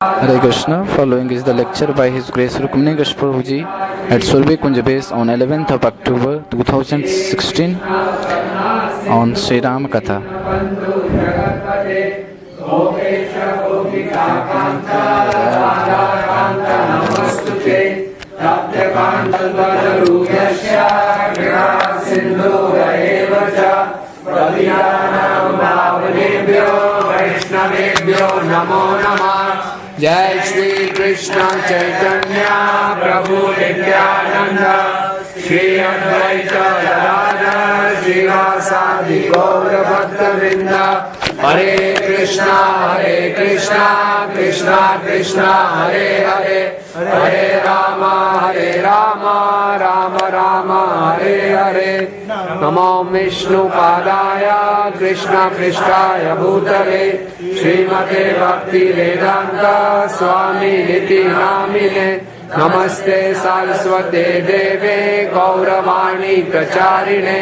Hare Krishna. Following is the lecture by His Grace Rukmini Krishna Prabhu Ji at Surbe Kunj Base on 11th of October 2016 on Sri Ram Katha. वैष्णवेभ्यो नमो नमः। जय श्री कृष्ण चैतन्य प्रभु नित्यानंद श्री अद्वैत गदाधर श्रीवासादि गौर भक्तवृंद। हरे कृष्णा कृष्णा कृष्णा हरे हरे, हरे राम राम राम हरे हरे। नमो विष्णुपादाय कृष्ण पृष्ठाय भूतले श्रीमते भक्ति वेदांत स्वामी निति नामिने। नमस्ते सारस्वते देवे गौरवाणी प्रचारिणे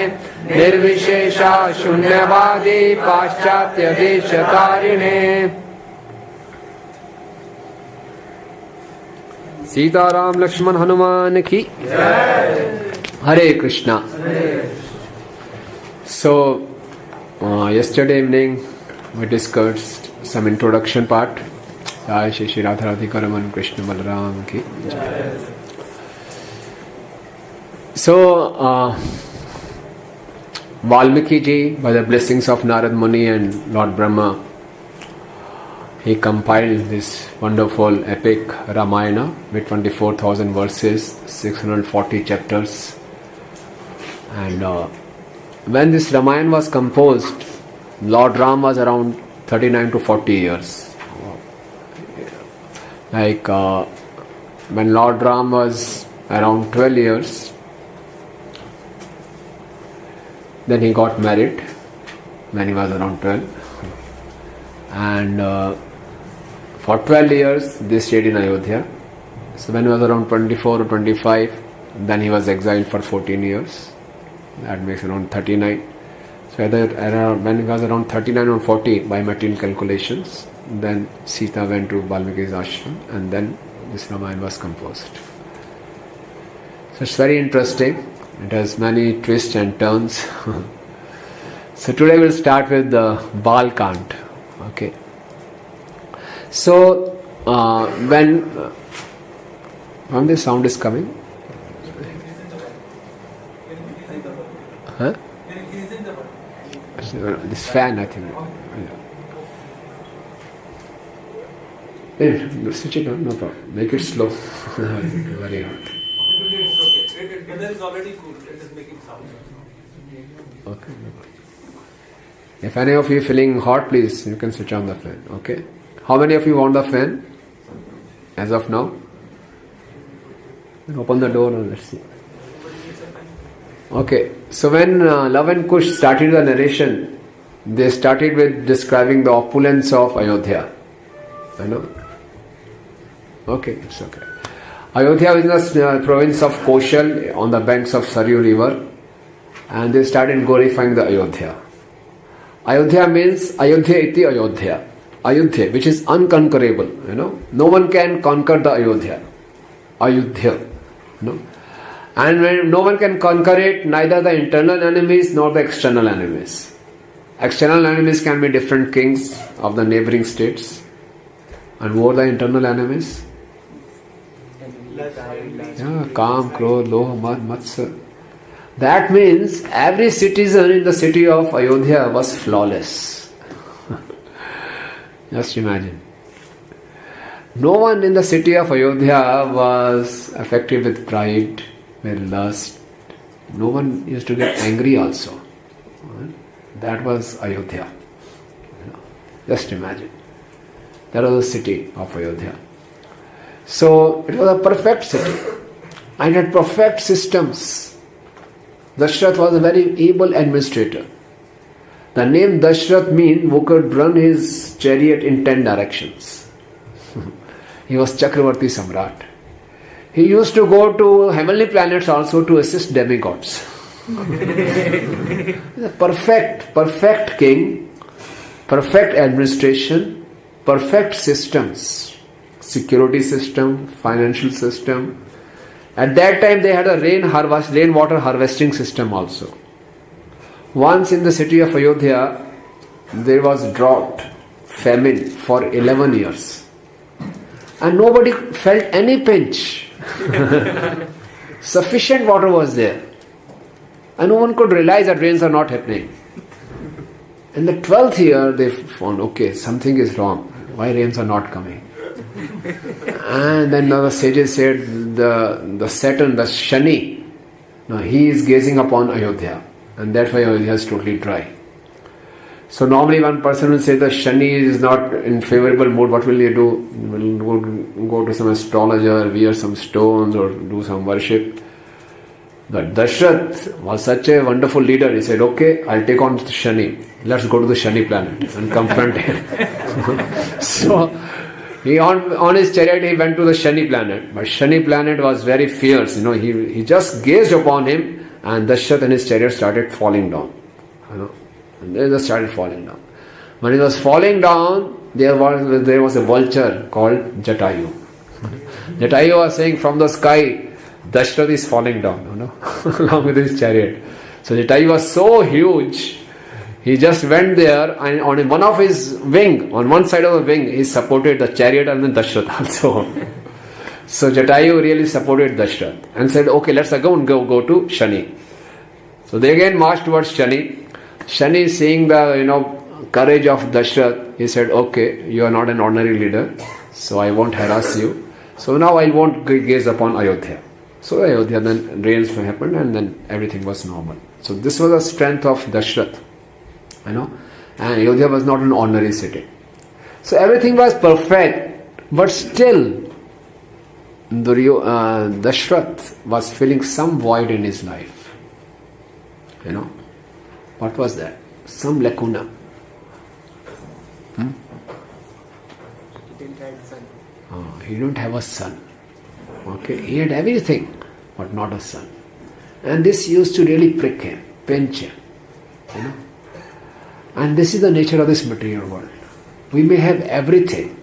निर्विशेषा शून्यवादी पाश्चात्य देशकारिणे। सीताराम लक्ष्मण हनुमान की हरे Krishna. So yesterday evening we discussed some introduction part. Jai Shri Radha Radhika Raman Krishna Balaram ki jai. So Valmiki ji, by the blessings of Narad Muni and Lord Brahma, he compiled this wonderful epic Ramayana with 24,000 verses, 640 chapters. And when this Ramayana was composed, Lord Ram was around 39 to 40 years. Like when Lord Ram was around 12 years, then he got married when he was around 12. And for 12 years they stayed in Ayodhya. So when he was around 24 or 25, then he was exiled for 14 years. That makes around 39. So when he was around 39 or 40 by material calculations, then Sita went to Valmiki's ashram and then this Ramayana was composed. So it's very interesting. It has many twists and turns. So today we'll start with the Bal Kant. Okay. So when the sound is coming, huh? This fan, I think. Yeah. Switch it on, no problem. Make it slow. Very hard. Weather is already cool. It is making sound. Okay. If any of you feeling hot, please you can switch on the fan. Okay. How many of you want the fan? As of now? Then open the door and let's see. Okay. So when Love and Kush started the narration, they started with describing the opulence of Ayodhya. I know. Okay, it's okay. Ayodhya is the province of Koshal on the banks of Saryu river, and they started glorifying the Ayodhya. Ayodhya means Ayodhya iti Ayodhya. Ayodhya, which is unconquerable. No one can conquer the Ayodhya. Ayodhya. And when no one can conquer it, neither the internal enemies nor the external enemies. External enemies can be different kings of the neighboring states. And what are the internal enemies? Yeah, Kam, Krodh, Loh, Mad, Matsar. That means every citizen in the city of Ayodhya was flawless. Just imagine. No one in the city of Ayodhya was affected with pride, with lust. No one used to get angry also. That was Ayodhya. Just imagine. That was the city of Ayodhya. So it was a perfect city. And it had perfect systems. Dashrath was a very able administrator. The name Dashrath means who could run his chariot in 10 directions. He was Chakravarti Samrat. He used to go to heavenly planets also to assist demigods. He's a perfect king, perfect administration, perfect systems. security system, financial system. At that time they had a rainwater harvesting system also. Once in the city of Ayodhya, there was drought, famine for 11 years. And nobody felt any pinch. Sufficient water was there. And no one could realize that rains are not happening. In the 12th year, they found, okay, something is wrong. Why rains are not coming? And then the sages said, the Saturn, the Shani, now he is gazing upon Ayodhya. And that's why Ayodhya is totally dry. So normally one person will say the Shani is not in favorable mood. What will you do? Will go to some astrologer, wear some stones or do some worship. But Dashrath was such a wonderful leader. He said, okay, I'll take on Shani. Let's go to the Shani planet and confront him. So he on his chariot he went to the Shani planet. But Shani planet was very fierce. He just gazed upon him and Dashrath and his chariot started falling down. And they just started falling down. When it was falling down, there was a vulture called Jatayu. Jatayu was saying from the sky, Dashrath is falling down, along with his chariot. So Jatayu was so huge, he just went there and on one of his wing, on one side of the wing, he supported the chariot and then Dashrath also. So Jatayu really supported Dashrath and said, okay, let's again go to Shani. So they again marched towards Shani. Shani, seeing the courage of Dashrath, he said, okay, you are not an ordinary leader, so I won't harass you. So now I won't gaze upon Ayodhya. So Ayodhya, then rains happened and then everything was normal. So this was the strength of Dashrath. And Ayodhya was not an ordinary city. So everything was perfect, but still Dashrath was feeling some void in his life. What was that? Some lacuna. He didn't have a son. He didn't have a son. Okay, he had everything, but not a son. And this used to really prick him, pinch him. And this is the nature of this material world. We may have everything.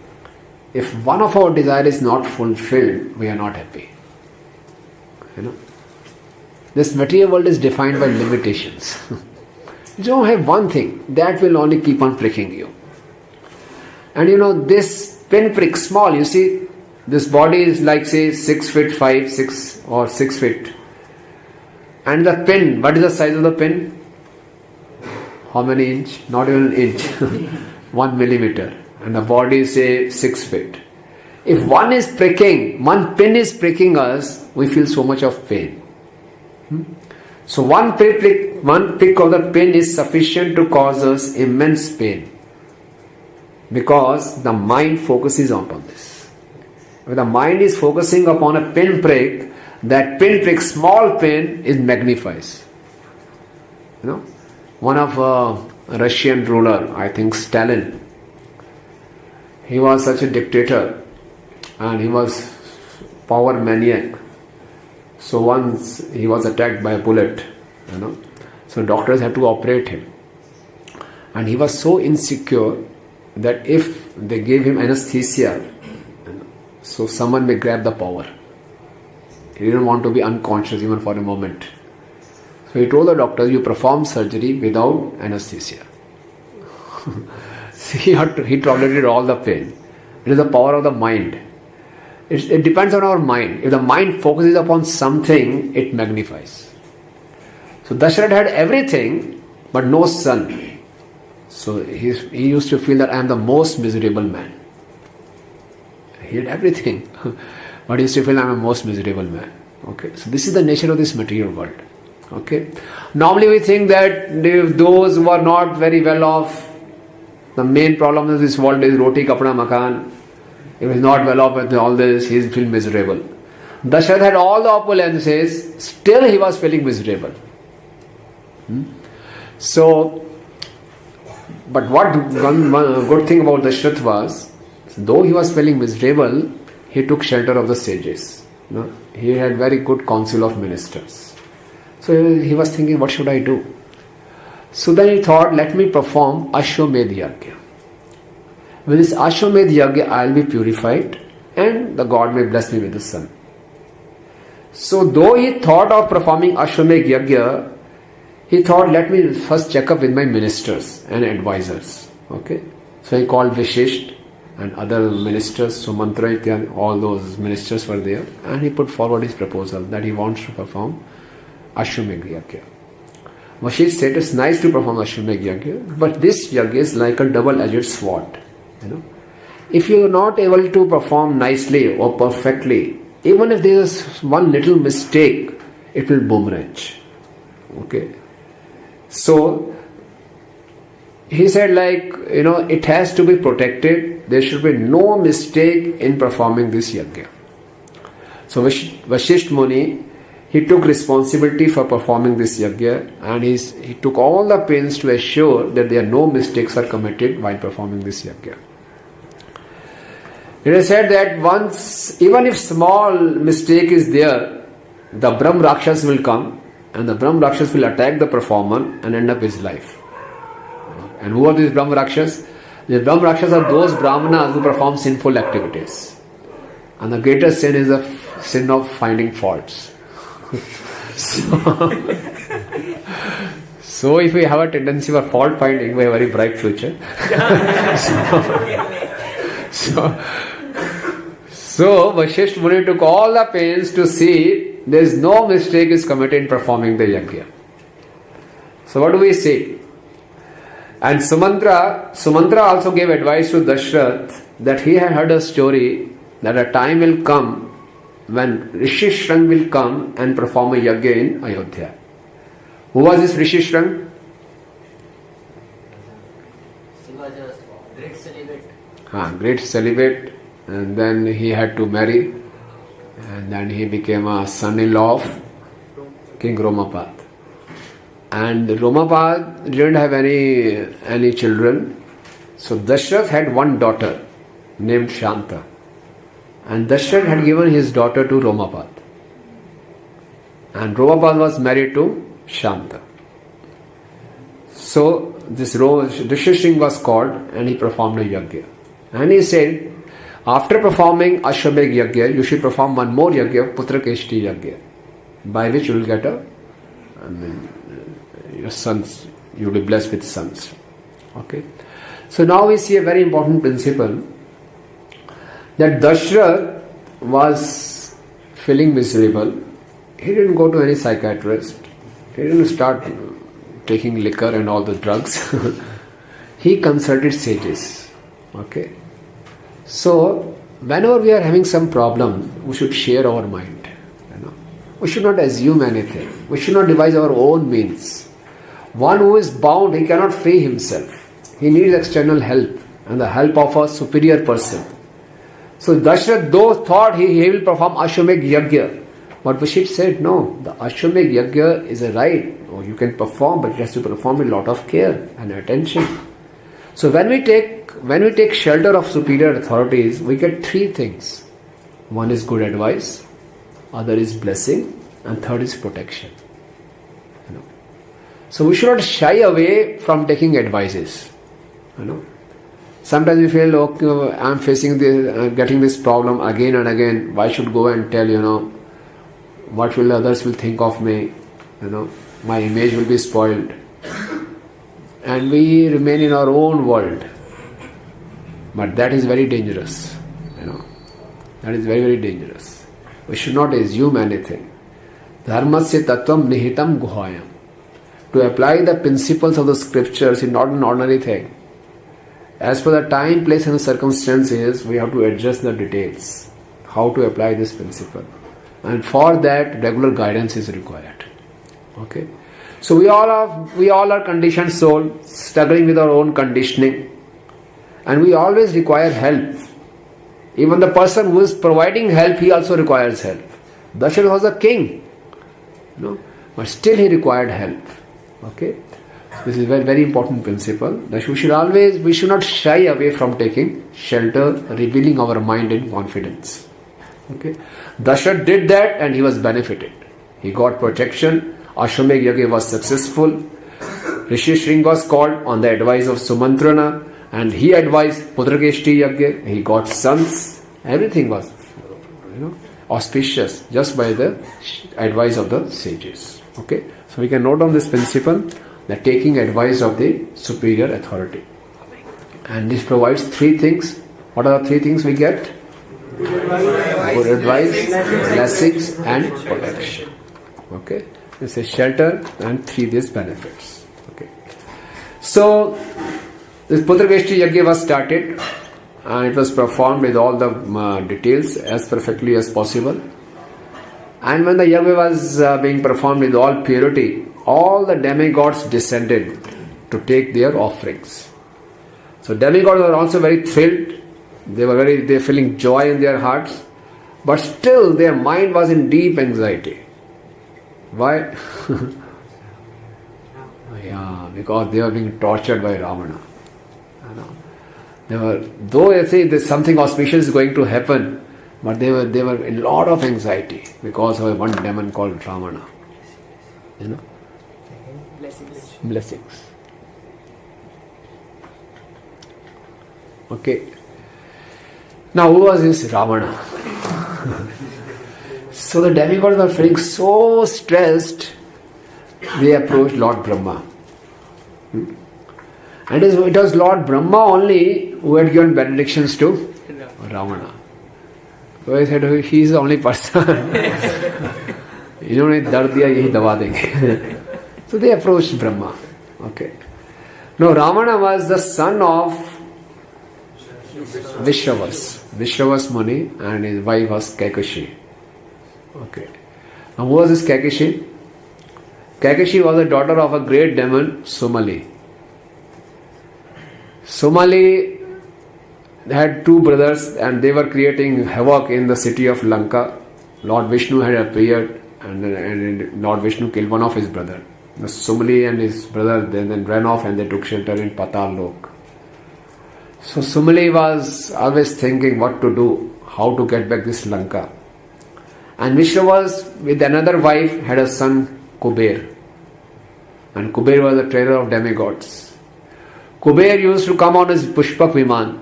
If one of our desires is not fulfilled, we are not happy. This material world is defined by limitations. You don't have one thing, that will only keep on pricking you. And this pin prick, small, you see, this body is like say 6 feet 5, 6 or 6 feet. And the pin, what is the size of the pin? How many inch? Not even an inch. 1 millimeter. And the body is say 6 feet. If one pin is pricking us, we feel so much of pain. So one prick of the pin is sufficient to cause us immense pain. Because the mind focuses upon this. When the mind is focusing upon a pin prick, that pin prick, small pin, is magnifies. One of a Russian ruler, I think Stalin, he was such a dictator and he was power maniac. So once he was attacked by a bullet, so doctors had to operate him. And he was so insecure that if they gave him anesthesia, so someone may grab the power. He didn't want to be unconscious even for a moment. So he told the doctors, you perform surgery without anesthesia. He tolerated all the pain. It is the power of the mind. It depends on our mind. If the mind focuses upon something, it magnifies. So Dashrath had everything, but no son. So he used to feel that I am the most miserable man. He had everything, but he used to feel I am the most miserable man. Okay, so this is the nature of this material world. Okay, normally we think that those who are not very well off, the main problem of this world is roti, kapda, makan. If he is not well off with all this, he will feel miserable. Dashrath had all the opulences, still he was feeling miserable. So, but what one good thing about Dashrath was, though he was feeling miserable, he took shelter of the sages. He had very good council of ministers. So he was thinking, what should I do? So then he thought, let me perform Ashwamedh Yagya. With this Ashwamedh Yagya, I will be purified and the God may bless me with a son. So though he thought of performing Ashwamedh Yajna, he thought, let me first check up with my ministers and advisors. Okay. So he called Vishisht and other ministers, Sumantra, all those ministers were there, and he put forward his proposal that he wants to perform Ashwamedh Yajna. Vashisht said, it's nice to perform Ashwamedh Yajna, but this Yajna is like a double-edged sword. If you are not able to perform nicely or perfectly, even if there is one little mistake, it will boomerang. Okay. So he said, it has to be protected. There should be no mistake in performing this yajna. So Vashisht Muni, he took responsibility for performing this yajna, and he took all the pains to assure that there are no mistakes are committed while performing this yajna. It is said that once, even if small mistake is there, the Brahm Rakshas will come, and the Brahm Rakshas will attack the performer and end up his life. And who are these Brahm Rakshas? The Brahm Rakshas are those Brahmanas who perform sinful activities. And the greatest sin is the sin of finding faults. So if we have a tendency for fault finding, we have a very bright future. So Vashisht Muni took all the pains to see there is no mistake is committed in performing the yajna. So what do we say? And Sumantra also gave advice to Dashrath that he had heard a story that a time will come when Rishi Shrang will come and perform a yajna in Ayodhya. Who was this Rishi Shrang? He was a great celibate. Great celibate, and then he had to marry, and then he became a son-in-law of King Romapad. And Romapad didn't have any children, so Dashrath had one daughter named Shanta, and Dashrath had given his daughter to Romapad, and Romapad was married to Shanta. So this Rishi Shrang was called, and he performed a yajna. And he said, after performing Ashwamedh Yajna, you should perform one more yajna, Putrakeshti Yajna, by which you will get your sons, you will be blessed with sons. Okay. So now we see a very important principle, that Dashrath was feeling miserable. He didn't go to any psychiatrist. He didn't start taking liquor and all the drugs. He consulted sages. Okay. So whenever we are having some problem, we should share our mind. We should not assume anything. We should not devise our own means. One who is bound, he cannot free himself. He needs external help and the help of a superior person. So Dashrath though thought he will perform Ashwamedh Yajna, but Vashisht said, no, the Ashwamedh Yajna is a right. Oh, you can perform, but you have to perform with a lot of care and attention. So when we take shelter of superior authorities, we get three things. One is good advice, other is blessing, and third is protection. So we should not shy away from taking advices. Sometimes we feel, okay, I am facing this, getting this problem again and again. Why should go and tell, what will others will think of me? My image will be spoiled. And we remain in our own world. But that is very dangerous. That is very, very dangerous. We should not assume anything. Dharmasya tattvam nihitam guhayam. To apply the principles of the scriptures is not an ordinary thing. As per the time, place and circumstances, we have to adjust the details. How to apply this principle. And for that, regular guidance is required. Okay. So we all are conditioned soul, struggling with our own conditioning. And we always require help. Even the person who is providing help, he also requires help. Dashrath was a king. But still he required help. Okay. This is a very, very important principle. That we should not shy away from taking shelter, revealing our mind in confidence. Okay. Dashrath did that and he was benefited. He got protection. Ashwamedh Yajna was successful. Rishi Shrang was called on the advice of Sumantrana, and he advised Putrakeshti Yajna. He got sons, Everything was, auspicious just by the advice of the sages. Okay, so we can note on this principle that taking advice of the superior authority. And this provides three things. What are the three things we get? Good advice, blessings, and protection. Okay, this is shelter and three these benefits. Okay, so this Putrageshti Yajna was started and it was performed with all the details as perfectly as possible. And when the yajna was being performed with all purity, all the demigods descended to take their offerings. So demigods were also very thrilled. They were feeling joy in their hearts, but still their mind was in deep anxiety. Why? Yeah, because they were being tortured by Ravana. Though they say something auspicious is going to happen, but they were in a lot of anxiety because of one demon called Ravana. Blessings. Okay. Now, who was this Ravana? So the demigods were feeling so stressed, they approached Lord Brahma. And it was Lord Brahma only who had given benedictions to Ravana. So he said, he is the only person. इन्होंने दर्द दिया यही दवा देंगे. So they approached Brahma. Okay. Now Ravana was the son of Vishravas Muni, and his wife was Kaikashi. Okay. Now who was this Kaikashi? Kaikashi was the daughter of a great demon, Sumali. Sumali had two brothers and they were creating havoc in the city of Lanka. Lord Vishnu had appeared and Lord Vishnu killed one of his brothers. Sumali and his brother then ran off and they took shelter in Patal Lok. So Sumali was always thinking what to do, how to get back this Lanka. And Vishnu was with another wife had a son Kuber. And Kuber was a trainer of demigods. Kuber used to come on his Pushpak Viman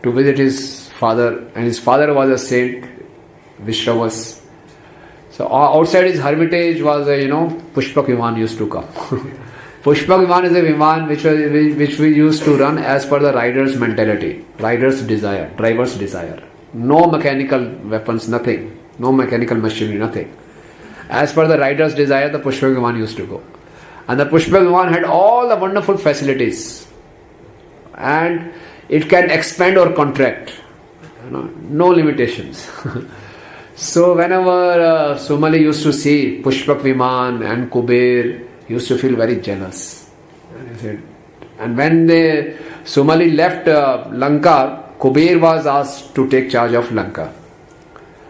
to visit his father, and his father was a saint, Vishravas. So outside his hermitage was a, Pushpak Viman used to come. Pushpak Viman is a Viman which we used to run as per the rider's mentality, rider's desire, driver's desire. No mechanical weapons, nothing. No mechanical machinery, nothing. As per the rider's desire, the Pushpak Viman used to go. And the Pushpak Viman had all the wonderful facilities. And it can expand or contract. No limitations. So whenever Sumali used to see Pushpak Viman and Kuber, he used to feel very jealous. And when Sumali left Lanka, Kuber was asked to take charge of Lanka.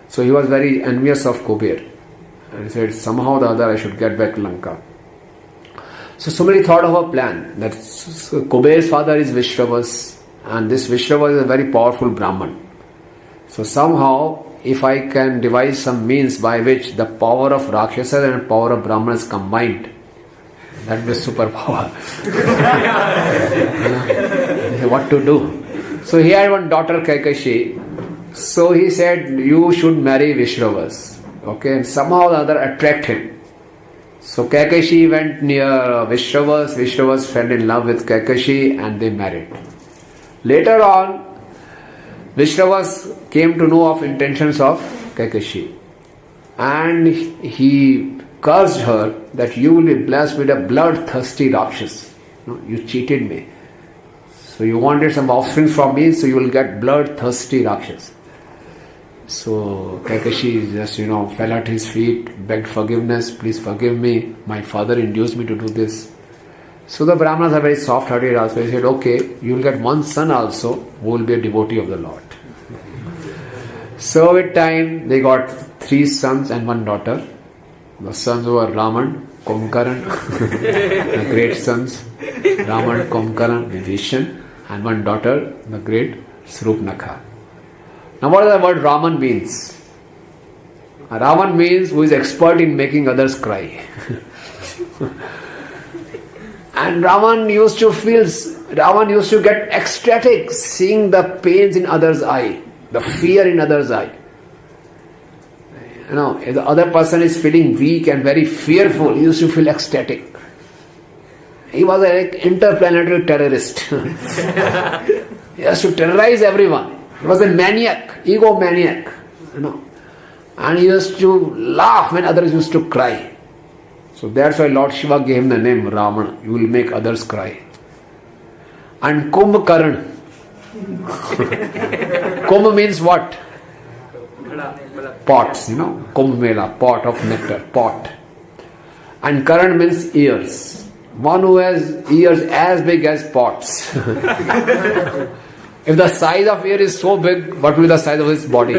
So he was very envious of Kuber. And he said, somehow or the other I should get back Lanka. So Sumali thought of a plan that Kuber's father is Vishravas, and this Vishravas is a very powerful Brahman. So somehow, if I can devise some means by which the power of Rakshasa and power of Brahman is combined, that will be superpower. What to do? So he had one daughter Kaikashi. So he said, you should marry Vishravas. Okay, and somehow or the other attract him. So Kaikashi went near Vishravas. Vishravas fell in love with Kaikashi and they married. Later on, Vishravas came to know of intentions of Kaikashi. And he cursed her that you will be blessed with a bloodthirsty Rakshas. You cheated me. So you wanted some offspring from me, so you will get bloodthirsty Rakshas. So Kaikashi just, fell at his feet, begged forgiveness, please forgive me, my father induced me to do this. So the Brahmanas are very soft-hearted also. He said, okay, you will get one son also who will be a devotee of the Lord. So with time, they got 3 sons and 1 daughter. The sons were Raman, Kumkaran, the great sons, Raman, Kumkaran, Vibhishan, and 1 daughter, the great Srupnakha. Now what does the word Raman means? Raman means who is expert in making others cry. And Raman used to get ecstatic seeing the pains in others' eye. the fear in others' eye. If the other person is feeling weak and very fearful, he used to feel ecstatic. He was an interplanetary terrorist. He has to terrorize everyone. He was a maniac, egomaniac. And he used to laugh when others used to cry. So that's why Lord Shiva gave him the name Ravana. You will make others cry. And Kumbhakaran. Kumbh means what? Pots, Kumbh Mela, pot of nectar, pot. And Karan means ears. One who has ears as big as pots. If the size of ear is so big, what will be the size of his body?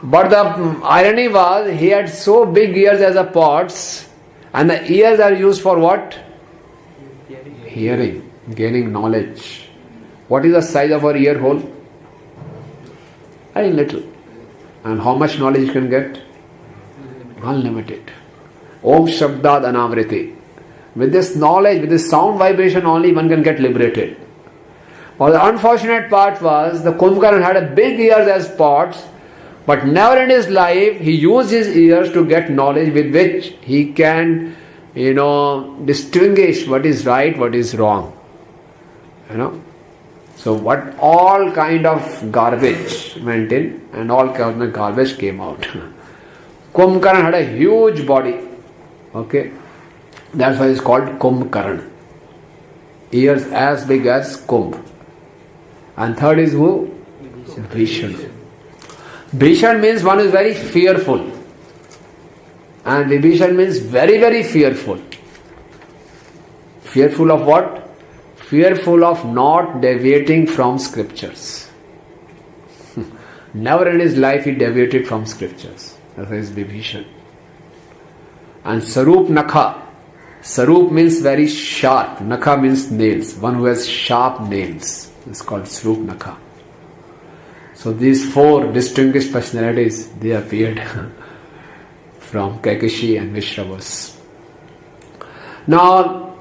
But the irony was, he had so big ears as a pots, and the ears are used for what? Hearing, gaining knowledge. What is the size of our ear hole? Very little. And how much knowledge you can get? Unlimited. Om Shabdad Anavriti. With this knowledge, with this sound vibration only, one can get liberated. But the unfortunate part was, the Kumbhakaran had a big ears as pots, but never in his life he used his ears to get knowledge with which he can, distinguish what is right, what is wrong. So what all kind of garbage went in and all kind of garbage came out. Kumbhakaran had a huge body. Okay. That's why it's called Kumbhakaran. Ears as big as Kumbh. And third is who? Bhishana. Bhishana means one is very fearful. And Vibhishan means very, very fearful. Fearful of what? Fearful of not deviating from scriptures. Never in his life he deviated from scriptures. That is Vibhishan. And Sarup Nakha. Sarup means very sharp. Nakha means nails. One who has sharp nails. It's called Sarup Nakha. So these four distinguished personalities, they appeared from Kaikeshi and Vishravas. Now,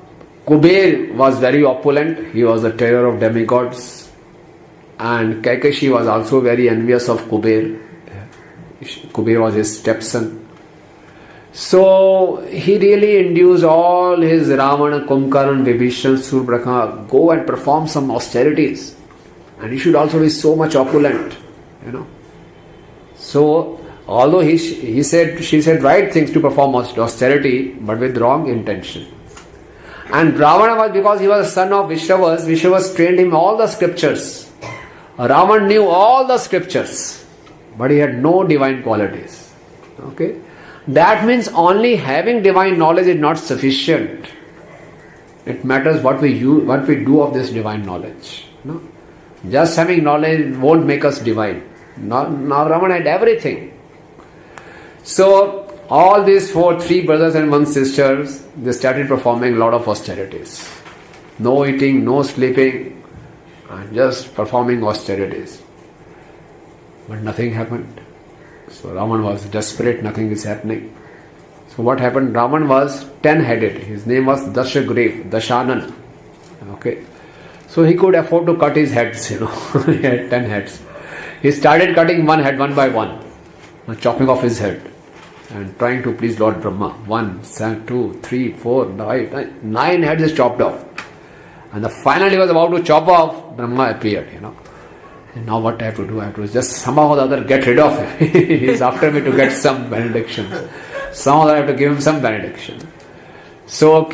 Kuber was very opulent. He was the terror of demigods. And Kaikeshi was also very envious of Kuber. Kuber was his stepson. So he really induced all his Ravana, Kumbhakaran, Vibhishan, Surabhadra, go and perform some austerities. And he should also be so much opulent, So, although she said right things to perform austerity, but with wrong intention. And Ravana was, because he was a son of Vishravas, Vishravas trained him all the scriptures. Ravana knew all the scriptures, but he had no divine qualities. Okay? That means only having divine knowledge is not sufficient. It matters what we do of this divine knowledge. Just having knowledge won't make us divine. Now Ravana had everything. So all these three brothers and one sisters, they started performing a lot of austerities. No eating, no sleeping, and just performing austerities. But nothing happened. So Raman was desperate, nothing is happening. So what happened? Raman was 10-headed. His name was Dashagrav, Dashanan. Okay. So he could afford to cut his heads, He had 10 heads. He started cutting one head one by one, chopping off his head and trying to please Lord Brahma. 1, 2, 3, 4, 5, 9 heads is chopped off. And finally he was about to chop off, Brahma appeared, And now what I have to do? I have to just somehow or the other get rid of him. He is after me to get some benediction. Somehow I have to give him some benediction. So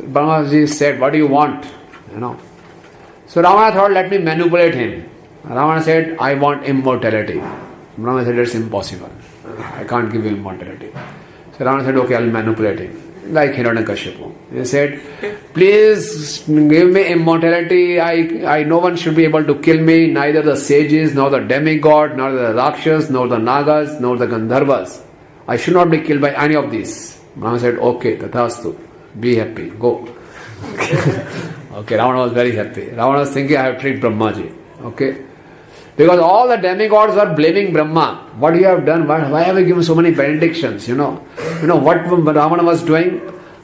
Brahmaji said, what do you want? So Ravana thought, let me manipulate him. Ravana said, I want immortality. Brahma said, it's impossible. I can't give you immortality. So Ravana said, okay, I'll manipulate him. Like Hiranyakashipu. He said, please give me immortality. I no one should be able to kill me, neither the sages, nor the demigod, nor the Rakshas, nor the Nagas, nor the Gandharvas. I should not be killed by any of these. Brahma said, okay, tathastu. Be happy, go. Okay, Ravana was very happy. Ravana was thinking, I have tricked Brahmaji. Okay. Because all the demigods were blaming Brahma. What you have done? Why have you given so many benedictions? You know what Ravana was doing?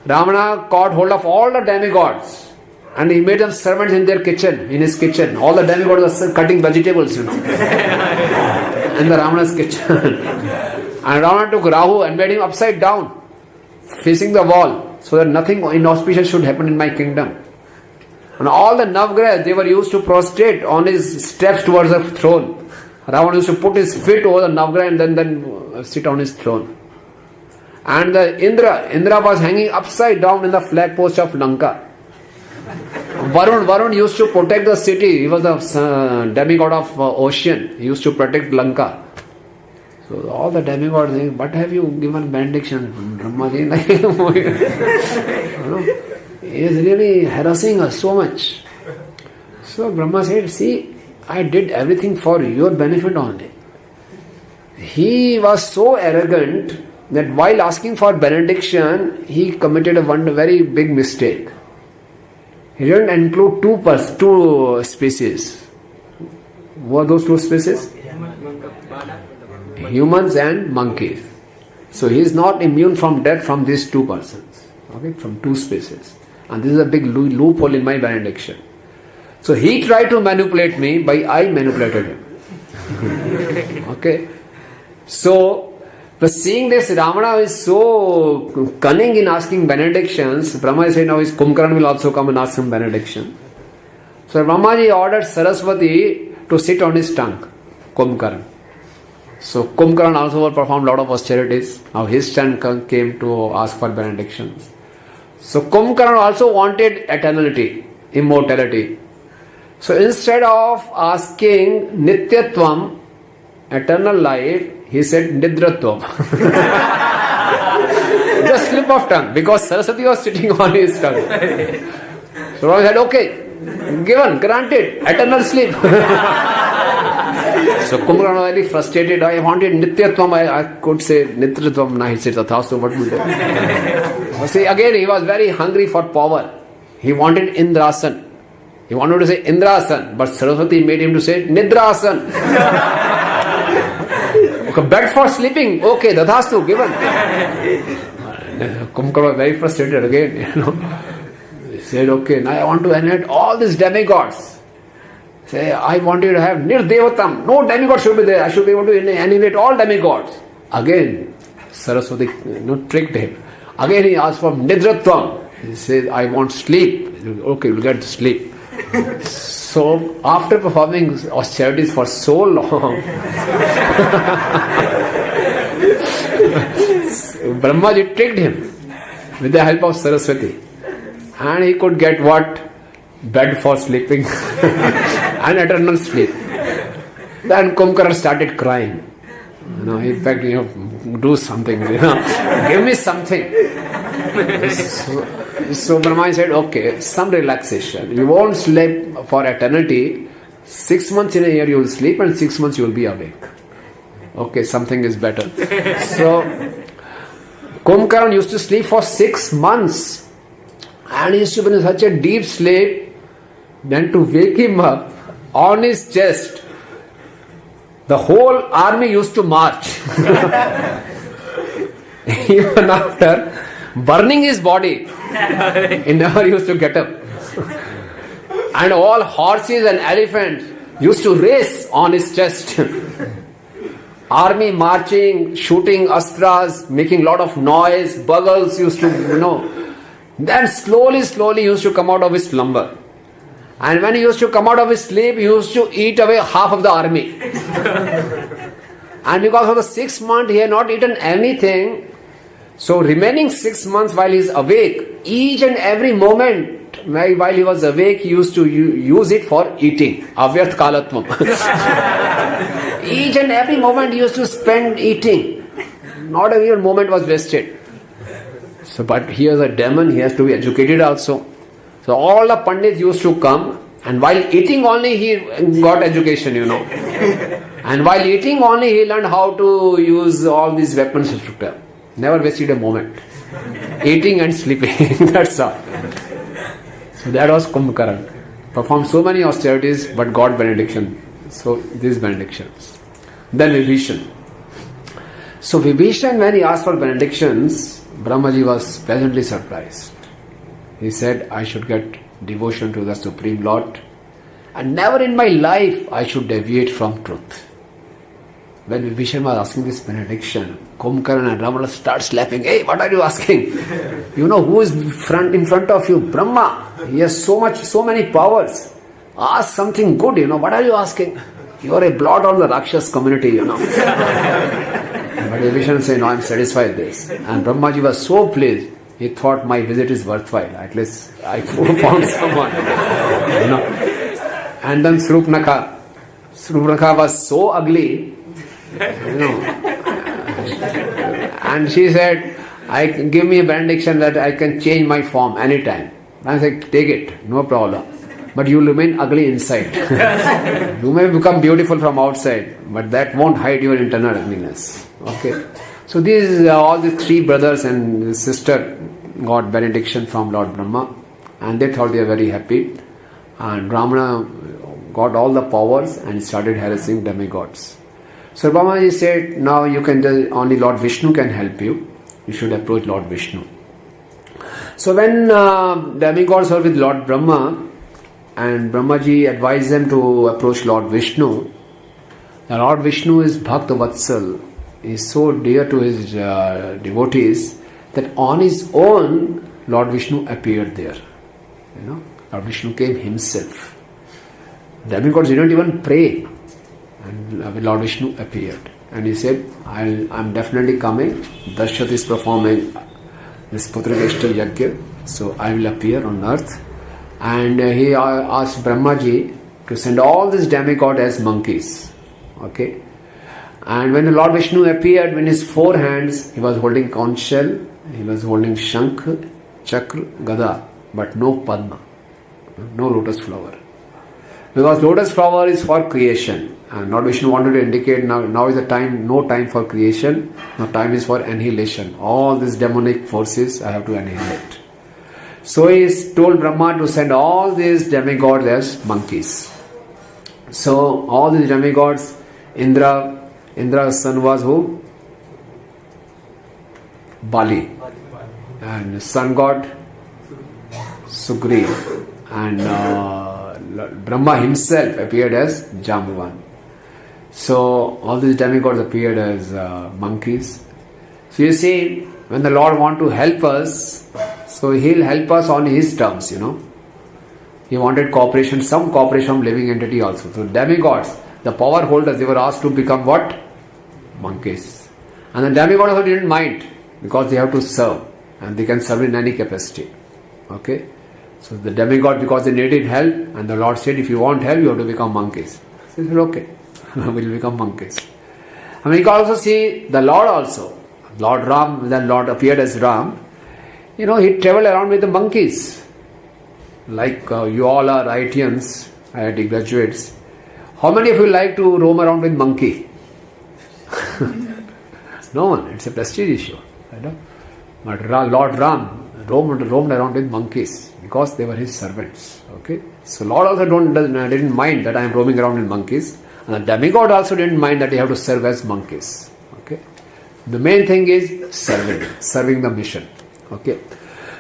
Ravana caught hold of all the demigods And he made them servants in their kitchen, in his kitchen. All the demigods were cutting vegetables in the Ravana's kitchen. And Ravana took Rahu and made him upside down, facing the wall, so that nothing inauspicious should happen in my kingdom. And all the Navgrahas, they were used to prostrate on his steps towards the throne. Ravana used to put his feet over the Navgraha and then sit on his throne. And the Indra was hanging upside down in the flag post of Lanka. Varun used to protect the city. He was the demigod of ocean. He used to protect Lanka. So all the demigods saying, what have you given benediction? Brahmaji, he is really harassing us so much. So Brahma said, see, I did everything for your benefit only. He was so arrogant that while asking for benediction, he committed one very big mistake. He didn't include two species. What are those two species? Humans and monkeys. So he is not immune from death from these two persons. Okay, from two species. And this is a big loophole in my benediction. So he tried to manipulate me, but I manipulated him. Okay. So, but seeing this, Ravana is so cunning in asking benedictions. Brahma said now his Kumbhakaran will also come and ask him benediction. So Brahmaji ordered Saraswati to sit on his tongue, Kumbhakaran. So Kumbhakaran also performed a lot of austerities. Now his turn came to ask for benedictions. So Kumbhakaran also wanted eternity, immortality. So instead of asking Nityatvam, eternal life, he said Nidratvam. Just slip of tongue, because Saraswati was sitting on his tongue. So I said, okay, given, granted, eternal sleep. So Kumbhakaran was very frustrated. I wanted Nityatvam, I could say Nitratvam. Now he said, Tathastu, what will do? See, again, he was very hungry for power. He wanted Indrasan. He wanted to say Indrasan, but Saraswati made him to say Nidrasan. Okay, bed for sleeping. Okay, Tathastu, given. Kumbhakaran was very frustrated again. He said, okay, now I want to annihilate all these demigods. Say, I want you to have Nirdevatam. No demigod should be there. I should be able to annihilate all demigods. Again, Saraswati tricked him. Again he asked for Nidratvam. He said, I want sleep. Okay, we'll get to sleep. So, after performing austerities for so long, Brahmaji tricked him with the help of Saraswati. And he could get what? Bed for sleeping and eternal sleep. Then Kumbhakaran started crying. He begged, do something, give me something. So Brahma said, okay, some relaxation. You won't sleep for eternity. 6 months in a year you will sleep and 6 months you will be awake. Okay, something is better. So Kumbhakaran used to sleep for 6 months. And he used to be in such a deep sleep. Then to wake him up on his chest, the whole army used to march. Even after burning his body, he never used to get up. And all horses and elephants used to race on his chest. Army marching, shooting astras, making a lot of noise, bugles used to, Then slowly he used to come out of his slumber. And when he used to come out of his sleep, he used to eat away half of the army. And because of the 6 months, he had not eaten anything. So remaining 6 months while he is awake, each and every moment while he was awake, he used to use it for eating. Avyarth kalatvam. Each and every moment he used to spend eating. Not a real moment was wasted. So, but he is a demon, he has to be educated also. So all the pandits used to come, and while eating only he got education, And while eating only he learned how to use all these weapons. Never wasted a moment. Eating and sleeping, that's all. So that was Kumbhakaran. Performed so many austerities but got benediction. So these benedictions. Then Vibhishan. So Vibhishan, when he asked for benedictions, Brahmaji was pleasantly surprised. He said, I should get devotion to the Supreme Lord. And never in my life I should deviate from truth. When Vibhishan was asking this benediction, Kumbhakarna and Ravana starts laughing. Hey, what are you asking? You know who is in front of you? Brahma. He has so many powers. Ask something good, what are you asking? You are a blot on the Rakshas community, But Vibhishan said, no, I am satisfied with this. And Brahmaji was so pleased. He thought my visit is worthwhile. At least I found someone. And then Srupnakha was so ugly, and she said, give me a benediction that I can change my form anytime. I said, take it, no problem. But you will remain ugly inside. You may become beautiful from outside, but that won't hide your internal ugliness. Okay. So these all the three brothers and sister got benediction from Lord Brahma, and they thought they were very happy. And Ramana got all the powers and started harassing demigods. So Brahmaji said, now you can only Lord Vishnu can help you. You should approach Lord Vishnu. So when demigods were with Lord Brahma, and Brahmaji advised them to approach Lord Vishnu, the Lord Vishnu is Bhakta Vatsal. He is so dear to his devotees that on his own Lord Vishnu appeared there. Lord Vishnu came himself. Demigods didn't even pray. And Lord Vishnu appeared. And he said, I'm definitely coming. Darshat is performing this Putrageshta Yajna. So I will appear on earth. And he asked Brahmaji to send all these demigods as monkeys. Okay. And when the Lord Vishnu appeared, in his four hands, he was holding conch shell, he was holding Shankh, Chakra, Gada, but no Padma, no lotus flower. Because lotus flower is for creation. And Lord Vishnu wanted to indicate now is the time, no time for creation, now time is for annihilation. All these demonic forces I have to annihilate. So he told Brahma to send all these demigods as monkeys. So all these demigods, Indra's son was who? Bali. And sun god Sugriv. And Brahma himself appeared as Jambavan. So all these demigods appeared as monkeys. So you see, when the Lord wants to help us, so He'll help us on His terms, He wanted cooperation, some cooperation from living entity also. So demigods, the power holders, they were asked to become what? Monkeys. And the demigods also didn't mind, because they have to serve, and they can serve in any capacity. Okay? So the demigod, because they needed help, and the Lord said, if you want help, you have to become monkeys. So he said, okay, we'll become monkeys. And we can also see the Lord also. Lord Ram, the Lord appeared as Ram. He traveled around with the monkeys. Like you all are IITians, IIT graduates. How many of you like to roam around with monkey? No one. It's a prestige issue. But Lord Ram roamed around with monkeys because they were his servants. Okay. So Lord also didn't mind that I am roaming around with monkeys. And the demigod also didn't mind that he have to serve as monkeys. Okay. The main thing is serving the mission. Okay.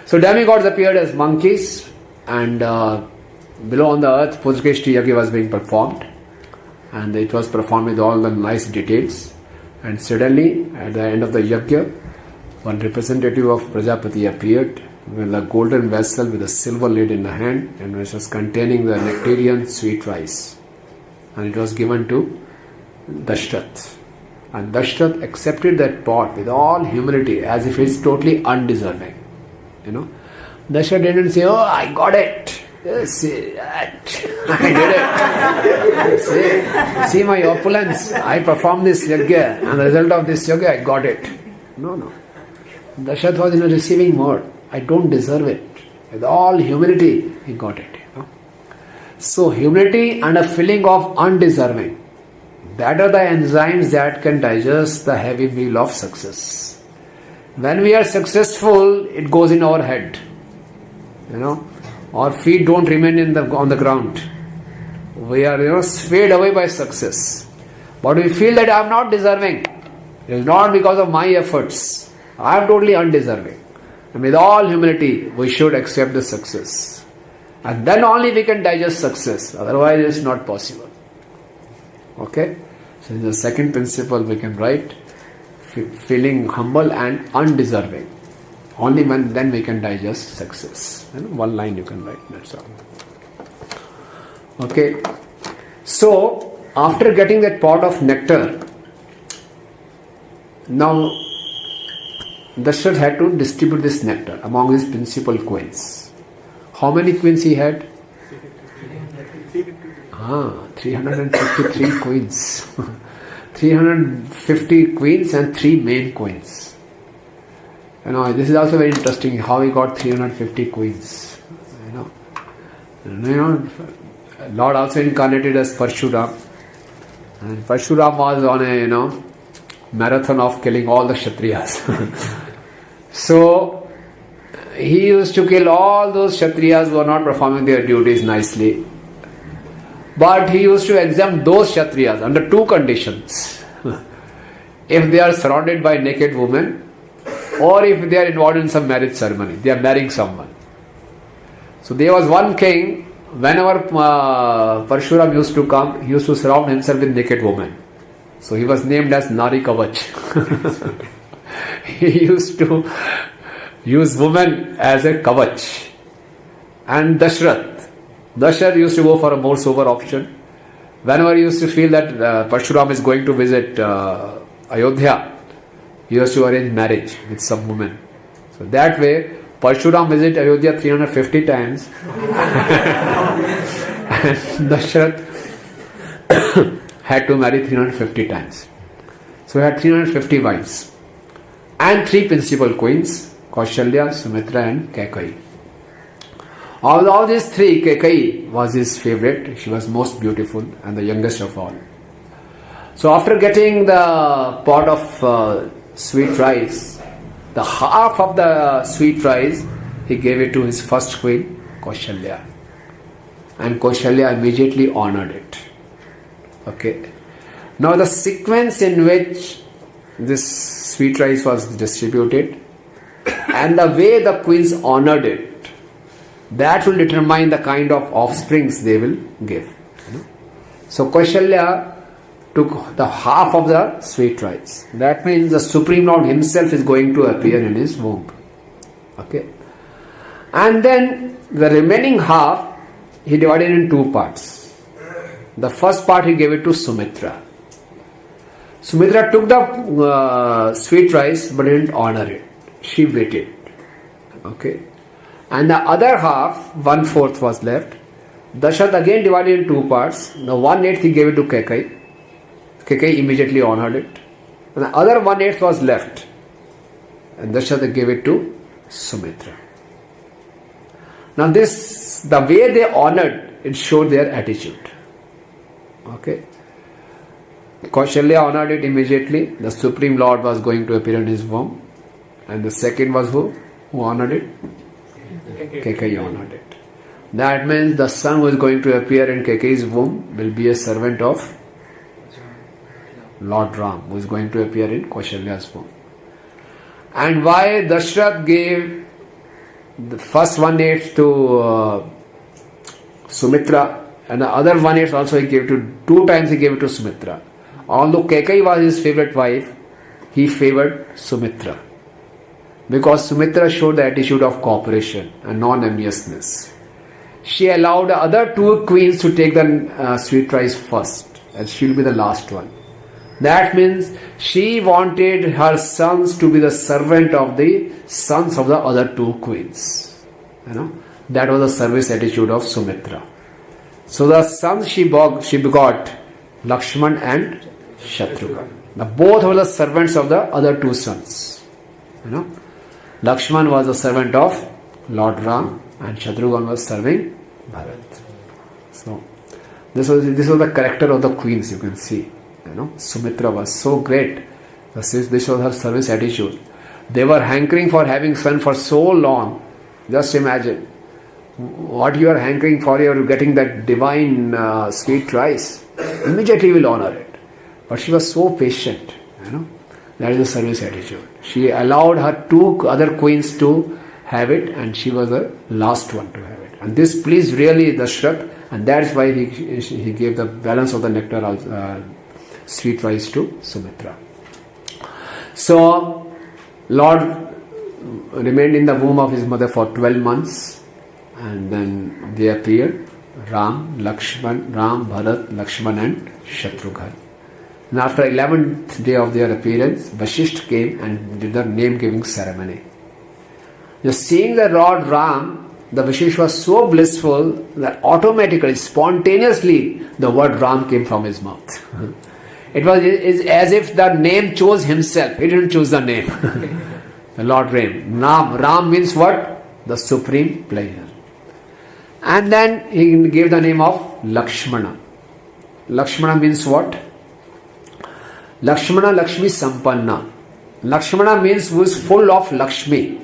So demigods appeared as monkeys, and below on the earth, Putrageshta Yajna was being performed, and it was performed with all the nice details. And suddenly, at the end of the Yajna, one representative of Prajapati appeared with a golden vessel with a silver lid in the hand, and which was containing the nectarian sweet rice. And it was given to Dashrath. And Dashrath accepted that pot with all humility, as if it's totally undeserving. Dashrath didn't say, oh, I got it. See, I did it. See my opulence. I performed this yajna, and the result of this yajna, I got it. No. Dashrath was in a receiving mode. I don't deserve it. With all humility, he got it. So humility and a feeling of undeserving, that are the enzymes that can digest the heavy meal of success. When we are successful, it goes in our head. Our feet don't remain on the ground. We are swayed away by success. But we feel that I am not deserving. It is not because of my efforts. I am totally undeserving. And with all humility, we should accept the success. And then only we can digest success. Otherwise it's not possible. Okay? So in the second principle we can write, feeling humble and undeserving. Only when then we can digest success. One line you can write, that's all. Okay. So, after getting that pot of nectar, now Dasharatha had to distribute this nectar among his principal queens. How many queens he had? 353 queens. 350 queens and 3 main queens. This is also very interesting how he got 350 queens. Lord also incarnated as Parshuram. And Parshuram was on a marathon of killing all the Kshatriyas. So he used to kill all those Kshatriyas who were not performing their duties nicely. But he used to exempt those Kshatriyas under 2 conditions. If they are surrounded by naked women, or if they are involved in some marriage ceremony, they are marrying someone. So there was one king, whenever Parshuram used to come, he used to surround himself with naked women. So he was named as Nari Kavach. He used to use women as a Kavach. And Dasharatha used to go for a more sober option. Whenever he used to feel that Parshuram is going to visit Ayodhya, he used to arrange marriage with some woman. So that way, Parshuram visited Ayodhya 350 times. And Dasharatha had to marry 350 times. So he had 350 wives. And 3 principal queens, Kaushalya, Sumitra and Kaikeyi. Of all these 3, Kaikeyi was his favorite. She was most beautiful and the youngest of all. So after getting the pot of sweet rice, the half of the sweet rice, he gave it to his first queen, Kaushalya. And Kaushalya immediately honored it. Okay. Now the sequence in which this sweet rice was distributed and the way the queens honored it, that will determine the kind of offsprings they will give. So Kaushalya took the half of the sweet rice. That means the Supreme Lord himself is going to appear in his womb. Okay. And then the remaining half he divided in 2 parts. The first part he gave it to Sumitra. Sumitra took the sweet rice but didn't honor it. She waited. Okay. And the other half, 1/4 was left. Dasharatha again divided in 2 parts. The 1/8 he gave it to Kaikeyi. Kaikeyi immediately honored it. And the other 1/8 was left. And Dasharatha gave it to Sumitra. Now this, the way they honored, it showed their attitude. Okay. Kaushalya honored it immediately. The Supreme Lord was going to appear in his womb. And the second was who? Who honored it? Kaikeyi honored it. That means the son who is going to appear in Kaikeyi's womb will be a servant of Lord Ram, who is going to appear in Kaushalya's womb. And why Dasharatha gave the first 1/8 to Sumitra and the other 1/8 also he gave to, 2 times he gave it to Sumitra. Although Kaikeyi was his favorite wife, he favored Sumitra. Because Sumitra showed the attitude of cooperation and non-enviousness. She allowed the other 2 queens to take the sweet rice first, and she will be the last one. That means she wanted her sons to be the servant of the sons of the other 2 queens. That was the service attitude of Sumitra. So the sons she begot, Lakshman and Shatrughan. Both were the servants of the other 2 sons. Lakshman was a servant of Lord Ram and Shatrughan was serving Bharat. So this was the character of the queens, you can see. Sumitra was so great. This was her service attitude. They were hankering for having son for so long. Just imagine what you are hankering for. You are getting that divine sweet rice. Immediately you will honor it. But she was so patient. That is the service attitude. She allowed her 2 other queens to have it, and she was the last one to have it. And this pleased really Dashrath, and that's why he gave the balance of the nectar sweet rice to Sumitra. So Lord remained in the womb of his mother for 12 months, and then they appeared, Ram, Bharat, Lakshman and Shatrughan. And after 11th day of their appearance, Vasishtha came and did the name giving ceremony. Just seeing the Lord Ram, the Vasishtha was so blissful that automatically, spontaneously, the word Ram came from his mouth. It was as if the name chose himself. He didn't choose the name. The Lord Ram. Ram means what? The supreme pleasure. And then he gave the name of Lakshmana. Lakshmana means what? Lakshmana Lakshmi Sampanna. Lakshmana means who is full of Lakshmi,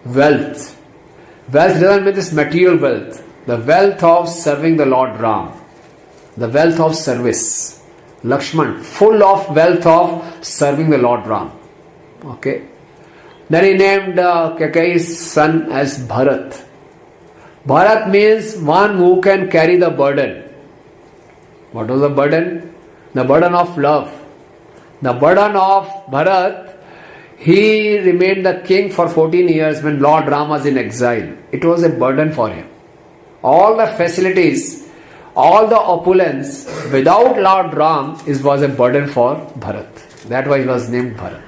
wealth. Wealth doesn't mean this material wealth. The wealth of serving the Lord Ram. The wealth of service. Lakshman, full of wealth of serving the Lord Ram. Okay. Then he named Kakai's son as Bharat. Bharat means one who can carry the burden. What was the burden? The burden of love. The burden of Bharat, he remained the king for 14 years when Lord Ram was in exile. It was a burden for him. All the facilities, all the opulence without Lord Ram was a burden for Bharat. That's why he was named Bharat.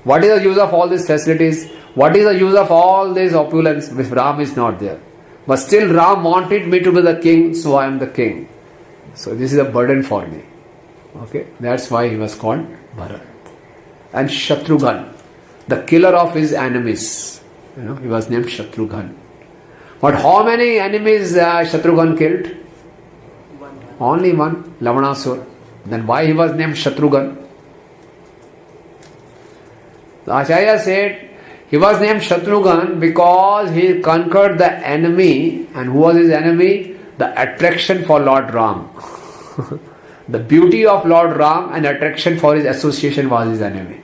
What is the use of all these facilities? What is the use of all this opulence if Ram is not there? But still Ram wanted me to be the king, so I am the king. So this is a burden for me. Okay, that's why he was called Bharat. And Shatrughan, the killer of his enemies. He was named Shatrughan. But how many enemies Shatrughan killed? Only one, Lavanasur. Then why he was named Shatrughan? The Acharya said he was named Shatrughan because he conquered the enemy. And who was his enemy? The attraction for Lord Ram. The beauty of Lord Ram and attraction for his association was his enemy.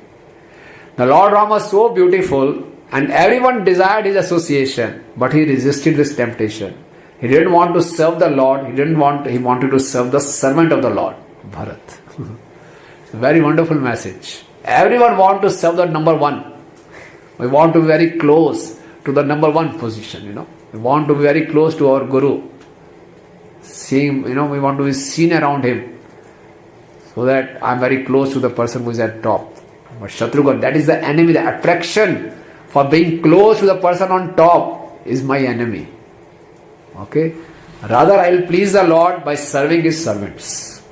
The Lord Ram was so beautiful and everyone desired his association, but he resisted this temptation. He didn't want to serve the Lord, he wanted to serve the servant of the Lord, Bharat. It's a very wonderful message. Everyone wants to serve the number one. We want to be very close to the number one position, We want to be very close to our Guru. Seeing, we want to be seen around him. So that I am very close to the person who is at top. But Shatrughan, that is the enemy. The attraction for being close to the person on top is my enemy. Okay? Rather, I will please the Lord by serving his servants.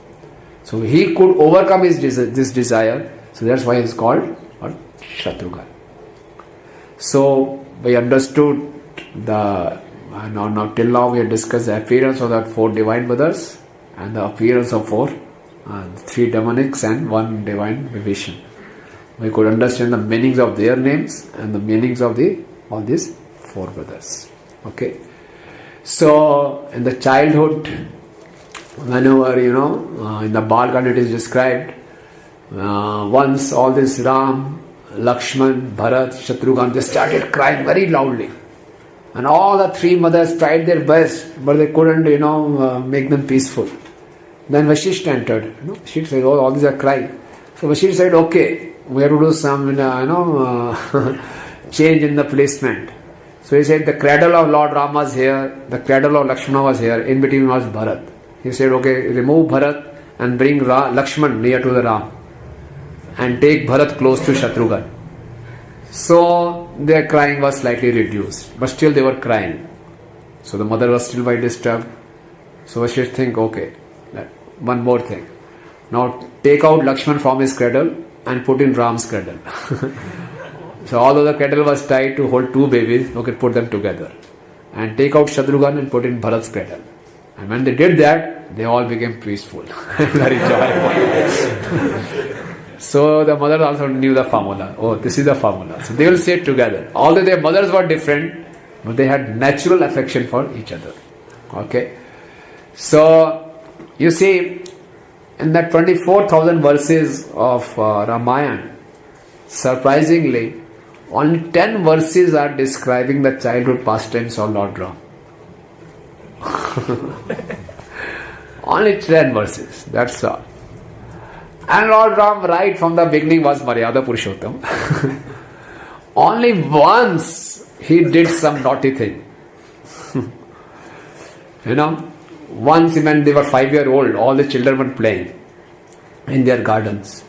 So he could overcome this desire. So that's why he is called Shatrughan. So we understood now till now we have discussed the appearance of the 4 divine mothers and the appearance of 3 demonics and 1 divine Vibhishan. We could understand the meanings of their names and the meanings of all these 4 brothers. Okay. So in the childhood, whenever in the Bala it is described, once all this Ram, Lakshman, Bharat, Shatrughan, they started crying very loudly. And all the 3 mothers tried their best, but they couldn't, make them peaceful. Then Vasishtha entered. Vasishtha said, all these are crying. So Vasishtha said, okay, we have to do some, change in the placement. So he said, the cradle of Lord Ram was here, the cradle of Lakshmana was here, in between was Bharat. He said, okay, remove Bharat and bring Lakshman near to the Ram. And take Bharat close to Shatrughan. So their crying was slightly reduced, but still they were crying. So the mother was still very disturbed. So Vasishtha think, okay, one more thing. Now take out Lakshman from his cradle and put in Ram's cradle. So although the cradle was tied to hold 2 babies, okay, put them together. And take out Shatrughan and put in Bharat's cradle. And when they did that, they all became peaceful. Very joyful. So the mother also knew the formula. Oh, this is the formula. So they will say it together. Although their mothers were different, but they had natural affection for each other. Okay. So you see, in that 24,000 verses of Ramayana, surprisingly, only 10 verses are describing the childhood pastimes of Lord Ram. Only 10 verses, that's all. And Lord Ram right from the beginning was Maryada Purushottam. Only once he did some naughty thing. Once when they were 5-year-old, all the children were playing in their gardens,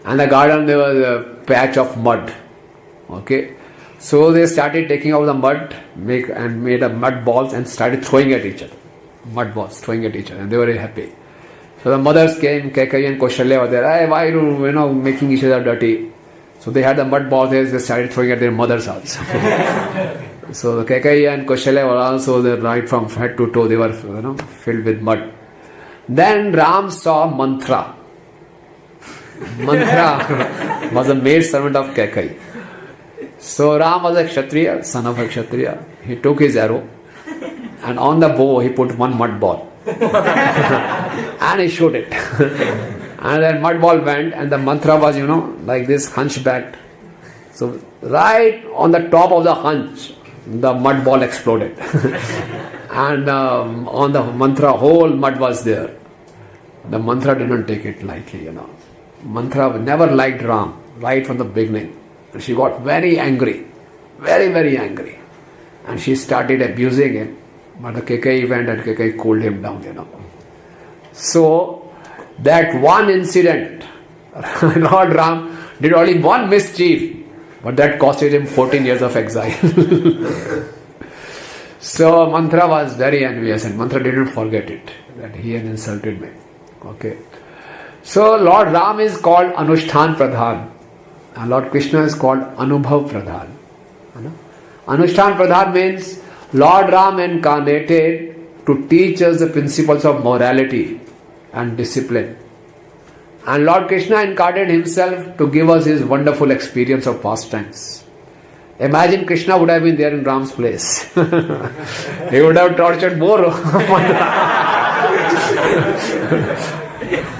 and the garden there was a patch of mud. Okay, so they started taking out the mud, made a mud balls and started throwing at each other. Mud balls throwing at each other, and they were very happy. So the mothers came, Kaikeyi and Kaushalya were there. Hey, why are you making each other dirty? So they had the mud balls, they started throwing at their mothers also. So the Kaikeyi and Kaushalya were also there, right from head to toe, they were filled with mud. Then Ram saw Manthra. Manthra was a maid servant of Kaikeyi. So Ram was a Kshatriya, son of a Kshatriya. He took his arrow and on the bow he put one mud ball. And he shot it. And then mud ball went and the Manthra was, like this hunchbacked. So right on the top of the hunch, the mud ball exploded. And on the Manthra, whole mud was there. The Manthra didn't take it lightly, Manthra never liked Ram right from the beginning. And she got very angry, very, very angry. And she started abusing him. But the Kaikeyi went and Kaikeyi cooled him down, So, that one incident, Lord Ram did only one mischief, but that costed him 14 years of exile. So, Manthra was very envious and Manthra didn't forget it, that he had insulted me. Okay. So, Lord Ram is called Anushtan Pradhan. And Lord Krishna is called Anubhav Pradhan. Anushtan Pradhan means Lord Ram incarnated to teach us the principles of morality and discipline. And Lord Krishna incarnated himself to give us his wonderful experience of pastimes. Imagine Krishna would have been there in Ram's place. He would have tortured more.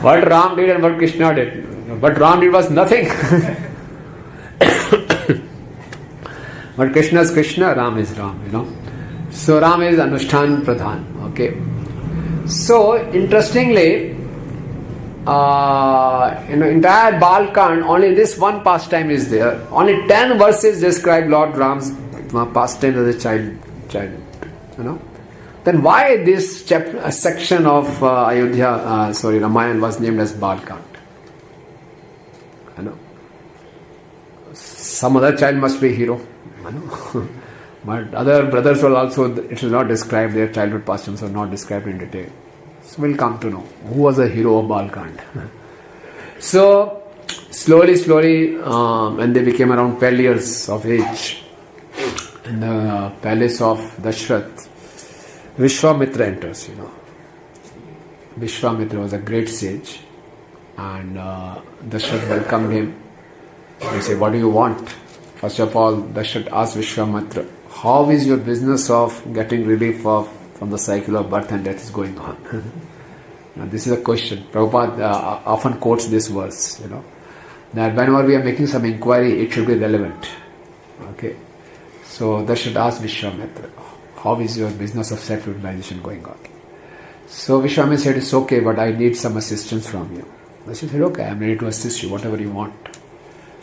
What Ram did and what Krishna did. What Ram did was nothing. But Krishna is Krishna, Ram is Ram, So Ram is Anushtan Pradhan. Okay. So interestingly, entire Balkand, only this one pastime is there. Only 10 verses describe Lord Ram's pastime as a child. Then why this section of Ramayana was named as Balkand? Some other child must be hero. But other brothers will also, it is not described, their childhood pastimes are not described in detail. So we'll come to know who was the hero of Balkand. So slowly, when they became around 12 years of age, in the palace of Dashrath, Vishwamitra enters, Vishwamitra was a great sage, and Dashrath welcomed him. He said, what do you want? First of all, Dashrath asked Vishwamitra, how is your business of getting relief from the cycle of birth and death is going on? Now, this is a question. Prabhupada often quotes this verse, that whenever we are making some inquiry, it should be relevant. Okay. So Dashrath asked Vishwamitra, how is your business of self-realization going on? So Vishwamitra said, it's okay, but I need some assistance from you. Dashrath said, okay, I am ready to assist you, whatever you want.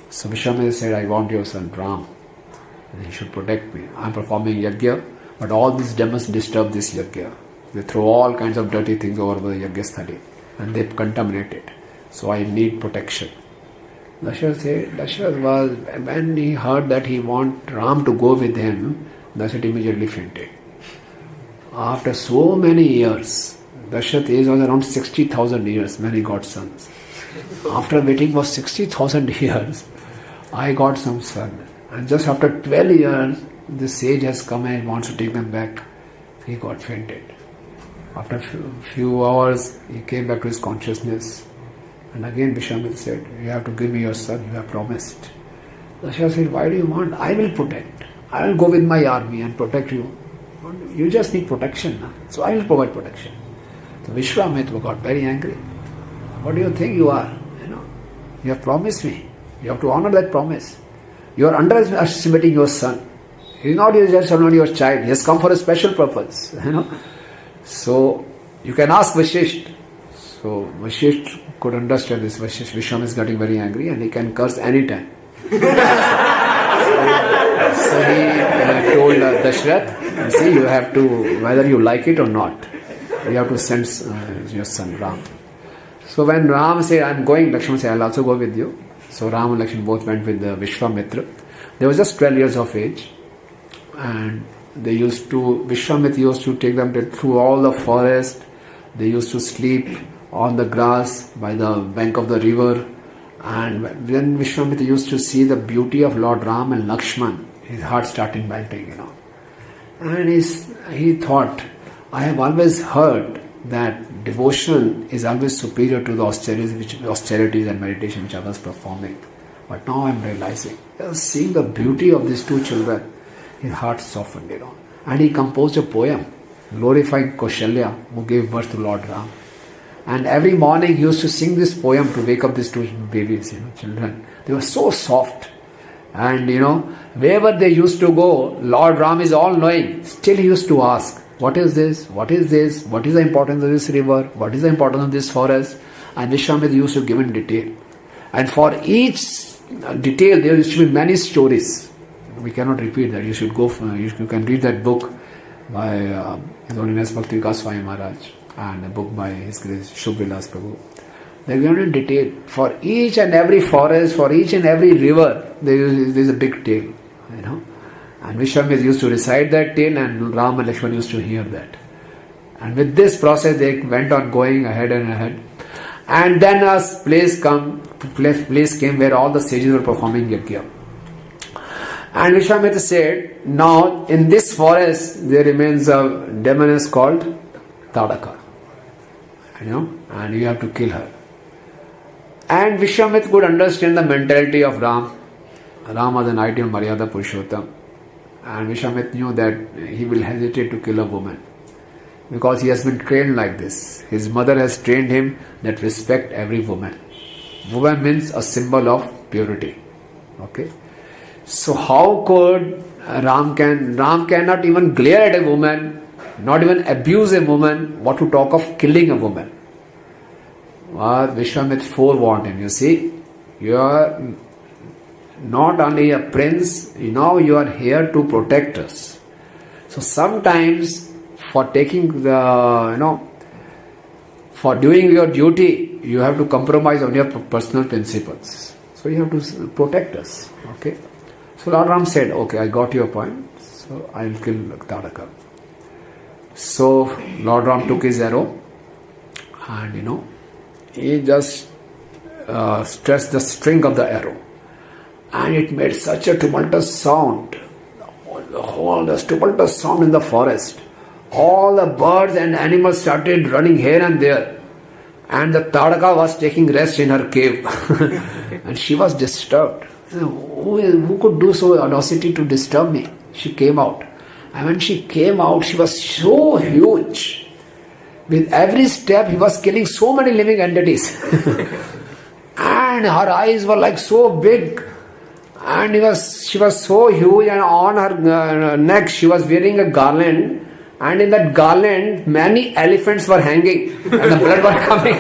So Vishwamitra said, I want your son Ram. And he should protect me. I am performing yajna, but all these demons disturb this yajna. They throw all kinds of dirty things over the yajna study and they contaminate it. So I need protection. Dashrath was, when he heard that he want Ram to go with him, Dashrath immediately fainted. After so many years, Dashrath's age was around 60,000 years when he got sons. After waiting for 60,000 years, I got some son. And just after 12 years, the sage has come and wants to take them back. He got fainted. After few hours, he came back to his consciousness. And again Vishwamitra said, you have to give me your son, you have promised. Dashrath said, why do you want? I will protect. I will go with my army and protect you. You just need protection. So I will provide protection. So Vishwamitra got very angry. What do you think you are? You have promised me. You have to honor that promise. You are underestimating your son. He is not just only your child. He has come for a special purpose. So you can ask Vashisht. So Vashisht could understand this. Vishwamitra is getting very angry and he can curse anytime. So he told Dashrath, see, you have to, whether you like it or not, you have to send your son Ram. So when Ram said, I'm going, Lakshmana said, I'll also go with you. So Ram and Lakshmana both went with Vishwamitra. They were just 12 years of age. And Vishwamitra used to take them through all the forest. They used to sleep on the grass by the bank of the river. And when Vishwamitra used to see the beauty of Lord Ram and Lakshman, his heart started melting, And he thought, I have always heard that devotion is always superior to the austerities and meditation which I was performing. But now I am realizing, seeing the beauty of these two children, his heart softened, And he composed a poem glorifying Kaushalya, who gave birth to Lord Ram. And every morning he used to sing this poem to wake up these two babies, children. They were so soft. And wherever they used to go, Lord Ram is all knowing. Still he used to ask, what is this? What is this? What is the importance of this river? What is the importance of this forest? And Vishwamitra used to give in detail. And for each detail there used to be many stories. We cannot repeat that. You should go, you can read that book by His Holiness Bhakti Vikas Swami Maharaj and a book by His Grace Shubhvilas Prabhu. They are given in detail. For each and every forest, for each and every river, there is a big tale, And Vishwamitra used to recite that tale and Ram and Lakshmana used to hear that. And with this process they went on going ahead and ahead. And then a place came where all the sages were performing yajna. And Vishwamitra said, now in this forest there remains a demoness called Tadaka. And you have to kill her. And Vishwamitra could understand the mentality of Ram. Ram was an ideal Maryada Purushottam. And Vishwamitra knew that he will hesitate to kill a woman. Because he has been trained like this. His mother has trained him that respect every woman. Woman means a symbol of purity. Okay. So how could Ram cannot even glare at a woman, not even abuse a woman, what to talk of killing a woman. Vishwamitra forewarned him, you see, you are not only a prince, now you are here to protect us. So sometimes for taking for doing your duty, you have to compromise on your personal principles. So you have to protect us. Okay. So Lord Ram said, okay, I got your point, so I will kill Tadaka. So Lord Ram took his arrow and he just stressed the string of the arrow and it made such a tumultuous sound, this tumultuous sound in the forest. All the birds and animals started running here and there and the Tadaka was taking rest in her cave and she was disturbed. Who could do so audacity to disturb me? She came out. And when she came out, she was so huge. With every step, he was killing so many living entities. And her eyes were like so big. And she was so huge, and on her neck, she was wearing a garland. And in that garland, many elephants were hanging. And the blood was coming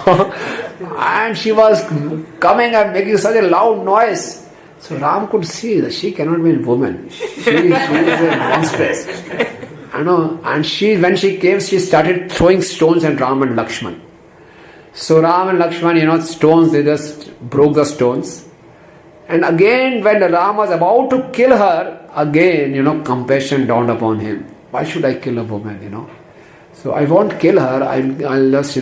out. And she was coming and making such a loud noise. So Ram could see that she cannot be a woman. She is a monstrous. And when she came, she started throwing stones at Ram and Lakshman. So Ram and Lakshman, stones, they just broke the stones. And again, when Ram was about to kill her, again, compassion dawned upon him. Why should I kill a woman, So I won't kill her, I'll just,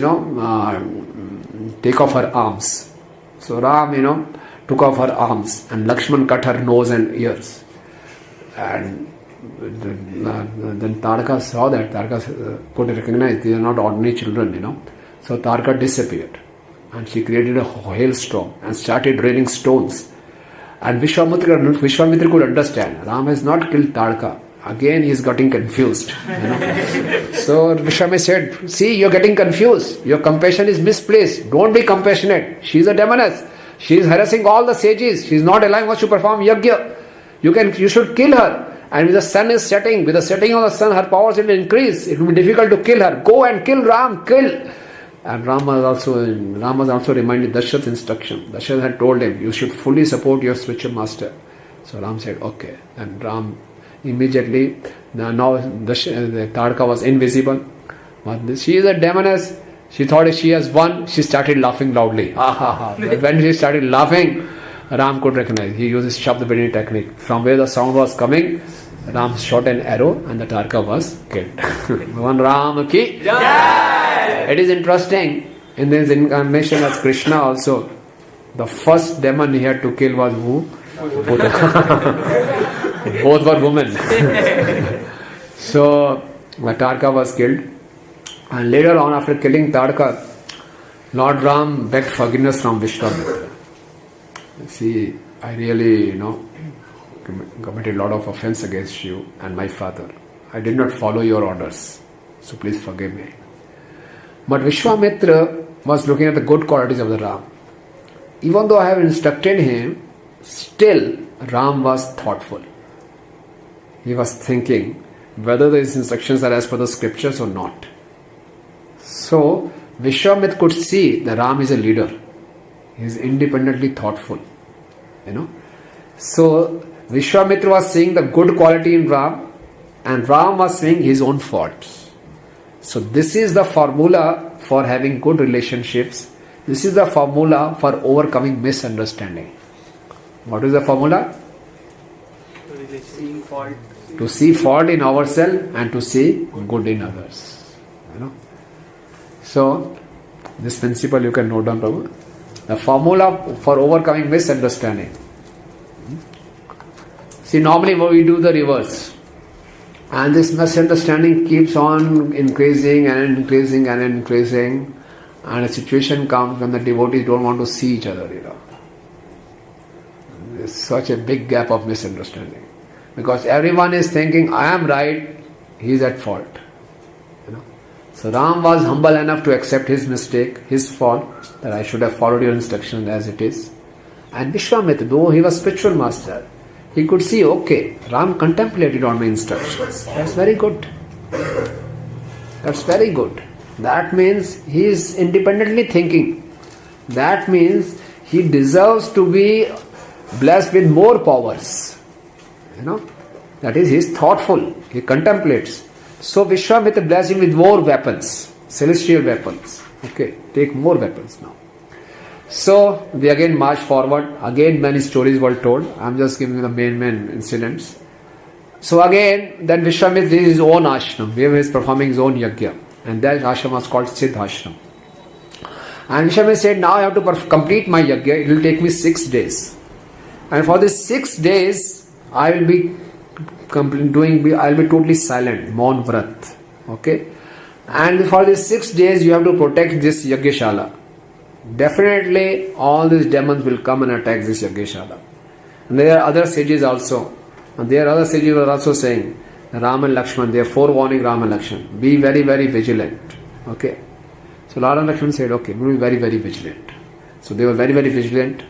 take off her arms. So Ram, took off her arms and Lakshman cut her nose and ears. And then Tadaka saw that. Tadaka could recognize these are not ordinary children, So Tadaka disappeared. And she created a hailstorm and started raining stones. And Vishwamitra could understand. Ram has not killed Tadaka. Again he is getting confused. So Vishwamitra said, see, you're getting confused. Your compassion is misplaced. Don't be compassionate. She is a demoness. She is harassing all the sages. She is not allowing us to perform yajna. You should kill her. And with the sun is setting, with the setting of the sun, her powers will increase. It will be difficult to kill her. Go and kill Ram, kill. And Ram was also reminded Dasharatha's instruction. Dasharatha had told him, you should fully support your spiritual master. So Ram said, okay. And Ram immediately, now the Tadka was invisible. But she is a demoness. She thought she has won. She started laughing loudly. But when she started laughing, Ram could recognize. He uses Shabd Bidini technique. From where the sound was coming, Ram shot an arrow and the Tarka was killed. One Ram ki Jai! It is interesting, in this incarnation as Krishna also, the first demon he had to kill was who? Both were women. So, the Tarka was killed. And later on, after killing Tarka, Lord Ram begged forgiveness from Vishwamitra. See, I really, committed a lot of offense against you and my father. I did not follow your orders, so please forgive me. But Vishwamitra was looking at the good qualities of the Ram. Even though I have instructed him, still Ram was thoughtful. He was thinking whether these instructions are as per the scriptures or not. So Vishwamitra could see that Ram is a leader. He is independently thoughtful. So Vishwamitra was seeing the good quality in Ram, and Ram was seeing his own faults. So this is the formula for having good relationships. This is the formula for overcoming misunderstanding. What is the formula? Seeing fault. To see fault in ourselves and to see good in others. So this principle you can note down, Prabhu. The formula for overcoming misunderstanding. See, normally we do the reverse. And this misunderstanding keeps on increasing and increasing and increasing. And a situation comes when the devotees don't want to see each other, There's such a big gap of misunderstanding. Because everyone is thinking, I am right, he is at fault. So Ram was humble enough to accept his mistake, his fault, that I should have followed your instruction as it is. And Vishwamitra, though he was spiritual master, he could see, okay, Ram contemplated on my instructions. That's very good. That's very good. That means he is independently thinking. That means he deserves to be blessed with more powers. That is, he is thoughtful. He contemplates. So Vishwamitra blessed him with more weapons, celestial weapons. Okay, take more weapons now. So they again marched forward. Again many stories were told. I am just giving you the main incidents. So again, then Vishwamitra did his own ashram, where he is performing his own yajna. And that ashram was called Siddha Ashram. And Vishwamitra said, now I have to complete my yajna. It will take me 6 days. And for these 6 days, I will be totally silent, Maun Vrat. Okay? And for these 6 days, you have to protect this Yajna. Definitely, all these demons will come and attack this Yajna. And there are other sages also. And there are other sages who are also saying, Ram and Lakshman, they are forewarning Ram and Lakshman. Be very, very vigilant. Okay? So Ram and Lakshman said, okay, we will be very, very vigilant. So they were very, very vigilant.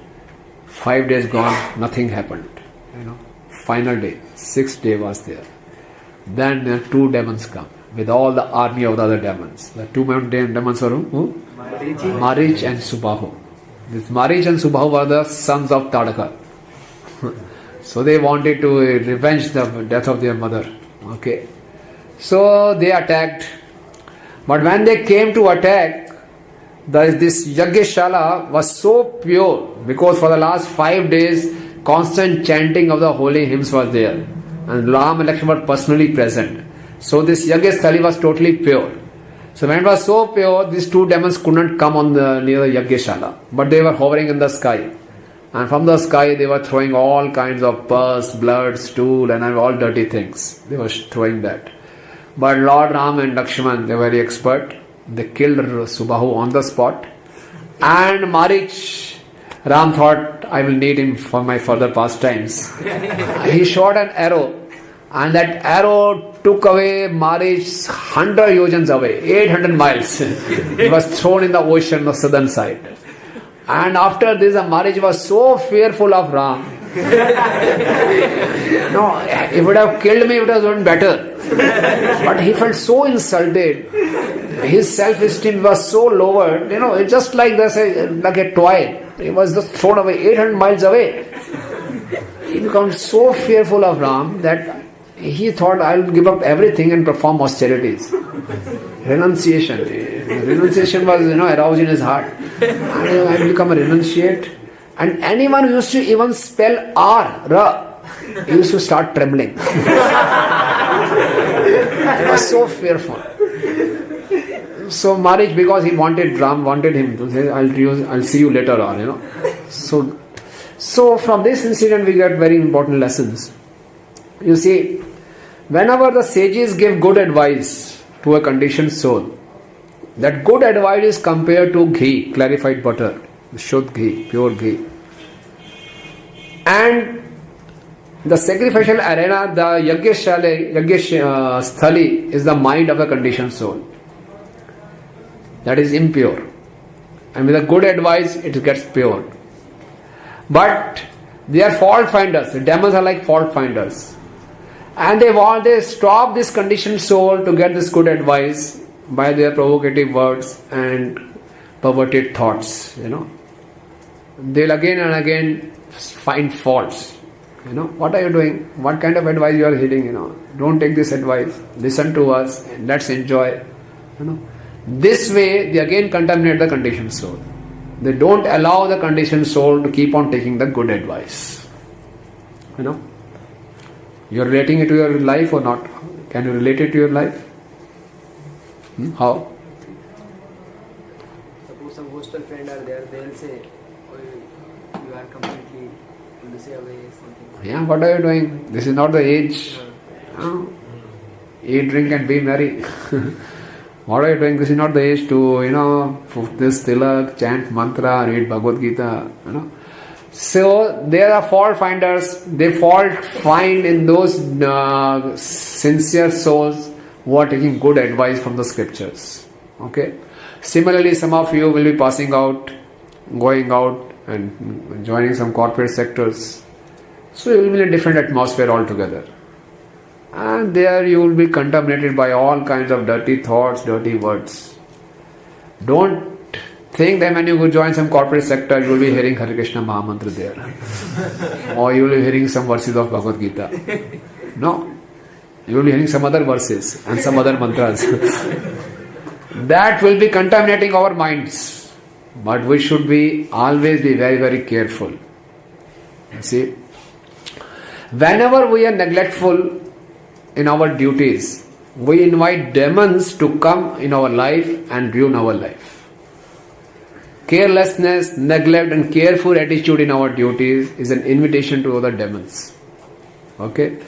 5 days gone, nothing happened. Final day, 6th day was there. Then there are 2 demons come with all the army of the other demons. The 2 demons are who? Marich and Subahu. This Marich and Subahu were the sons of Tadaka. So they wanted to revenge the death of their mother. Okay. So they attacked. But when they came to attack, this Yajna was so pure, because for the last 5 days constant chanting of the holy hymns was there, and Ram and Lakshman were personally present. So this Yajna was totally pure. So when it was so pure, these 2 demons could not come near the Yajna, but they were hovering in the sky. And from the sky they were throwing all kinds of pus, blood, stool and all dirty things. They were throwing that. But Lord Ram and Lakshman, they were very expert. They killed Subahu on the spot. And Marich, Ram thought, I will need him for my further pastimes. He shot an arrow, and that arrow took away Marich 100 yojans away, 800 miles. He was thrown in the ocean on the southern side. And after this, Maharaj was so fearful of Ram. No, he would have killed me, it would have been better. But he felt so insulted. His self-esteem was so lowered. It's just like this, like a toy. He was just thrown away, 800 miles away. He became so fearful of Ram that he thought, I'll give up everything and perform austerities. Renunciation. Renunciation was, aroused in his heart. I'll become a renunciate. And anyone who used to even spell Ra, he used to start trembling. He was so fearful. So Maharaj, because he wanted Ram, wanted him to say, I'll see you later on, So from this incident we get very important lessons. You see, whenever the sages give good advice to a conditioned soul, that good advice is compared to ghee, clarified butter, Shuddh ghee, pure ghee. And the sacrificial arena, the Sthali is the mind of a conditioned soul. That is impure. And with a good advice, it gets pure. But they are fault finders. The demons are like fault finders. And they stop this conditioned soul to get this good advice by their provocative words and perverted thoughts, They'll again and again find faults. What are you doing? What kind of advice you are hearing, Don't take this advice. Listen to us and let's enjoy, This way, they again contaminate the conditioned soul. They don't allow the conditioned soul to keep on taking the good advice. You're relating it to your life or not? Can you relate it to your life? How? Suppose some hostel friend are there, they'll say, oh, you are completely in the same way, something. Yeah, what are you doing? This is not the age. Eat, drink and be merry. What are you doing? This is not the age to, this tilak, chant mantra, read Bhagavad Gita, So, there are fault finders. They find in those sincere souls who are taking good advice from the scriptures. Okay? Similarly, some of you will be passing out, going out and joining some corporate sectors. So, you will be in a different atmosphere altogether. And there you will be contaminated by all kinds of dirty thoughts, dirty words. Don't think that when you go join some corporate sector, you will be hearing Hare Krishna Mahamantra there. Or you will be hearing some verses of Bhagavad Gita. No. You will be hearing some other verses and some other mantras. That will be contaminating our minds. But we should always be very, very careful. You see, whenever we are neglectful in our duties, we invite demons to come in our life and ruin our life. Carelessness, neglect and careful attitude in our duties is an invitation to other demons. Okay?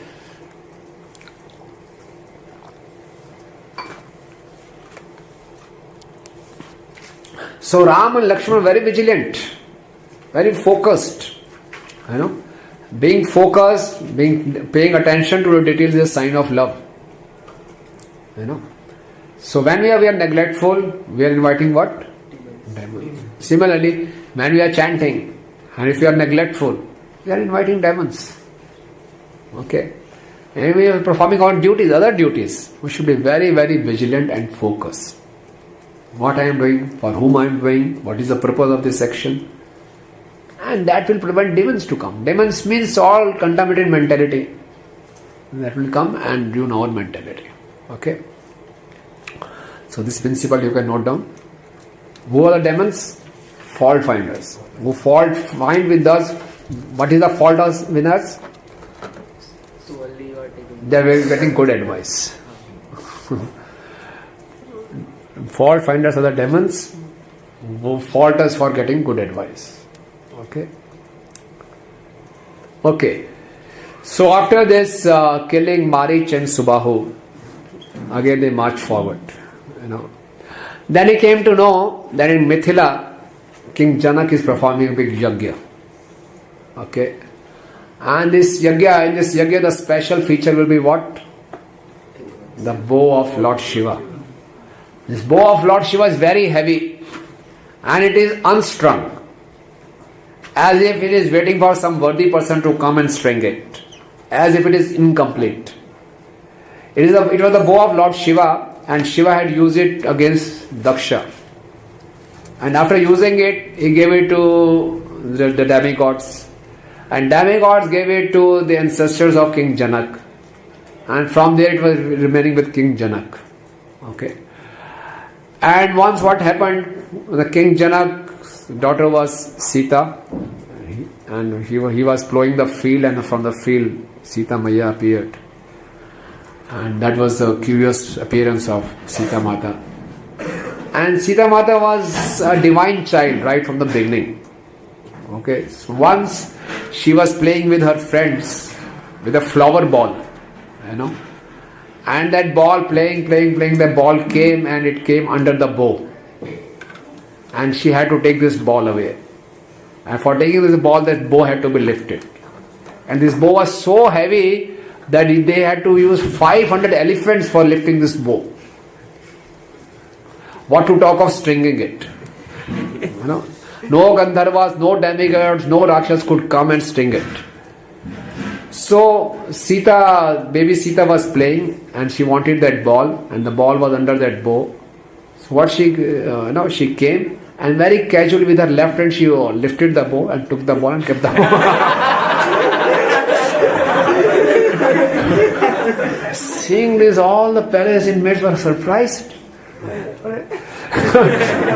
So Ram and Lakshmana were very vigilant, very focused. Being focused, paying attention to the details is a sign of love. So when we are neglectful, we are inviting what? Demons. Similarly, when we are chanting, and if we are neglectful, we are inviting demons. Okay? And we are performing our duties, other duties. We should be very, very vigilant and focused. What I am doing, for whom I am doing, what is the purpose of this action. And that will prevent demons to come. Demons means all contaminated mentality. That will come and ruin our mentality. Okay? So this principle you can note down. Who are the demons? Fault finders. Who find with us. What is the fault with us? So only you are taking. They are getting good advice. Fault finders are the demons who fault us for getting good advice. Okay. So after this killing Marich and Subahu, again they marched forward. Then he came to know that in Mithila, King Janak is performing a big yajna. Okay. And in this yajna, the special feature will be what? The bow of Lord Shiva. This bow of Lord Shiva is very heavy and it is unstrung. as if it is waiting for some worthy person to come and string it, as if it is incomplete. It was the bow of Lord Shiva, and Shiva had used it against Daksha. And after using it, he gave it to the demigods. And demigods gave it to the ancestors of King Janak. And from there it was remaining with King Janak. Okay. And once what happened, the King Janak's daughter was Sita. And he was plowing the field, and from the field Sita Maya appeared. And that was the curious appearance of Sita Mata. And Sita Mata was a divine child right from the beginning. Okay, so once she was playing with her friends with a flower ball, and that ball playing, the ball came and it came under the bow. And she had to take this ball away. And for taking this ball, that bow had to be lifted. And this bow was so heavy that they had to use 500 elephants for lifting this bow. What to talk of stringing it? No Gandharvas, no demigods, no Rakshas could come and string it. So baby Sita was playing, and she wanted that ball, and the ball was under that bow. So what she came, and very casually with her left hand she lifted the bow and took the ball and kept the ball. Seeing this, all the palace inmates were surprised.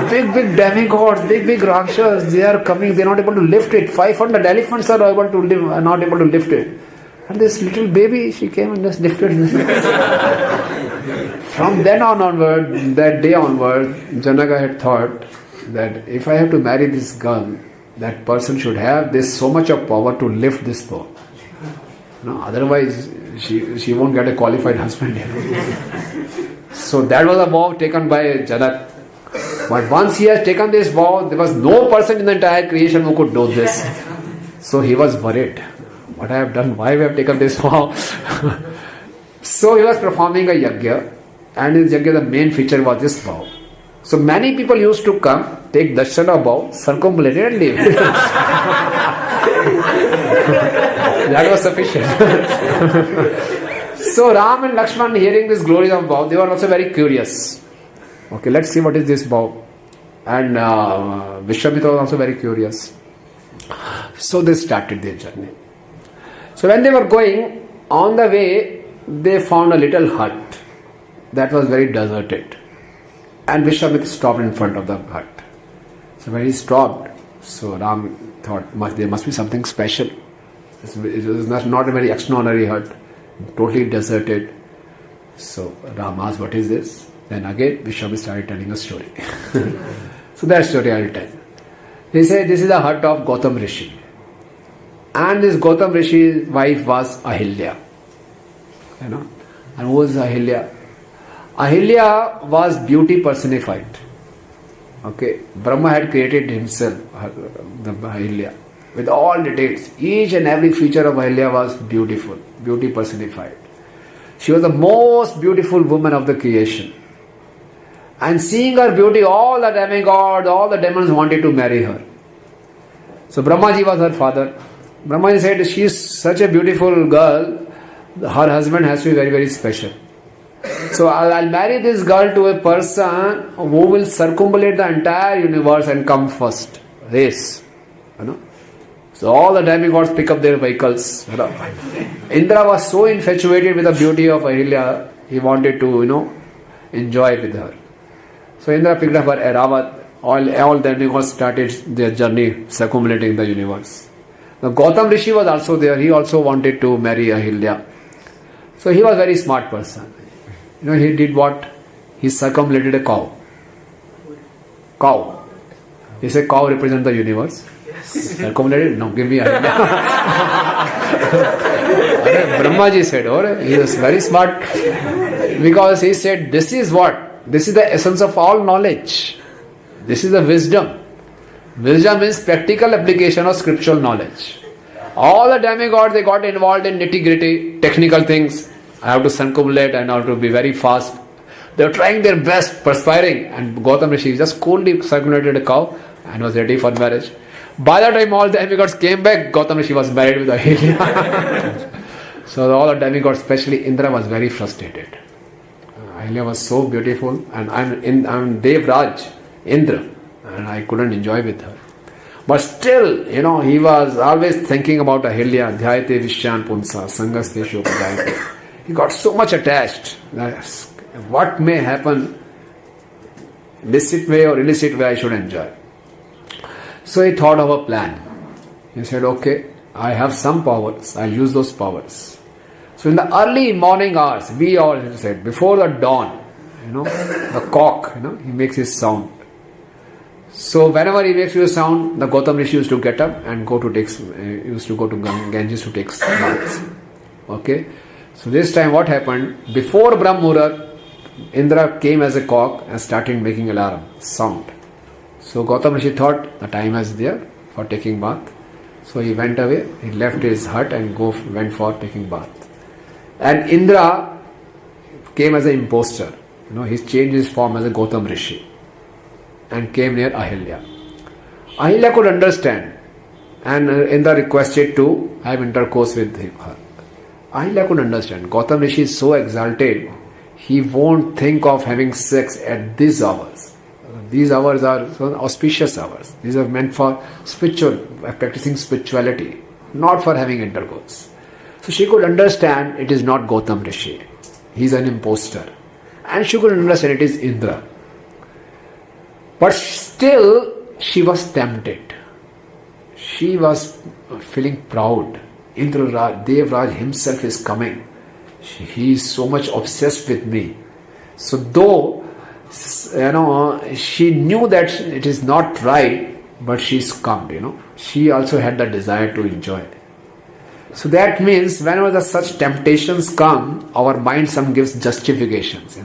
big demigods, big Rakshas, they are coming, they are not able to lift it. 500 elephants are not able to lift it. And this little baby, she came and just lifted it. From then onward, that day onward, Janaka had thought that if I have to marry this girl, that person should have this so much of power to lift this bow. Otherwise, she won't get a qualified husband. So that was a vow taken by Janak. But once he has taken this vow, there was no person in the entire creation who could do this. So he was worried. What I have done? Why we have taken this vow? So he was performing a yajna, and in yajna the main feature was this vow. So many people used to come, take darshana vow, circumambulate it and leave. That was sufficient. So Ram and Lakshman, hearing this glory of vow, they were also very curious. Okay, let's see what is this vow. And Vishwamitra was also very curious. So they started their journey. So when they were going, on the way, they found a little hut that was very deserted. And Vishwamitra stopped in front of the hut. So when he stopped, so Ram thought, there must be something special. It was not a very extraordinary hut, totally deserted. So Ram asked, what is this? Then again Vishwamitra started telling a story. So that story I will tell. He said, this is the hut of Gautam Rishi. And this Gautam Rishi's wife was Ahilya. And who was Ahilya? Ahilya was beauty personified. Okay, Brahma had created himself, the Ahilya, with all details. Each and every feature of Ahilya was beautiful, beauty personified. She was the most beautiful woman of the creation. And seeing her beauty, all the demigods, all the demons wanted to marry her. So Brahmaji was her father. Brahmaji said, she is such a beautiful girl, her husband has to be very, very special. So I'll marry this girl to a person who will circumambulate the entire universe and come first. Race. So all the demigods pick up their vehicles. Indra was so infatuated with the beauty of Ahilya, he wanted to, enjoy with her. So Indra picked up her Airavat. All demigods started their journey circumambulating the universe. Now Gautam Rishi was also there. He also wanted to marry Ahilya. So he was a very smart person. He did what? He circumambulated a cow. Cow. He said cow represents the universe. Circumambulated? No, give me Ahilya. Brahmaji said, he was very smart. Because he said, this is what? This is the essence of all knowledge. This is the wisdom. Wisdom means practical application of scriptural knowledge. All the demigods, they got involved in nitty-gritty technical things. I have to circumambulate and I have to be very fast. They were trying their best, perspiring. And Gautam Rishi just coolly circumambulated a cow and was ready for marriage. By the time all the demigods came back, Gautam Rishi was married with Ahilya. So all the demigods, especially Indra, was very frustrated. Ahilya was so beautiful, and I'm Devraj, Indra, and I couldn't enjoy with her. But still, he was always thinking about Ahilya, Dhyayate Vishyan Punsa, Sangaste Shopadayate. He got so much attached. What may happen, illicit way or illicit way, I should enjoy. So he thought of a plan. He said, okay, I have some powers, I'll use those powers. So in the early morning hours, we all said, before the dawn, the cock, he makes his sound. So whenever he makes his sound, the Gautam Rishi used to get up and go to Ganges to take baths. Okay. So this time what happened? Before Brahm Muhurat, Indra came as a cock and started making alarm, sound. So Gautam Rishi thought the time is there for taking bath. So he went away, he left his hut and went for taking bath. And Indra came as an imposter. He changed his form as a Gautam Rishi and came near Ahilya. Ahilya could understand, and Indra requested to have intercourse with her. Ahilya could understand. Gautam Rishi is so exalted, he won't think of having sex at these hours. These hours are so auspicious hours. These are meant for practicing spirituality, not for having intercourse. So she could understand it is not Gautam Rishi. He is an imposter. And she could understand it is Indra. But still, she was tempted. She was feeling proud. Indra, Devraj himself is coming. He is so much obsessed with me. So though, she knew that it is not right, but she succumbed, She also had the desire to enjoy. So that means whenever such temptations come, our mind some gives justifications,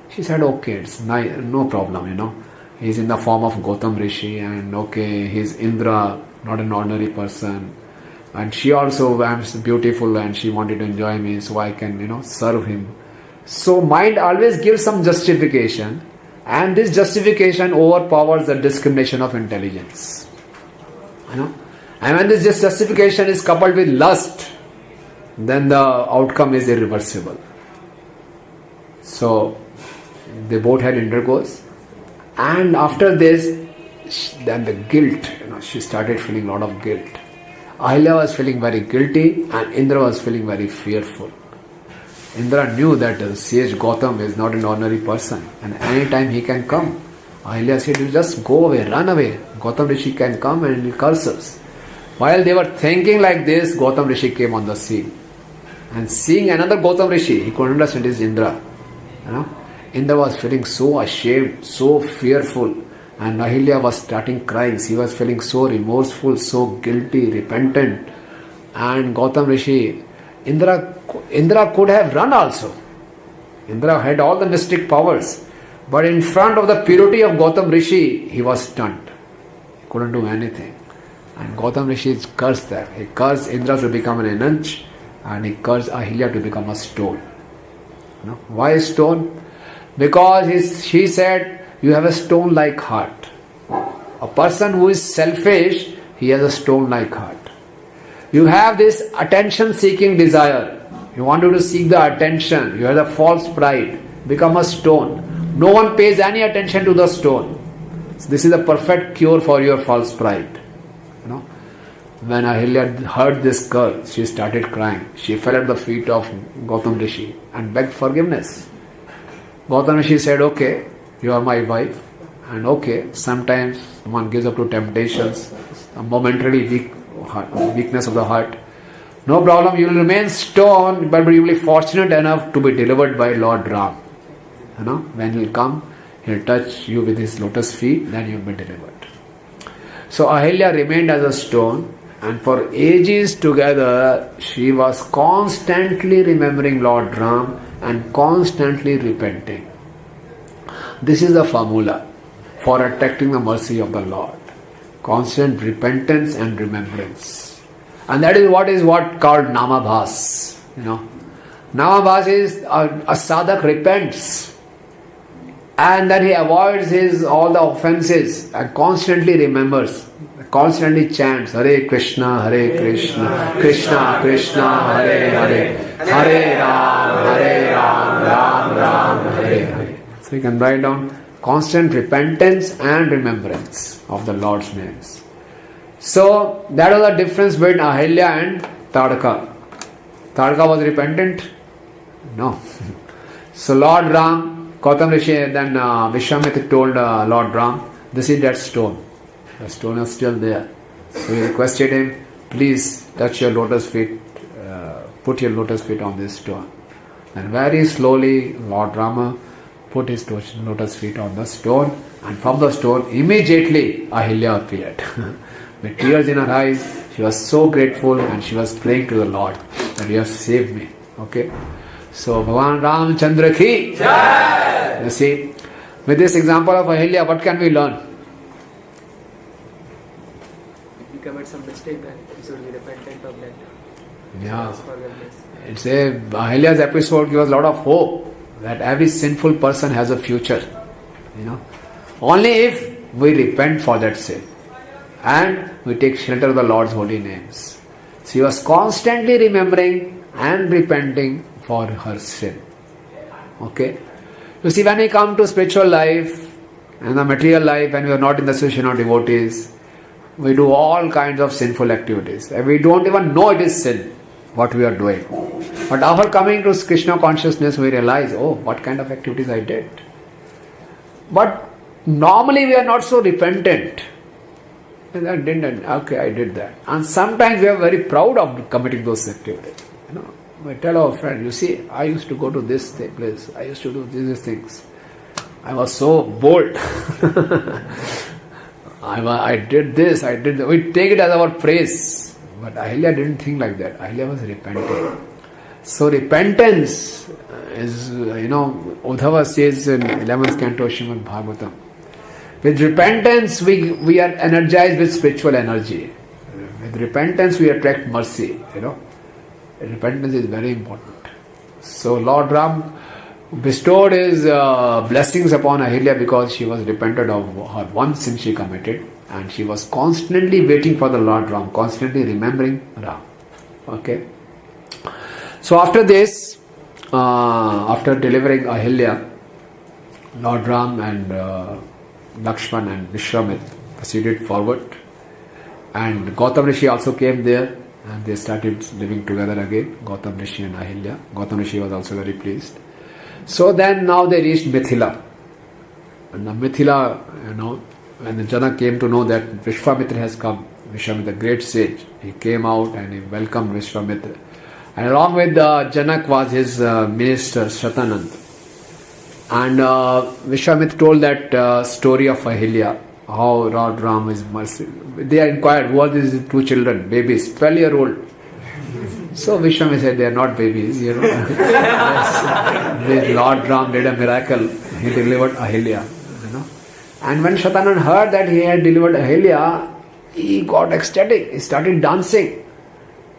She said, okay, it's no problem, He's in the form of Gautam Rishi, and okay, he's Indra, not an ordinary person. And she also was beautiful and she wanted to enjoy me, so I can, serve him. So mind always gives some justification, and this justification overpowers the discrimination of intelligence. And when this justification is coupled with lust, then the outcome is irreversible. So they both had intercourse, and after this, then the guilt, she started feeling a lot of guilt. Ahilya was feeling very guilty and Indra was feeling very fearful. Indra knew that sage Gautam is not an ordinary person and anytime he can come. Ahilya said, you just go away, run away. Gautam Rishi can come and he'll curse us. While they were thinking like this, Gautam Rishi came on the scene. And seeing another Gautam Rishi, he could understand it is Indra. Indra was feeling so ashamed, so fearful. And Ahilya was starting crying. She was feeling so remorseful, so guilty, repentant. And Gautam Rishi, Indra could have run also. Indra had all the mystic powers. But in front of the purity of Gautam Rishi, he was stunned. He couldn't do anything. And Gautam Rishi cursed them. He cursed Indra to become an enanch, and he cursed Ahilya to become a stone. Why a stone? Because she said, you have a stone-like heart. A person who is selfish, he has a stone-like heart. You have this attention-seeking desire. You want to seek the attention. You have the false pride. Become a stone. No one pays any attention to the stone. So this is a perfect cure for your false pride. When Ahilya heard this girl, she started crying. She fell at the feet of Gautam Rishi and begged forgiveness. Gautam Rishi said, okay, you are my wife, and okay, sometimes one gives up to temptations, a momentary weakness of the heart. No problem, you will remain stone, but you will be fortunate enough to be delivered by Lord Ram. When he will come, he will touch you with his lotus feet, then you will be delivered. So Ahilya remained as a stone, and for ages together, she was constantly remembering Lord Ram and constantly repenting. This is the formula for attracting the mercy of the Lord. Constant repentance and remembrance. And that is what called Namabhas. Namabhas is a sadhak repents. And then he avoids all the offenses and constantly remembers, constantly chants Hare Krishna, Krishna Krishna, Hare Hare, Hare Ram, Ram Ram, Hare Hare. So you can write down constant repentance and remembrance of the Lord's names. So that was the difference between Ahilya and Tadaka. Tadaka was repentant? No. So Lord Ram, Gautam Rishi, then Vishwamitra told Lord Ram, this is that stone. The stone is still there. So he requested him, please touch your lotus feet, put your lotus feet on this stone. And very slowly Lord Rama put his lotus feet on the stone, and from the stone immediately Ahilya appeared. With tears in her eyes, she was so grateful and she was praying to the Lord that you have saved me. Okay? So Bhagavan Ramchandra ki Jai! You see, with this example of Ahilya, what can we learn? If we commit some mistake, then we should be repentant of that. Yeah. Ask forgiveness. It's Ahilya's episode gives a lot of hope that every sinful person has a future. Only if we repent for that sin and we take shelter of the Lord's holy names. She was constantly remembering and repenting for her sin. Okay? You see, when we come to spiritual life and the material life, when we are not in the association of devotees, we do all kinds of sinful activities. And we don't even know it is sin, what we are doing. But after coming to Krishna consciousness, we realize, oh, what kind of activities I did. But normally we are not so repentant. I didn't. Okay, I did that. And sometimes we are very proud of committing those activities. We tell our friend, you see, I used to go to this place. I used to do these things. I was so bold. I did this, I did that. We take it as our praise. But Ahilya didn't think like that. Ahilya was repenting. So repentance is, Uddhava says in 11th canto Srimad Bhagavatam, with repentance we are energized with spiritual energy. With repentance we attract mercy, Repentance is very important. So Lord Ram bestowed his blessings upon Ahilya because she was repentant of her one sin she committed, and she was constantly waiting for the Lord Ram, constantly remembering Ram. Okay. So after this, after delivering Ahilya, Lord Ram and Lakshman and Vishwamitra proceeded forward, and Gautam Rishi also came there, and they started living together again, Gautam Rishi and Ahilya. Gautam Rishi was also very pleased. So then now they reached Mithila. And the Mithila, when the Janak came to know that Vishwamitra has come, Vishwamitra, great sage, he came out and he welcomed Vishwamitra. And along with Janak was his minister, Shatanand. And Vishwamitra told that story of Ahilya, how Lord Ram is mercy. They inquired, who are these two children, babies, 12-year-old. So Vishwamitra said, they are not babies, Yes. Lord Ram did a miracle. He delivered Ahilya, And when Shatanand heard that he had delivered Ahilya, he got ecstatic. He started dancing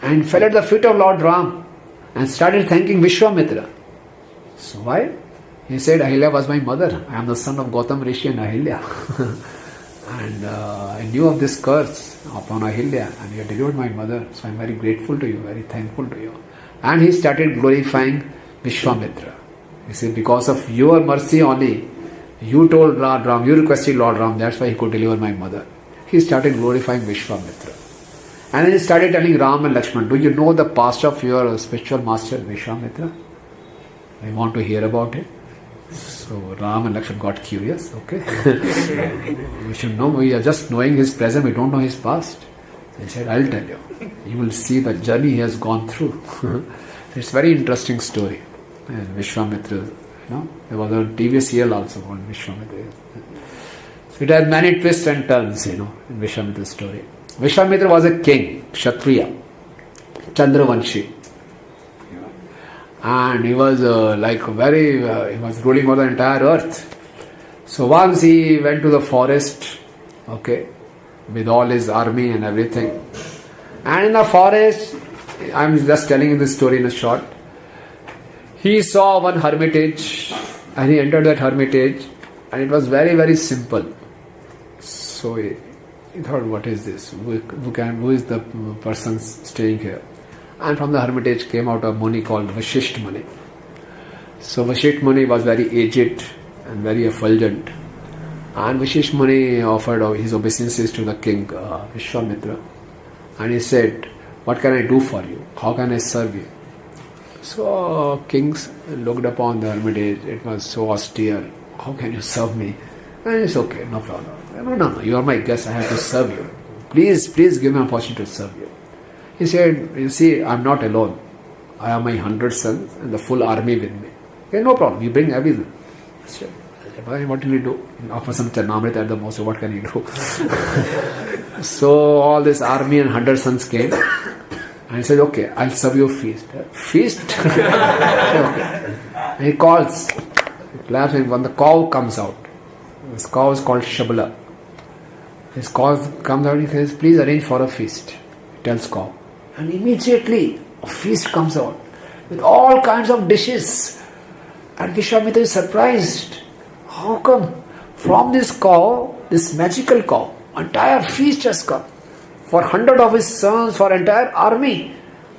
and fell at the feet of Lord Ram and started thanking Vishwamitra. So why? He said, Ahilya was my mother. I am the son of Gautam Rishi and Ahilya. And I knew of this curse upon Ahilya, and you delivered my mother. So I am very grateful to you, very thankful to you. And he started glorifying Vishwamitra. He said, because of your mercy only, you told Lord Ram, you requested Lord Ram, that's why he could deliver my mother. He started glorifying Vishwamitra. And then he started telling Ram and Lakshman, do you know the past of your spiritual master Vishwamitra? I want to hear about it. So Ram and Lakshman got curious, okay. We should know, we are just knowing his present, we don't know his past. They said, I'll tell you. You will see the journey he has gone through. It's a very interesting story. And Vishwamitra, there was a TV serial also called Vishwamitra. So it has many twists and turns, in Vishwamitra's story. Vishwamitra was a king, Kshatriya, Chandravanshi. And he was he was ruling over the entire earth. So once he went to the forest, with all his army and everything. And in the forest, I'm just telling you this story in a short. He saw one hermitage, and he entered that hermitage, And it was very, very simple. So he thought, what is this? Who is the person staying here? And from the hermitage came out a Muni called Vashisht Muni. So Vashisht Muni was very aged and very effulgent. And Vashisht Muni offered his obeisances to the king Vishwamitra. And he said, what can I do for you? How can I serve you? So kings looked upon the hermitage. It was so austere. How can you serve me? And it's okay, no problem. No, you are my guest. I have to serve you. Please give me an opportunity to serve you. He said, you see, I am not alone. I have my 100 sons and the full army with me. Okay, no problem. You bring everything. I said, what will you do? Offer some Charnamrita at the most. What can you do? So all this army and 100 sons came. And he said, okay, I'll serve you a feast. Feast? Okay. And he calls. He claps, and when the cow comes out, this cow is called Shabala. His cow comes out and he says, please arrange for a feast. He tells cow. And immediately a feast comes out with all kinds of dishes. And Vishwamitra is surprised. How come? From this cow, this magical cow, entire feast has come. For 100 of his sons, for entire army.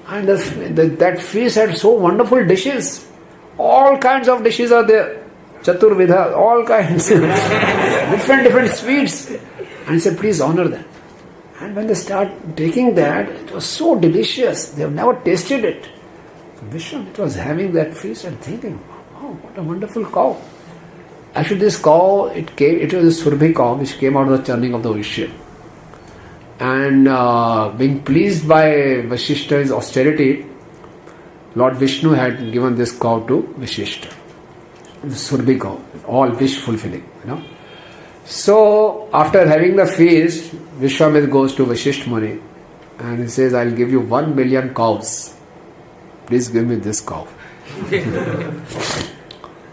And that feast had so wonderful dishes. All kinds of dishes are there. Chaturvidha, all kinds. different sweets. And he said, please honor them. And when they start taking that, it was so delicious. They have never tasted it. So Vishwamitra was having that feast and thinking, oh, what a wonderful cow. Actually, this cow, it was a Surbhi cow which came out of the churning of the ocean. And being pleased by Vashishta's austerity, Lord Vishnu had given this cow to Vashishta. The Surbhi cow, all wish fulfilling, So, after having the feast, Vishwamitra goes to Vashisht Muni and he says, I'll give you 1 million cows. Please give me this cow.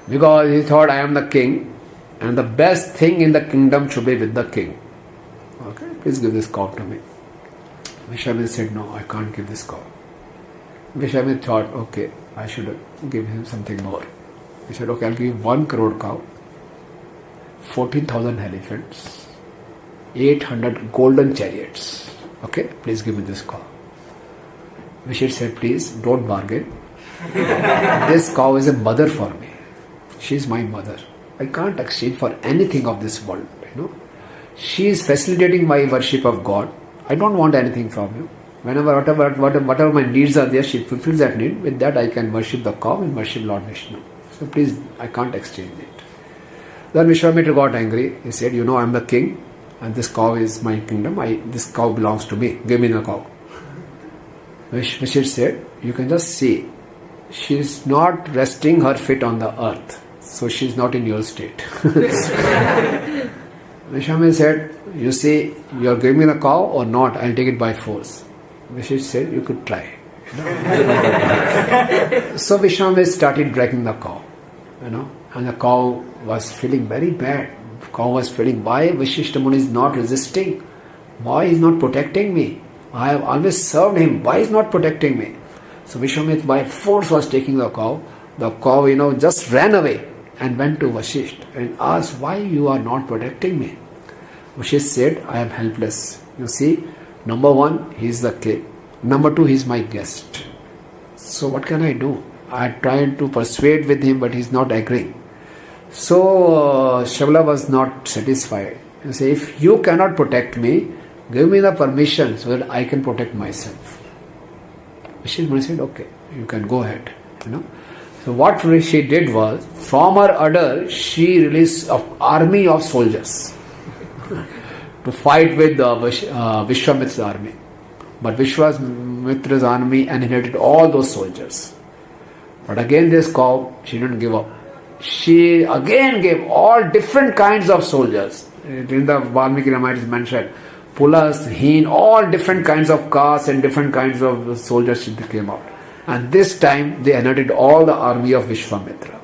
Because he thought, I am the king and the best thing in the kingdom should be with the king. Okay, please give this cow to me. Vishwamitra said, no, I can't give this cow. Vishwamitra thought, okay, I should give him something more. He said, okay, I'll give you 1 crore cow, 14,000 elephants, 800 golden chariots. Okay, please give me this cow. Vishit said, please don't bargain. This cow is a mother for me. She is my mother. I can't exchange for anything of this world. She is facilitating my worship of God. I don't want anything from you. Whatever my needs are there, she fulfills that need. With that, I can worship the cow and worship Lord Vishnu. So please, I can't exchange it. Then Vishwamitra got angry. He said, I am the king and this cow is my kingdom. This cow belongs to me. Give me the cow. Vishnu said, you can just see. She is not resting her feet on the earth. So she is not in your state. Vishwamitra said, you see, you are giving me the cow or not, I will take it by force. Vishnu said, you could try. So Vishwamitra started dragging the cow. And the cow was feeling very bad. The cow was feeling, why Vashishta Muni is not resisting? Why he is not protecting me? I have always served him. Why is not protecting me? So Vishwamitra by force was taking the cow. The cow, just ran away and went to Vashisht and asked, why you are not protecting me? Vashisht said, I am helpless. You see, number 1, he is the king. Number 2, he is my guest. So what can I do? I tried to persuade with him, but he is not agreeing. So Shabala was not satisfied. He said, if you cannot protect me, give me the permission so that I can protect myself. Vishnu Muni said, okay, you can go ahead. So what she did was, from her udder, she released an army of soldiers to fight with Vishwamitra's army. But Vishwamitra's army annihilated all those soldiers. But again this cow, she didn't give up. She again gave all different kinds of soldiers. In the Valmiki Ramayana it is mentioned, Pulas, Heen, all different kinds of castes and different kinds of soldiers came out. And this time they annihilated all the army of Vishwamitra.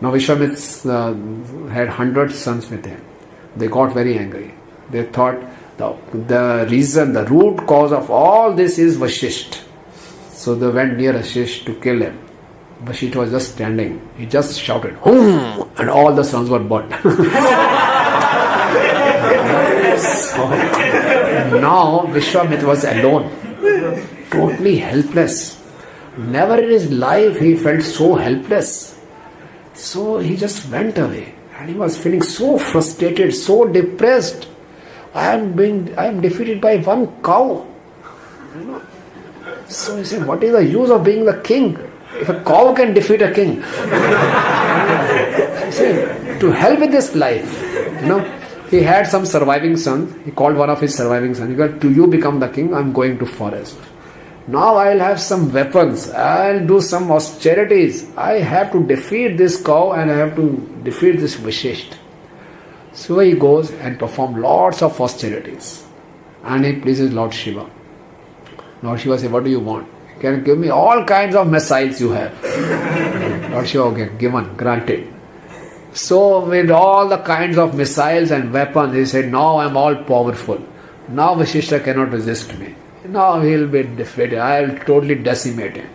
Now Vishwamitra had 100 sons with him. They got very angry. They thought the reason, the root cause of all this is Vashisht. So they went near Vashisht to kill him. Vashishta was just standing. He just shouted, "Hum!" and all the sons were burnt. So, now Vishwamitra was alone, totally helpless. Never in his life he felt so helpless. So he just went away, and he was feeling so frustrated, so depressed. I am defeated by one cow. So he said, what is the use of being the king if a cow can defeat a king? He said, to hell with this life. He had some surviving son. He called one of his surviving sons. He said, to you become the king, I am going to forest. Now I will have some weapons. I will do some austerities. I have to defeat this cow and I have to defeat this Vashishta. So he goes and performs lots of austerities. And he pleases Lord Shiva. Lord Shiva says, what do you want? You can give me all kinds of missiles you have. Lord Shiva, okay, given, granted. So with all the kinds of missiles and weapons, he said, now I am all powerful. Now Vashishta cannot resist me. Now he will be defeated. I will totally decimate him.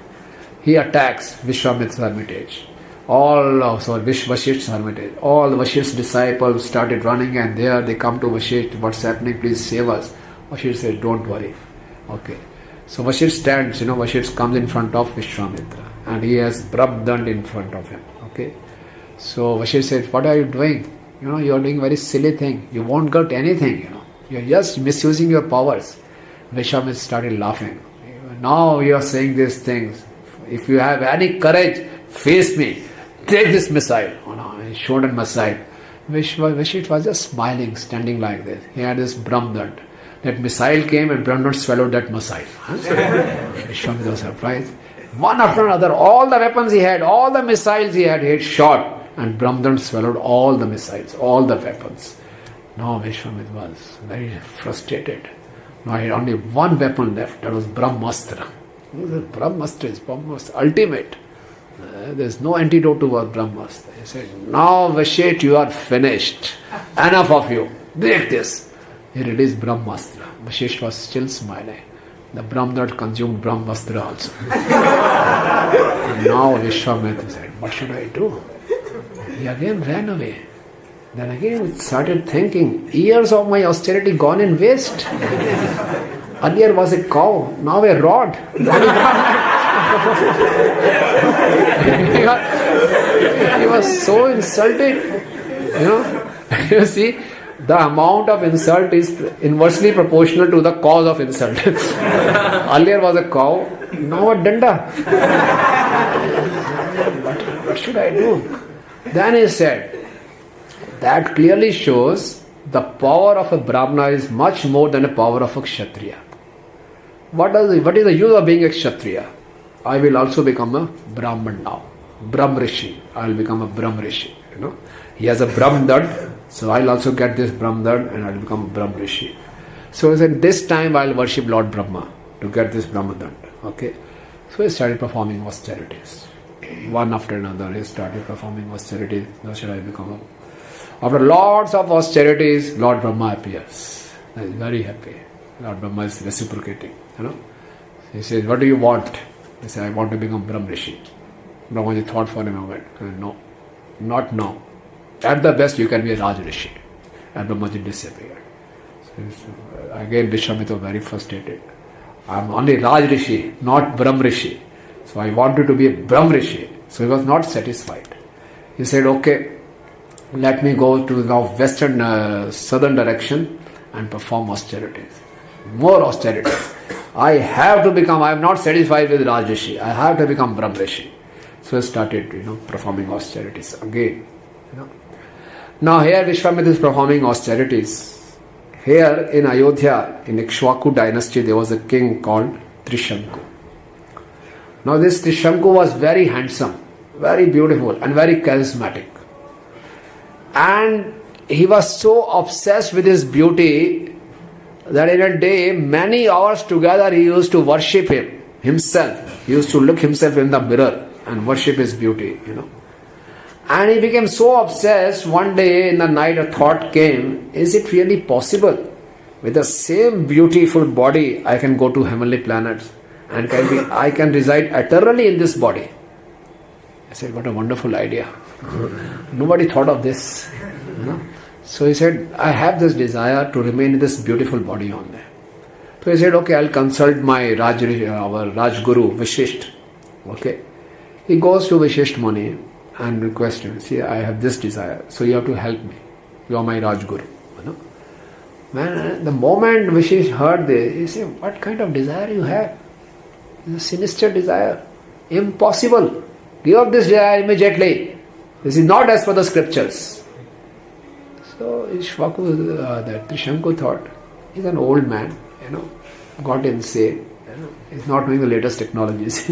He attacks Vishwamitra's hermitage. Vashishta's hermitage. All the Vashishta's disciples started running, and there they come to Vashishta. What's happening? Please save us. Vashishta says, don't worry. Okay. So Vashishta stands, Vashishta comes in front of Vishwamitra, and he has Brahmdand in front of him. Okay. So Vashishta said, what are you doing? You are doing very silly thing. You won't get anything, You are just misusing your powers. Vishwamitra started laughing. Now you are saying these things. If you have any courage, face me. Take this missile. Oh no, he showed a missile. Vashishta was just smiling, standing like this. He had this Brahmdand. That missile came and Brahmdand swallowed that missile. Vishwamitra was surprised. One after another, all the weapons he had, all the missiles he had shot. And Brahmdand swallowed all the missiles, all the weapons. Now Vishwamitra was very frustrated. Now he had only one weapon left, that was Brahmastra. Brahmastra is ultimate. There is no antidote to Brahmastra. He said, now Vashishta, you are finished. Enough of you. Break this. He released Brahmastra. Vashishta was still smiling. The Brahmdand consumed Brahmastra also. And now Vishwamitra said, what should I do? He again ran away. Then again started thinking, years of my austerity gone in waste. Earlier was a cow, now a rod. He was so insulted. You see, the amount of insult is inversely proportional to the cause of insult. Earlier was a cow, now a danda. What should I do? Then he said, that clearly shows the power of a Brahmana is much more than the power of a Kshatriya. What is the use of being a Kshatriya? I will also become a Brahman now. Brahm Rishi. I will become a Brahm Rishi. He has a Brahmdand, so I will also get this Brahmdand and I will become a Brahm Rishi. So he said, this time I will worship Lord Brahma to get this Brahmdand. Okay. So he started performing austerities. One after another, he started performing austerities. Now should I become a... After lots of austerities, Lord Brahma appears. He is very happy. Lord Brahma is reciprocating. He says, what do you want? He said, I want to become Brahm Rishi. Brahmaji thought for a moment. No, not now. At the best, you can be a Raj Rishi. And Brahmaji disappeared. So again, Vishwamitra was very frustrated. I am only Raj Rishi, not Brahm Rishi. So I wanted to be a Brahm Rishi. So he was not satisfied. He said, okay, let me go to the southern direction and perform austerities. More austerities. I am not satisfied with Raj Rishi. I have to become Brahm Rishi. So I started, performing austerities again. Now here Vishwamitra is performing austerities. Here in Ayodhya, in Ikshvaku dynasty, there was a king called Trishanku. Now this Trishanku was very handsome, very beautiful and very charismatic. And he was so obsessed with his beauty that in a day, many hours together, he used to worship himself. He used to look himself in the mirror and worship his beauty, And he became so obsessed, one day in the night a thought came, is it really possible? With the same beautiful body, I can go to heavenly planets and I can reside eternally in this body. I said, what a wonderful idea. Nobody thought of this. So he said, I have this desire to remain in this beautiful body only. So he said, okay, I'll consult my our Raj Guru, Vishisht. Okay. He goes to Vishisht Muni and requests him, see, I have this desire, so you have to help me. You are my Raj Guru. Man, the moment Vishisht heard this, he said, what kind of desire you have? It's a sinister desire. Impossible. Give up this desire immediately. This is not as per the scriptures. So Ishvaku, that Trishanku thought, he's an old man, got insane. He's not knowing the latest technologies.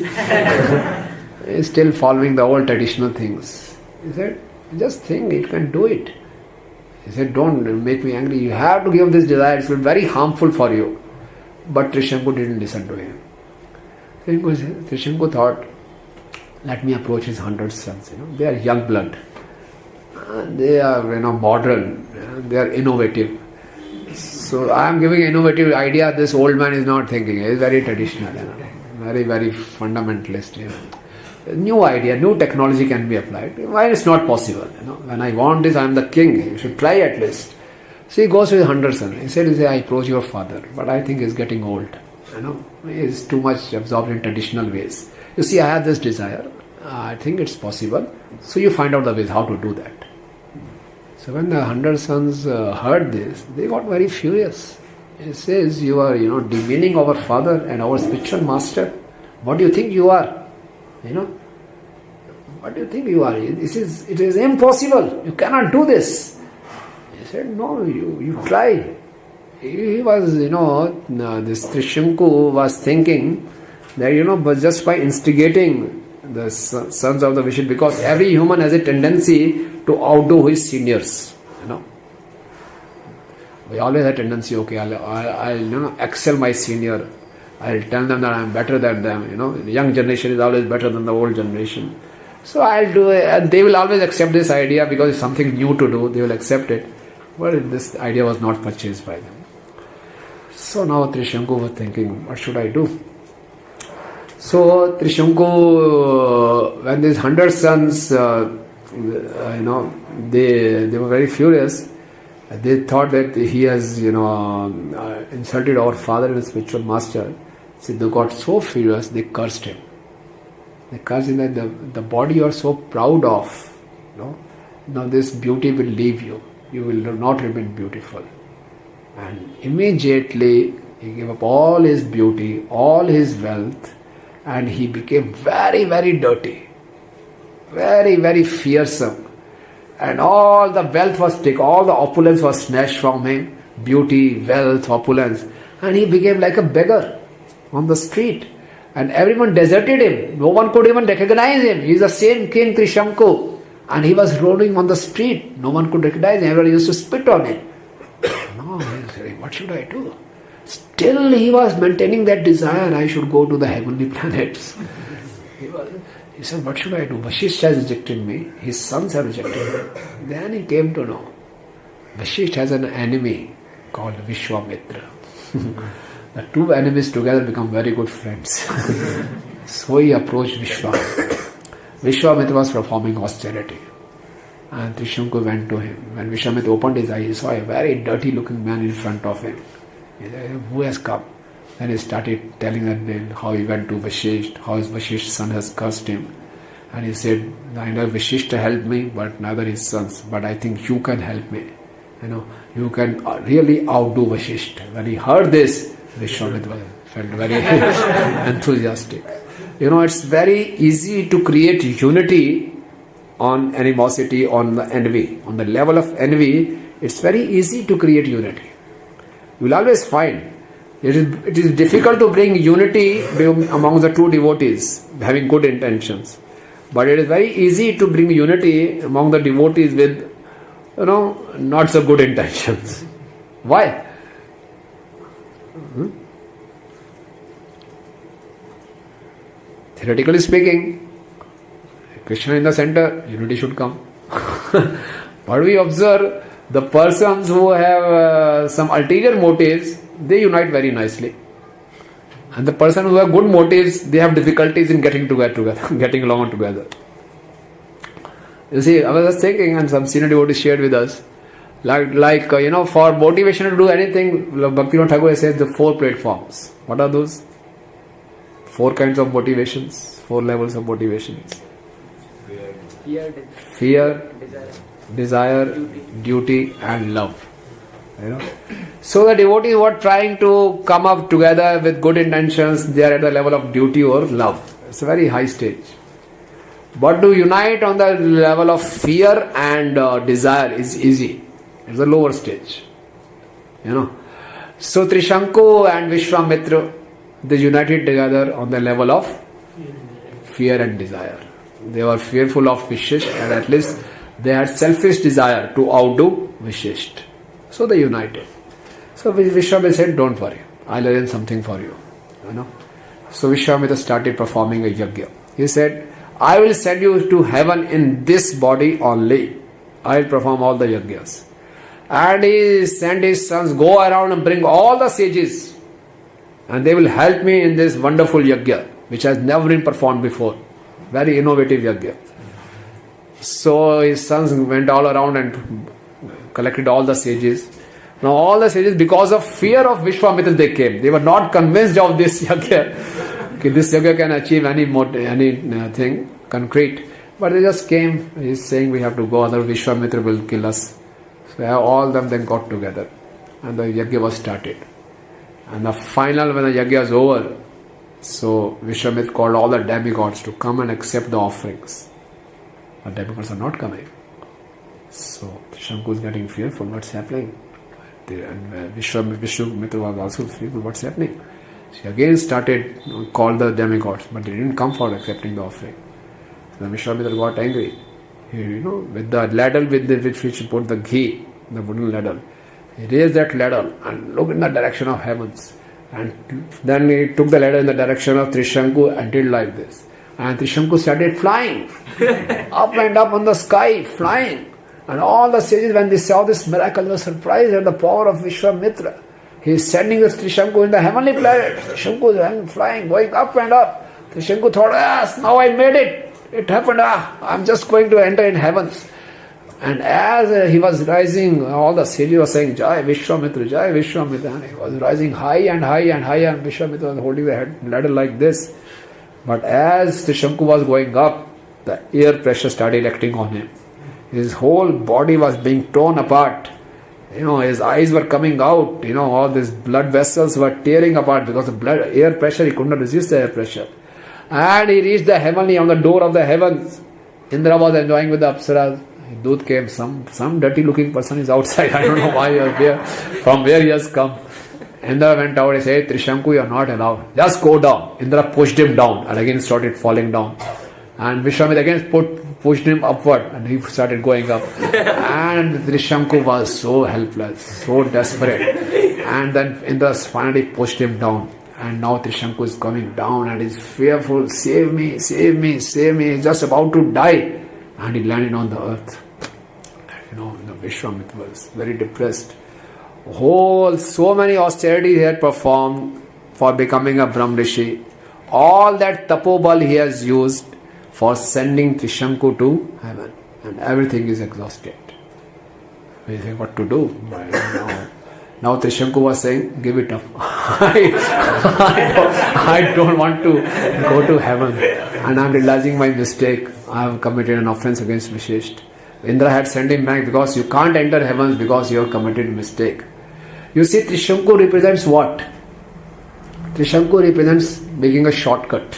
He's still following the old traditional things. He said, just think, you can do it. He said, don't make me angry. You have to give this desire. It will be very harmful for you. But Trishanku didn't listen to him. Trishanku thought, let me approach his 100 sons. They are young blood. They are modern. They are innovative. So I am giving an innovative idea. This old man is not thinking. He is very traditional. Very, very fundamentalist. New idea, new technology can be applied. Why it's not possible? When I want this, I am the king. You should try at least. So he goes to his 100 sons. He said, I approach your father, but I think he's getting old. He is too much absorbed in traditional ways. You see, I have this desire. I think it's possible. So you find out the ways how to do that. So when the 100 sons heard this, they got very furious. He says, you are, demeaning our father and our spiritual master. What do you think you are? What do you think you are? It is impossible. You cannot do this. He said, no, you try. He was, this Trishanku was thinking that, but just by instigating the sons of the Vishnu, because every human has a tendency to outdo his seniors. We always have a tendency, okay, I'll excel my senior. I'll tell them that I'm better than them. The young generation is always better than the old generation. So I'll do it, and they will always accept this idea because it's something new to do. They will accept it. But this idea was not purchased by them. So now Trishanku was thinking, what should I do? So Trishanku, when these 100 sons, they were very furious. They thought that he has, insulted our father and spiritual master. So they got so furious, they cursed him. They cursed him that the body you are so proud of, now this beauty will leave you. You will not remain beautiful. And immediately he gave up all his beauty, all his wealth, and he became very, very dirty, very, very fearsome. And all the wealth was taken, all the opulence was snatched from him, beauty, wealth, opulence, and he became like a beggar on the street. And everyone deserted him. No one could even recognize him. He is the same king Trishanku, and he was roaming on the street. No one could recognize him. Everyone used to spit on him. No, he was saying, what should I do? Still he was maintaining that desire, I should go to the heavenly planets. He said, what should I do? Vashisht has rejected me. His sons have rejected me. Then he came to know. Vashisht has an enemy called Vishwamitra. The two enemies together become very good friends. So he approached Vishwa. Vishwamitra was performing austerity. And Trishanku went to him. When Vishwamitra opened his eyes, he saw a very dirty looking man in front of him. He said, who has come? Then he started telling them how he went to Vashisht, how his Vashisht's son has cursed him. And he said, I know Vashisht helped me, but neither his sons. But I think you can help me. You can really outdo Vashisht. When he heard this, Vishwamitra felt very enthusiastic. It's very easy to create unity on animosity, on the envy. On the level of envy, it's very easy to create unity. You will always find it is difficult to bring unity among the two devotees having good intentions. But it is very easy to bring unity among the devotees with, not so good intentions. Why? Theoretically speaking, Krishna in the center, unity should come. But we observe the persons who have some ulterior motives, they unite very nicely. And the person who have good motives, they have difficulties in getting together, getting along together. You see, I was just thinking, and some senior devotee shared with us, for motivation to do anything, Bhaktivinoda Thakur says the 4 platforms. What are those? 4 kinds of motivations, 4 levels of motivations. Fear, desire, duty and love. So the devotees who are trying to come up together with good intentions, they are at the level of duty or love. It's a very high stage. But to unite on the level of fear and desire is easy. It's a lower stage. So Trishanku and Vishwamitra, they united together on the level of fear and desire. They were fearful of Vishisht, and at least they had selfish desire to outdo Vishisht. So they united. So Vishwamitra said, don't worry, I'll arrange something for you. So Vishwamitra started performing a yajna. He said, I will send you to heaven in this body only. I will perform all the yajnas. And he sent his sons, go around and bring all the sages, and they will help me in this wonderful yajna, which has never been performed before. Very innovative yajna. So his sons went all around and collected all the sages. Now all the sages, because of fear of Vishwamitra, they came. They were not convinced of this yajna. This yajna can achieve anything concrete. But they just came. He's saying we have to go, otherwise Vishwamitra will kill us. So all of them then got together. And the yajna was started. And the final, when the yajna was over, so Vishwamitra called all the demigods to come and accept the offerings. The demigods are not coming. So Trishanku is getting fearful. What's happening? And Vishwamitra was also fearful. What's happening? She again started, called the demigods, but they didn't come for accepting the offering. So Vishwamitra got angry. With the ladle with which he put the ghee, the wooden ladle, he raised that ladle and looked in the direction of heavens. And then he took the ladle in the direction of Trishanku and did like this. And Trishanku started flying, up and up on the sky, flying. And all the sages, when they saw this miracle, were surprised at the power of Vishwamitra. He is sending this Trishanku in the heavenly planet. Trishanku is flying, going up and up. Trishanku thought, yes, now I made it. It happened, I'm just going to enter in heavens. And as he was rising, all the sages were saying, Jai Vishwamitra, Jai Vishwamitra. And he was rising high and high and high, and Vishwamitra was holding the ladder like this. But as Trishanku was going up, the air pressure started acting on him. His whole body was being torn apart. His eyes were coming out. All these blood vessels were tearing apart because of air pressure. He could not resist the air pressure. And he reached the heavenly, on the door of the heavens. Indra was enjoying with the Apsaras. Dut came, some dirty looking person is outside. I don't know why you are here, from where he has come. Indra went out and said, Trishanku, you are not allowed. Just go down. Indra pushed him down and again started falling down. And Vishwamitra again pushed him upward and he started going up. And Trishanku was so helpless, so desperate. And then Indra finally pushed him down. And now Trishanku is coming down and is fearful. Save me, save me, save me. He's just about to die. And he landed on the earth. And, the Vishwamitra was very depressed. So many austerities he had performed for becoming a Brahm Rishi. All that tapobal he has used for sending Trishanku to heaven. And everything is exhausted. We think what to do. Now Trishanku was saying, give it up. I don't want to go to heaven. And I'm realizing my mistake. I have committed an offense against Vishisht. Indra had sent him back because you can't enter heavens because you have committed a mistake. You see, Trishanku represents what? Trishanku represents making a shortcut.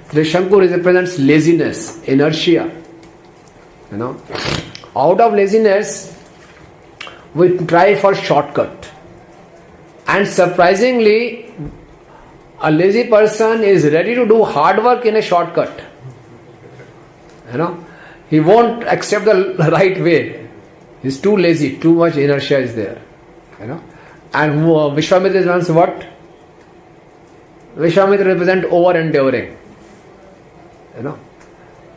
Trishanku represents laziness, inertia. Out of laziness, we try for shortcut. And surprisingly, a lazy person is ready to do hard work in a shortcut. He won't accept the right way. He's too lazy, too much inertia is there. And Vishwamitra represents what? Vishwamitra represents over-enduring.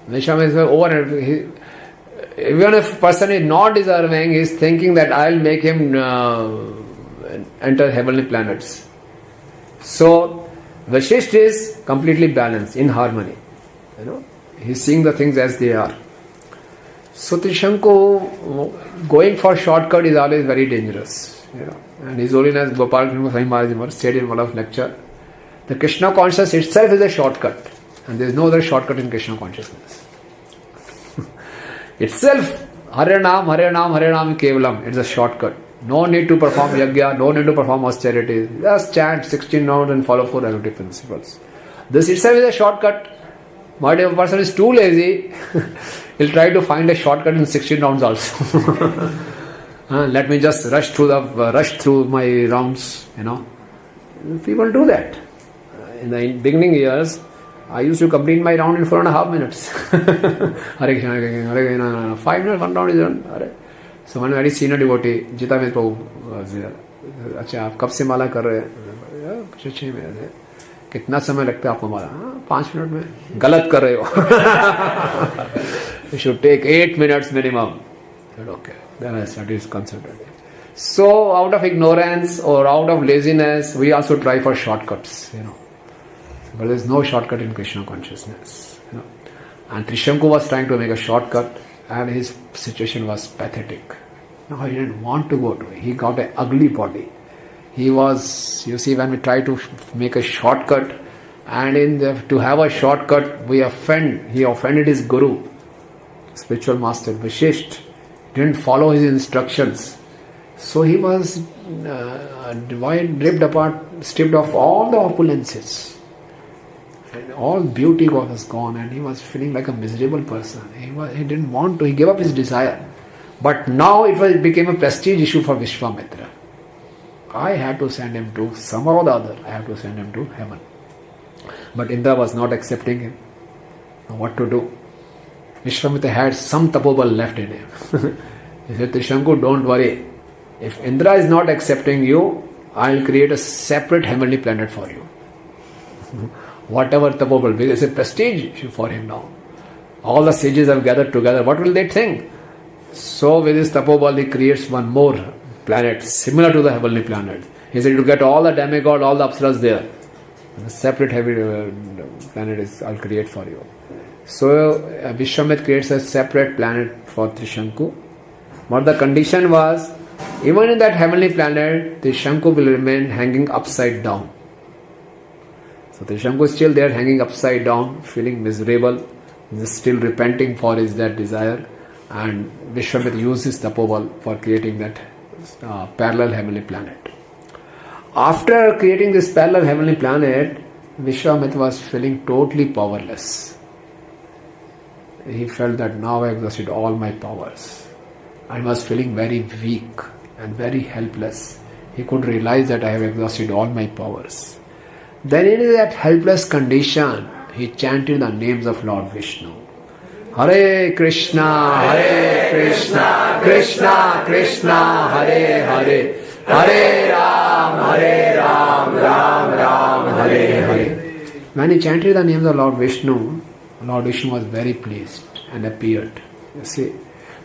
Vishwamitra is over-enduring. Even if a person is not deserving, he is thinking that I will make him enter heavenly planets. So, Vashisht is completely balanced, in harmony. He is seeing the things as they are. So Trishanku, going for shortcut is always very dangerous. And His Holiness Gopal Krishna Swami Maharaj said in one of lecture, the Krishna consciousness itself is a shortcut, and there is no other shortcut in Krishna consciousness. Itself, Hare Nam, Hare Nam, Hare Nam Kevalam, it's a shortcut. No need to perform yajna, no need to perform austerities. Just chant 16 rounds and follow 4 regulative principles. This itself is a shortcut. But if a person is too lazy, he'll try to find a shortcut in 16 rounds also. Let me just rush through my rounds. People do that. In the beginning years, I used to complete my round in 4.5 minutes. Hare Krishna, Hare Krishna, 5 minutes, one round is done. So one very senior devotee, Jita Prabhu, was there. अच्छा आप कब से माला कर रहे हैं? 6 महीने से. कितना समय लगता है आपको माला? 5 मिनट में. गलत कर रहे हो. You should take 8 minutes minimum. I said, okay. Then I started concentrating. So out of ignorance or out of laziness, we also try for shortcuts. But there is no shortcut in Krishna consciousness. And Trishanku was trying to make a shortcut, and his situation was pathetic. He didn't want to go to it. He got an ugly body. He was, when we try to make a shortcut, and to have a shortcut, he offended his guru, spiritual master, Vishisht, didn't follow his instructions. So he was ripped apart, stripped of all the opulences. And all beauty was gone, and he was feeling like a miserable person. He didn't want to, he gave up his desire. But now it became a prestige issue for Vishwamitra. I had to send him to, somehow or the other, I had to send him to heaven. But Indra was not accepting him. Now what to do? Vishwamitra had some tapobal left in him. He said, Trishanku, don't worry. If Indra is not accepting you, I'll create a separate heavenly planet for you. Whatever tapobal, because it's a prestige issue for him now. All the sages have gathered together. What will they think? So with this tapobal, he creates one more planet similar to the heavenly planet. He said, to get all the demigod, all the apsaras there. A separate heavenly planet I'll create for you. So Vishwamitra creates a separate planet for Trishanku. But the condition was, even in that heavenly planet, Trishanku will remain hanging upside down. So Trishanku is still there hanging upside down, feeling miserable, still repenting for his that desire, and Vishwamitra uses Tapoval for creating that parallel heavenly planet. After creating this parallel heavenly planet, Vishwamitra was feeling totally powerless. He felt that now I exhausted all my powers. I was feeling very weak and very helpless. He could realize that I have exhausted all my powers. Then in that helpless condition, he chanted the names of Lord Vishnu. Hare Krishna, Krishna Krishna, Hare Hare, Hare Ram, Ram Ram, Hare Hare. When he chanted the names of Lord Vishnu was very pleased and appeared. You see,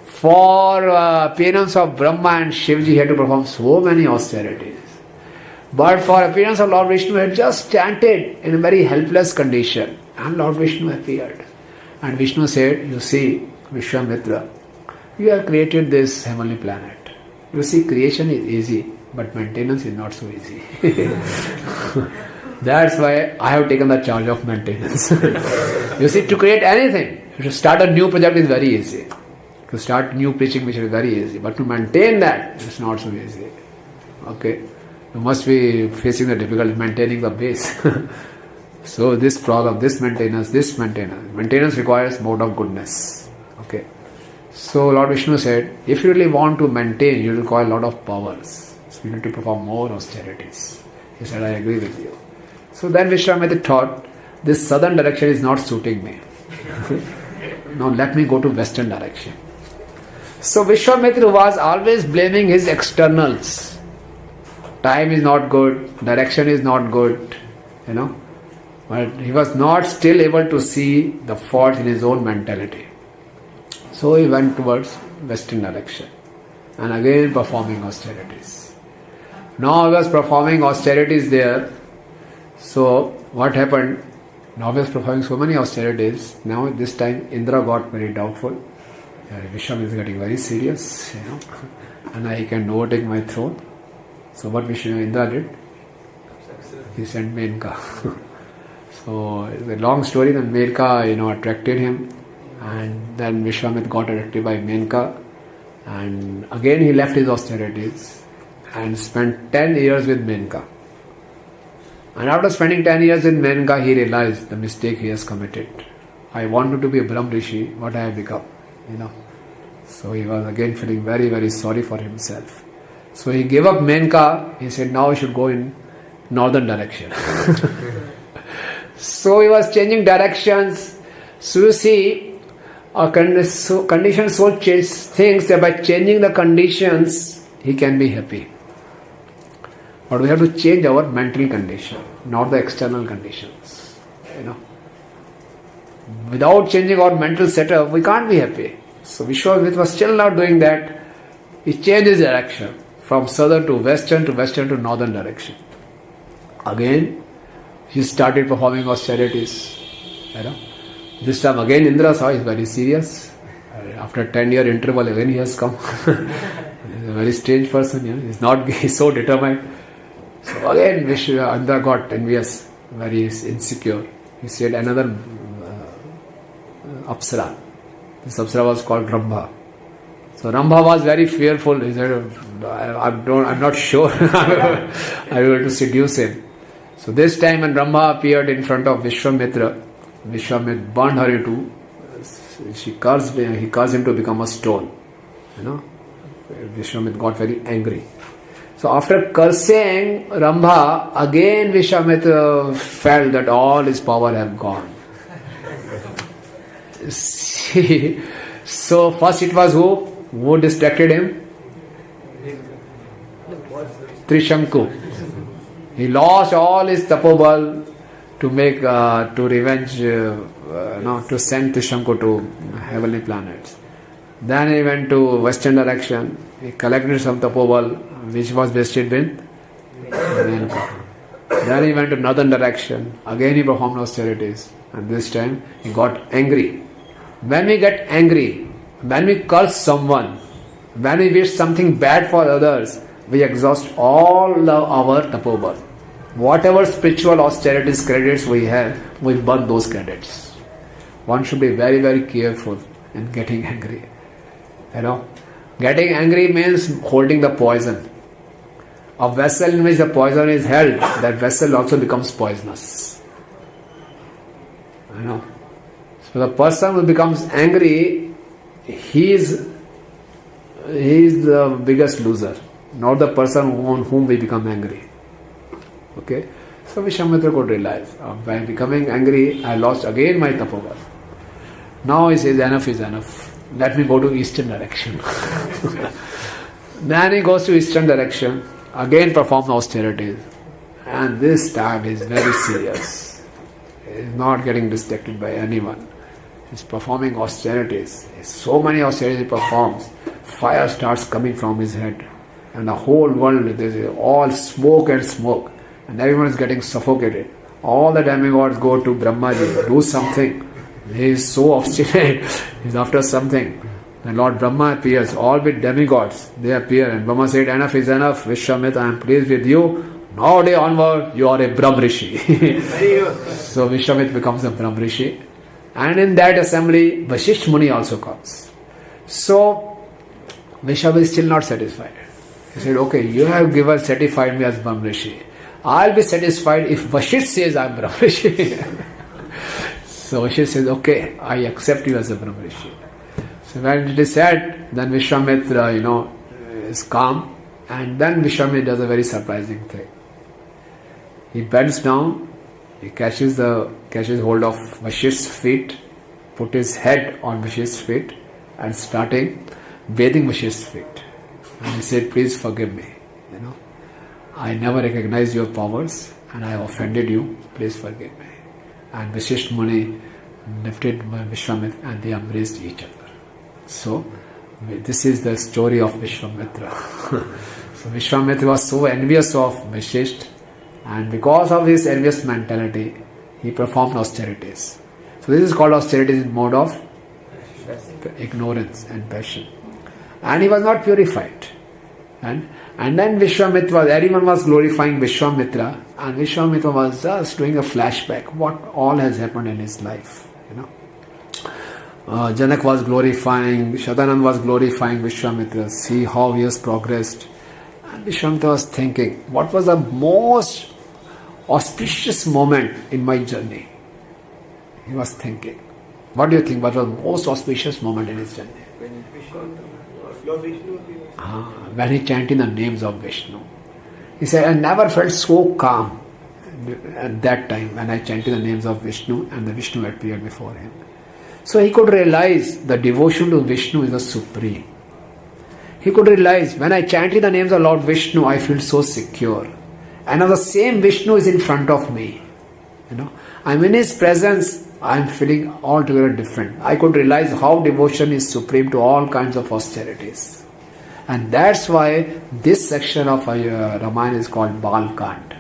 for appearance of Brahma and Shivji, he had to perform so many austerities. But for appearance of Lord Vishnu, he had just chanted in a very helpless condition, and Lord Vishnu appeared. And Vishnu said, you see, Vishwamitra, you have created this heavenly planet. You see, creation is easy, but maintenance is not so easy. That's why I have taken the charge of maintenance. You see, to create anything, to start a new project is very easy. To start new preaching mission is very easy. But to maintain that, it's not so easy. Okay? You must be facing the difficulty maintaining the base. So this problem, this maintenance. Maintenance requires mode of goodness. Okay? So Lord Vishnu said, if you really want to maintain, you require a lot of powers. So you need to perform more austerities. He said, I agree with you. So then Vishwamitra thought, this southern direction is not suiting me. Now let me go to western direction. So Vishwamitra was always blaming his externals. Time is not good, direction is not good, But he was not still able to see the faults in his own mentality. So he went towards western direction and again performing austerities. Now he was performing austerities there. So what happened? Now he was performing so many austerities. Now this time Indra got very doubtful. Vishwamitra is getting very serious, and I can overtake my throne. So what Indra did? He sent Menka. So it's a long story. Then Menka, attracted him, and then Vishwamitra got attracted by Menka, and again he left his austerities and spent 10 years with Menka. And after spending 10 years with Menka, he realized the mistake he has committed. I wanted to be a Brahm Rishi, what I have become, So he was again feeling very, very sorry for himself. So he gave up Menka. He said, now I should go in northern direction. So he was changing directions. So you see, conditioned soul changes things that by changing the conditions, he can be happy. But we have to change our mental condition, not the external conditions. Without changing our mental setup, we can't be happy. So Vishwamitra was still not doing that. He changed his direction from southern to western to northern direction. Again, he started performing austerities. This time again Indra saw he's very serious. After 10-year interval again he has come. He's a very strange person. He's so determined. So again Indra got envious, very insecure. He said another Apsara. This Apsara was called Rambha. So Rambha was very fearful. He said, I'm not sure I will to seduce him. So this time when Rambha appeared in front of Vishwamitra burned her into, he cursed him to become a stone. Vishwamitra got very angry. So after cursing Rambha, again Vishwamitra felt that all his power have gone. So first it was who distracted him? Trishanku. He lost all his tapobal to make to revenge, to send Trishanku to heavenly planets. Then he went to western direction. He collected some tapobal which was wasted with Menka. Then he went to northern direction. Again he performed austerities, and this time he got angry. When we get angry, when we curse someone, when we wish something bad for others, we exhaust all our tapobal. Whatever spiritual austerities credits we have, we burn those credits. One should be very, very careful in getting angry. Getting angry means holding the poison. A vessel in which the poison is held, that vessel also becomes poisonous. So the person who becomes angry, he is the biggest loser, not the person on whom we become angry. Okay? So Vishwamitra could realize, by becoming angry, I lost again my tapoval. Now he says, enough is enough. Let me go to eastern direction. Then he goes to eastern direction, again performs austerities. And this time he is very serious. He is not getting distracted by anyone. He is performing austerities. So many austerities he performs. Fire starts coming from his head. And the whole world, there is all smoke and smoke. And everyone is getting suffocated. All the demigods go to Brahmaji, do something. He is so obstinate. He is after something. Then Lord Brahma appears, all with demigods. They appear, and Brahma said, enough is enough. Vishwamitra, I am pleased with you. Nowadays onward, you are a Brahm Rishi. So Vishwamitra becomes a Brahm Rishi. And in that assembly, Vasishtha Muni also comes. So Vishwamitra is still not satisfied. He said, okay, you have certified me as Brahm Rishi. I'll be satisfied if Vasishtha says I am Brahm Rishi. So Vasishtha says, okay, I accept you as a Brahm Rishi. So when it is said, then Vishwamitra, is calm, and then Vishwamitra does a very surprising thing. He bends down, he catches hold of Vasishtha's feet, put his head on Vasishtha's feet, and starting bathing Vasishtha's feet. And he said, please forgive me. I never recognized your powers, and I offended you. Please forgive me. And Vasishtha Muni lifted Vishwamitra, and they embraced each other. So, this is the story of Vishwamitra. So, Vishwamitra was so envious of Vasishtha, and because of his envious mentality, he performed austerities. So, this is called austerities in mode of ignorance and passion. And he was not purified. And then Vishwamitra, everyone was glorifying Vishwamitra, and Vishwamitra was just doing a flashback, what all has happened in his life. Janak was glorifying, Shadanand was glorifying Vishwamitra, see how he has progressed. And Vishwamitra was thinking, what was the most auspicious moment in my journey? He was thinking. What do you think? What was the most auspicious moment in his journey? When he chanted the names of Vishnu. He said, I never felt so calm at that time when I chanted the names of Vishnu and the Vishnu appeared before him. So he could realize the devotion to Vishnu is the supreme. He could realize when I chanted the names of Lord Vishnu, I feel so secure. And now the same Vishnu is in front of me. I'm in his presence. I'm feeling altogether different. I could realize how devotion is supreme to all kinds of austerities. And that's why this section of Ramayana is called Balkand.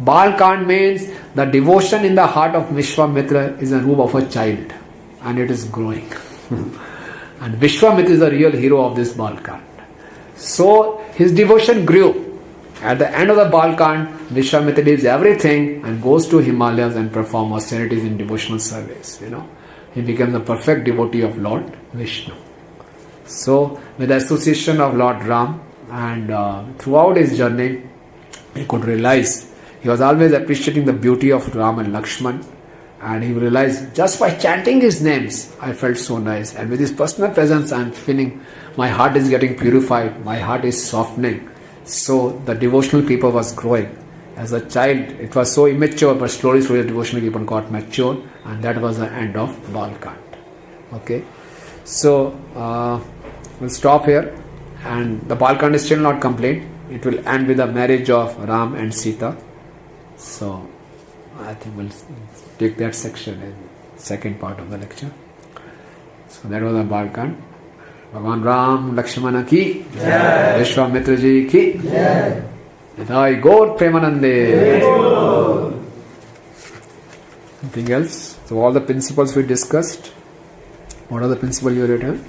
Balkand means the devotion in the heart of Vishwamitra is a room of a child. And it is growing. And Vishwamitra is the real hero of this Balkand. So his devotion grew. At the end of the Balkand, Vishwamitra leaves everything and goes to Himalayas and performs austerities in devotional service. He becomes a perfect devotee of Lord Vishnu. So, with the association of Lord Ram and throughout his journey, he could realize he was always appreciating the beauty of Ram and Lakshman, and he realized just by chanting his names, I felt so nice. And with his personal presence, I am feeling my heart is getting purified, my heart is softening. So the devotional people was growing. As a child, it was so immature, but slowly the devotional people got mature, and that was the end of Balkand. Okay, so we'll stop here, and the Balkand is still not complete. It will end with the marriage of Ram and Sita. So I think we'll take that section in second part of the lecture. So that was the Balkand. Bhagavan Ram Lakshmana ki Jai, Vishwamitra ji ki Jai, Nithai Gaur Premanande. Anything else? So all the principles we discussed. What are the principles you written?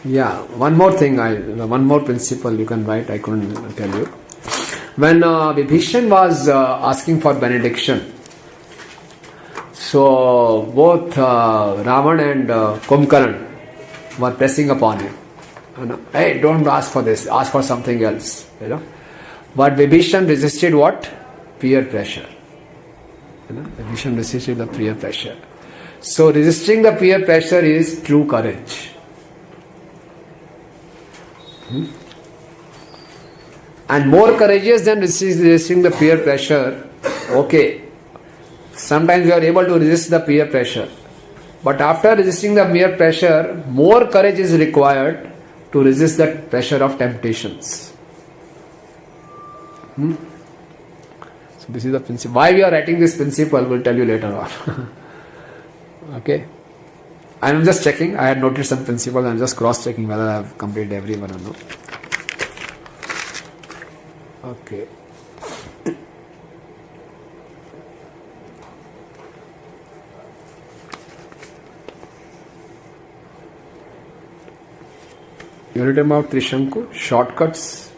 Yeah, one more thing, one more principle you can write, I couldn't tell you. When Vibhishan was asking for benediction, so both Ravan and Kumbhakarna were pressing upon him. Hey, don't ask for this, ask for something else. But Vibhishan resisted what? Peer pressure. Vibhishan resisted the peer pressure. So resisting the peer pressure is true courage. And more courageous than resisting the peer pressure. Okay, sometimes we are able to resist the peer pressure, but after resisting the peer pressure, more courage is required to resist the pressure of temptations. So this is the principle. Why we are writing this principle, we'll tell you later on. Okay, I am just checking. I had noted some principles. I am just cross-checking whether I have completed every one or not. Okay. You read about Trishanku, shortcuts.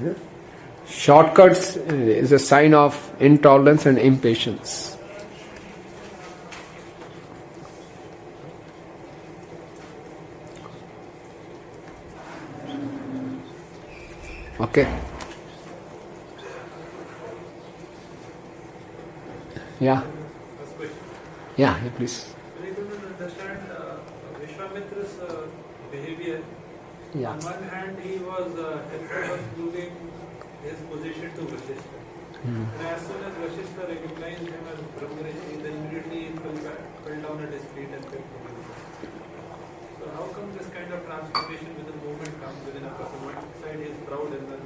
Yeah. Shortcuts is a sign of intolerance and impatience. Okay. Yeah. Yeah, please. We couldn't understand Vishwamitra's behavior. Yeah. On one hand, he was helpful of proving his position to Vashishta. And as soon as Vashishta recognized him as Brahmarishi, then immediately he fell down at his feet and fell from his feet. So how come this kind of transformation within movement comes within a person? One side he is proud and then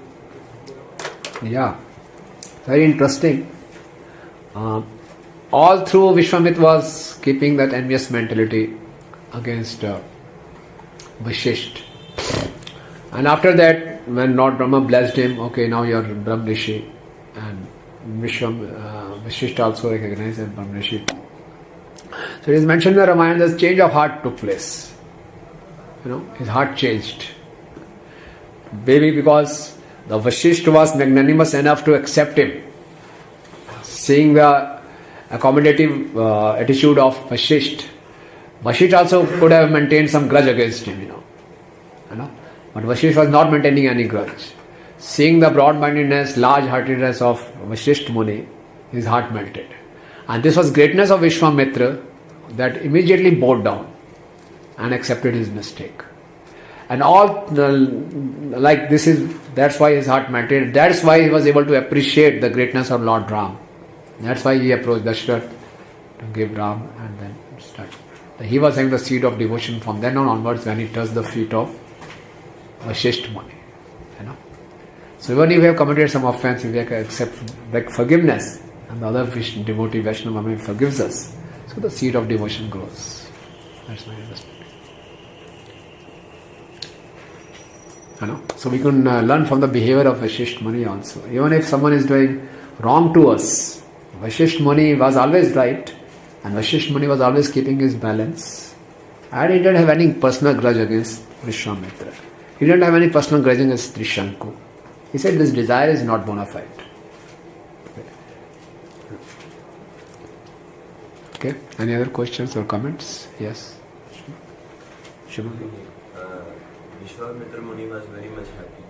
Yeah. Very interesting. All through Vishwamitra was keeping that envious mentality against Vashishta. And after that, when Lord Brahma blessed him, okay, now you are Brahmarishi, and Vashishta also recognized as Brahmarishi. So it is mentioned in the Ramayana that change of heart took place. His heart changed. Maybe because the Vasishtha was magnanimous enough to accept him. Seeing the accommodative attitude of Vasishtha, Vasishtha also could have maintained some grudge against him, But Vasishtha was not maintaining any grudge. Seeing the broad-mindedness, large-heartedness of Vasishtha Muni, his heart melted. And this was greatness of Vishwamitra that immediately bowed down and accepted his mistake. And that's why his heart melted. That's why he was able to appreciate the greatness of Lord Ram. That's why he approached Dashrath to give Ram and then start. He was having the seed of devotion from then onwards when he touched the feet of Vasishtha Muni. So even if we have committed some offense, if we accept forgiveness, and the other devotee Vaishnava Muni forgives us, so the seed of devotion grows. That's my understanding. So we can learn from the behavior of Vasishtha Muni also. Even if someone is doing wrong to us, Vasishtha Muni was always right, and Vasishtha Muni was always keeping his balance. And he didn't have any personal grudge against Vishwamitra. He didn't have any personal grudge against Trishanku. He said this desire is not bona fide. Okay. Any other questions or comments? Yes. Shubham. Vishwamitra Muni was very much happy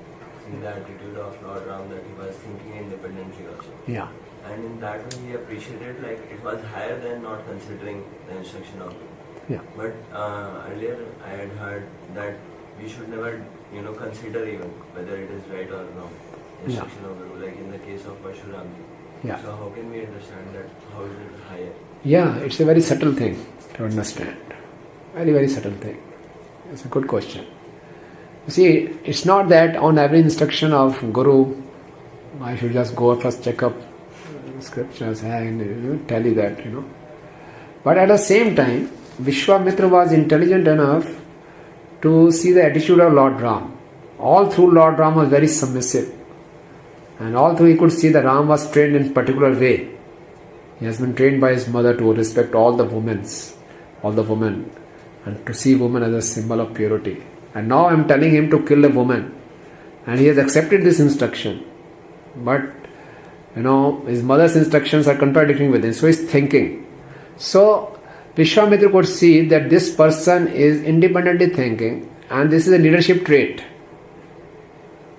in the attitude of Lord Ram that he was thinking independently also. Yeah. And in that way he appreciated it was higher than not considering the instruction of Guru. Yeah. But earlier I had heard that we should never consider even whether it is right or wrong. Instruction of Guru, like in the case of Parshuramji. Yeah. So how can we understand that? How is it higher? Yeah, it's a very subtle thing to understand. Very, very subtle thing. It's a good question. You see, it's not that on every instruction of Guru, I should just go first check up scriptures and tell you that, But at the same time, Vishwamitra was intelligent enough to see the attitude of Lord Ram. All through Lord Ram was very submissive. And all through he could see that Ram was trained in a particular way. He has been trained by his mother to respect all the women, and to see women as a symbol of purity. And now I am telling him to kill a woman. And he has accepted this instruction. But, his mother's instructions are contradicting with him. So he is thinking. So, Vishwamitra could see that this person is independently thinking. And this is a leadership trait.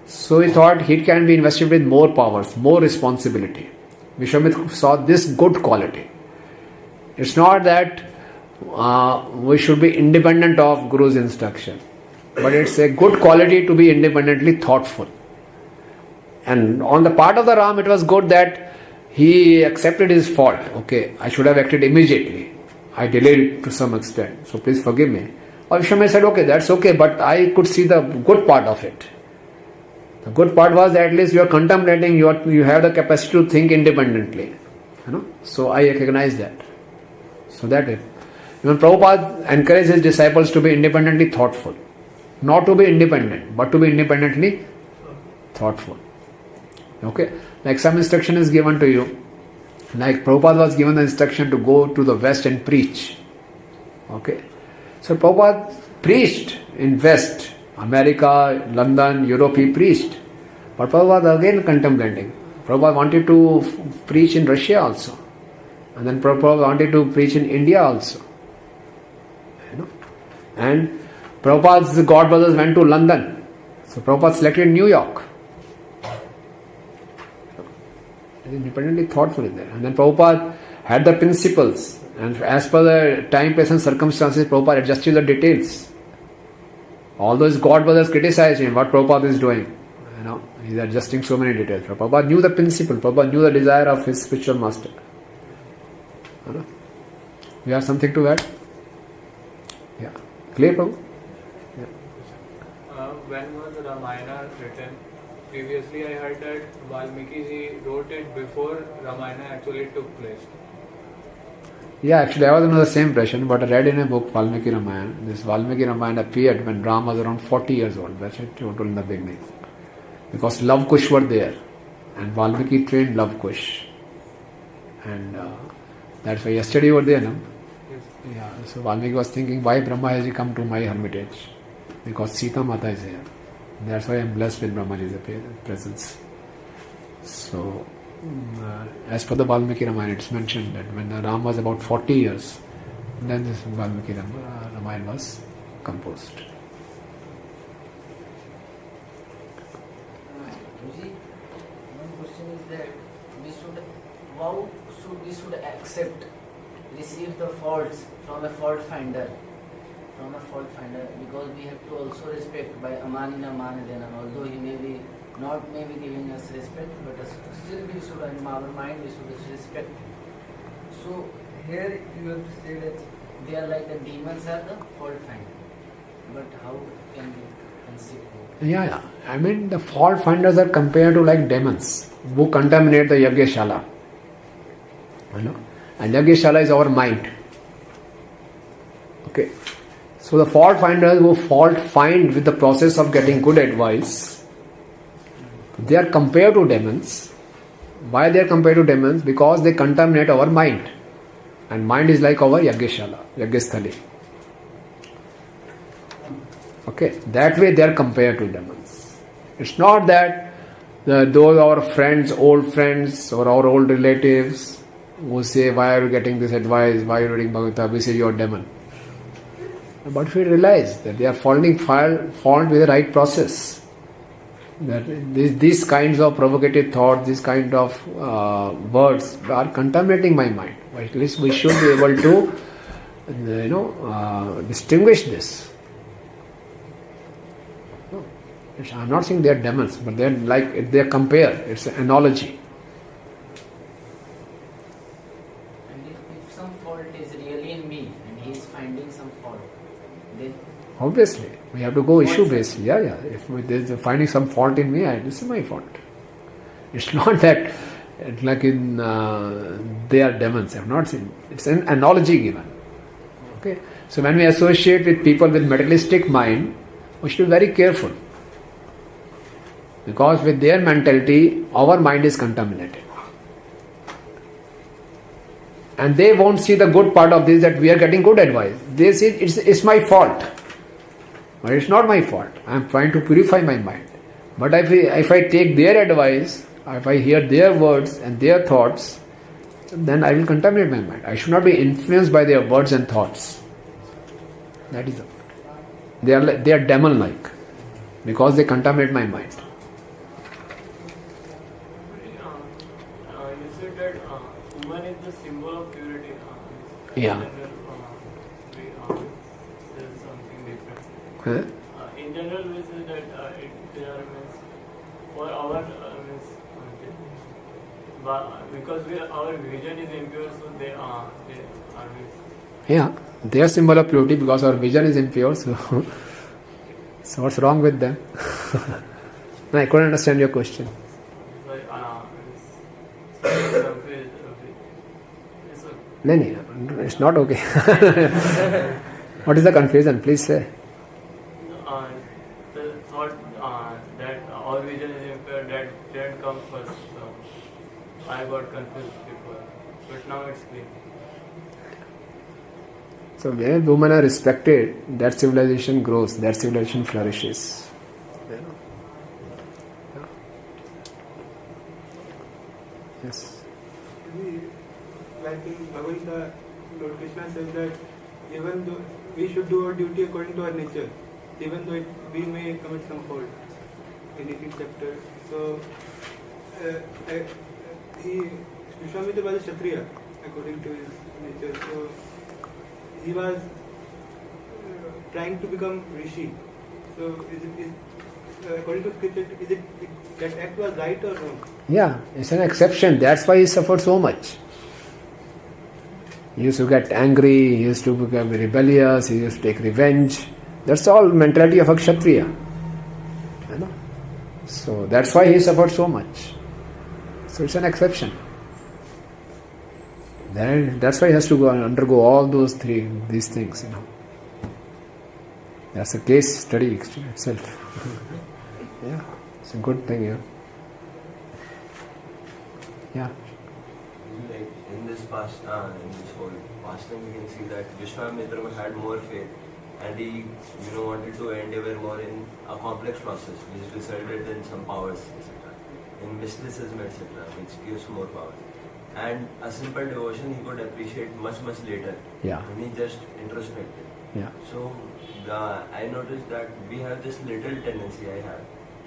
So he thought he can be invested with more powers, more responsibility. Vishwamitra saw this good quality. It's not that we should be independent of Guru's instruction. But it's a good quality to be independently thoughtful. And on the part of the Ram, it was good that he accepted his fault. Okay, I should have acted immediately. I delayed it to some extent. So please forgive me. Or Vishwamitra said, okay, that's okay, but I could see the good part of it. The good part was that at least you are contemplating, you have the capacity to think independently. So I recognize that. So that is. Even Prabhupada encouraged his disciples to be independently thoughtful. Not to be independent, but to be independently thoughtful. Okay? Like some instruction is given to you. Like Prabhupada was given the instruction to go to the West and preach. Okay? So Prabhupada preached in West. America, London, Europe, he preached. But Prabhupada was again contemplating. Prabhupada wanted to preach in Russia also. And then Prabhupada wanted to preach in India also. And Prabhupada's God brothers went to London. So Prabhupada selected New York. Independently thoughtful in there. And then Prabhupada had the principles. And as per the time, place and circumstances, Prabhupada adjusted the details. All those God brothers criticized him, what Prabhupada is doing. He's adjusting so many details. Prabhupada knew the principle. Prabhupada knew the desire of his spiritual master. You have something to add? Yeah. Clear, Prabhu? Yeah. When was Ramayana written? Previously I heard that Valmiki wrote it before Ramayana actually took place. Yeah, actually I was under the same impression, but I read in a book Valmiki Ramayana. This Valmiki Ramayana appeared when Ram was around 40 years old. That's what I told in the beginning. Because Love Kush were there. And Valmiki trained Love Kush. And that's why yesterday you were there, no? Yes. Yeah, so Valmiki was thinking, why Brahma has he come to my hermitage? Because Sita Mata is here. That's why I am blessed with Brahmaji's presence. So, as per the Valmiki Ramayana, it's mentioned that when Ram was about 40 years, then this Valmiki Ramayana was composed. One question is that how we should accept, receive the faults from a fault finder, because we have to also respect by amanina manadena, although he may be giving us respect, but still we should, in our mind, we should respect. So here you have to say that they are like the demons are the fault finder, but how can we conceive? Yeah. I mean, the fault finders are compared to like demons who contaminate the Yagyashala. You know? And Yagyashala is our mind. Okay. So the fault finders who fault find with the process of getting good advice, they are compared to demons. Why they are compared to demons? Because they contaminate our mind. And mind is like our Yagyashala, Yagyasthali. Okay, that way they are compared to demons. It's not that those our friends, old friends, or our old relatives who say, why are you getting this advice, why are you reading Bhagavad Gita, we say you are demon. But if we realize that they are falling fault with the right process, that these kinds of provocative thoughts, these kind of words are contaminating my mind. At least we should be able to, distinguish this. I'm not saying they are demons, but they are like they are compared. It's an analogy. And if some fault is really in me, and he is finding some fault, then Obviously, we have to go issue based. Yeah. If there's finding some fault in me, this is my fault. It's not that like in they are demons. I'm not saying. It's an analogy given. Okay. So when we associate with people with materialistic mind, we should be very careful. Because with their mentality, our mind is contaminated. And they won't see the good part of this, that we are getting good advice. They see it's my fault. But it's not my fault. I am trying to purify my mind. But if I take their advice, if I hear their words and their thoughts, then I will contaminate my mind. I should not be influenced by their words and thoughts. That is the point. They are demon-like because they contaminate my mind. You said that woman is the symbol of purity. Yeah. There's something different. Huh? In general, we say that they are means for our means because our vision is impure, so they are means. Yeah, they are symbol of purity because our vision is impure. So what's wrong with them? No, I couldn't understand your question. No, it's not okay. What is the confusion? Please say. The thought that our vision is impaired, that didn't come first. So I got confused before, but now it's clear. So where women are respected, that civilization grows, that civilization flourishes. Yes. Like in Bhagavad Gita, Lord Krishna says that even though we should do our duty according to our nature, even though we may commit some fault in 18th chapter. So, Vishwamitra was a Kshatriya according to his nature. So, he was trying to become Rishi. So, according to scripture, that act was right or wrong? Yeah, it's an exception. That's why he suffered so much. He used to get angry, he used to become rebellious, he used to take revenge. That's all mentality of a Kshatriya. You know? So that's why he suffered so much. So it's an exception. Then that's why he has to undergo all these things. You know. That's a case study itself. Yeah, it's a good thing. Yeah. Like in this whole pastime, we can see that Vishwamitra had more faith, and he, wanted to endeavor more in a complex process, which resulted in some powers, etc. In mysticism, etc., which gives more power. And a simple devotion he could appreciate much later. Yeah. When he just introspected. Yeah. So I noticed that we have this little tendency I have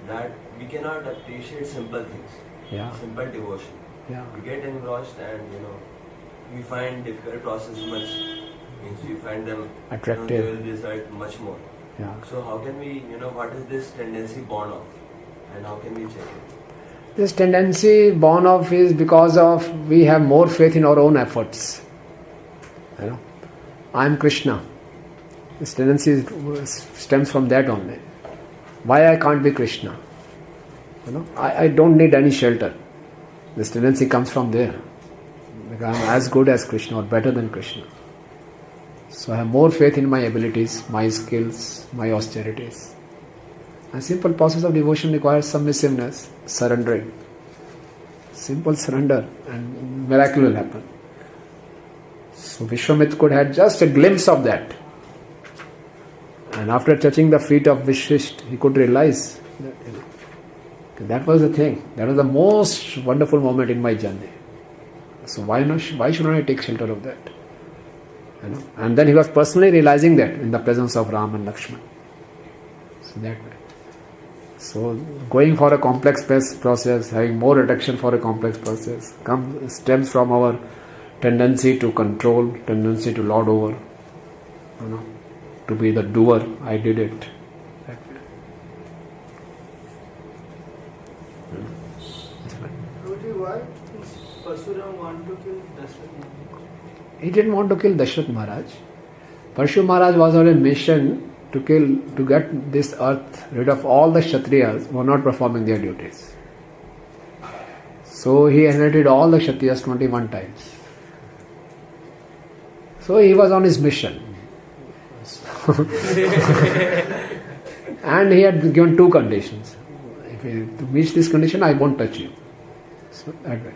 that we cannot appreciate simple things. Yeah. Simple devotion. Yeah. We get engrossed and we find difficult process much. Means we find them Attractive. They will result much more. Yeah. So how can we what is this tendency born of, and how can we check it? This tendency born of is because of we have more faith in our own efforts. I am Krishna. This tendency stems from that only. Why I can't be Krishna? I don't need any shelter. This tendency comes from there. Because I am as good as Krishna or better than Krishna. So I have more faith in my abilities, my skills, my austerities. A simple process of devotion requires submissiveness, surrendering. Simple surrender and miracle will happen. So Vishwamitra could have just a glimpse of that. And after touching the feet of Vishishth, he could realize that was the thing. That was the most wonderful moment in my journey. So why shouldn't I take shelter of that? And then he was personally realizing that in the presence of Ram and Lakshman. So that way. So going for a complex process, having more attraction for a complex process, stems from our tendency to control, tendency to lord over, to be the doer. I did it. That way. Why Parsuram want to kill Dashrath? He didn't want to kill Dashrath Maharaj. Parshu Maharaj was on a mission to get this earth rid of all the Kshatriyas who were not performing their duties. So he inherited all the Kshatriyas 21 times. So he was on his mission. And he had given two conditions. To meet this condition, I won't touch you. So that way.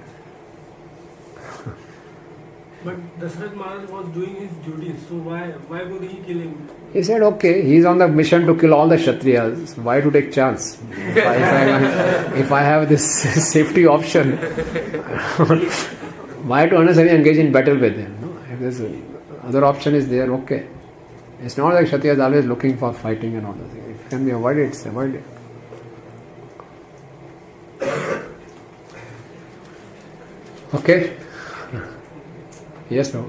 But Dashrath Maharaj was doing his duties, so why would he kill him? He said, okay, he is on the mission to kill all the Kshatriyas. Why to take chance? If I have this safety option, why to unnecessarily engage in battle with him? If this other option is there, okay. It's not like Kshatriya is always looking for fighting and all those things. If it can be avoided, it's avoided. Okay? Yes, no.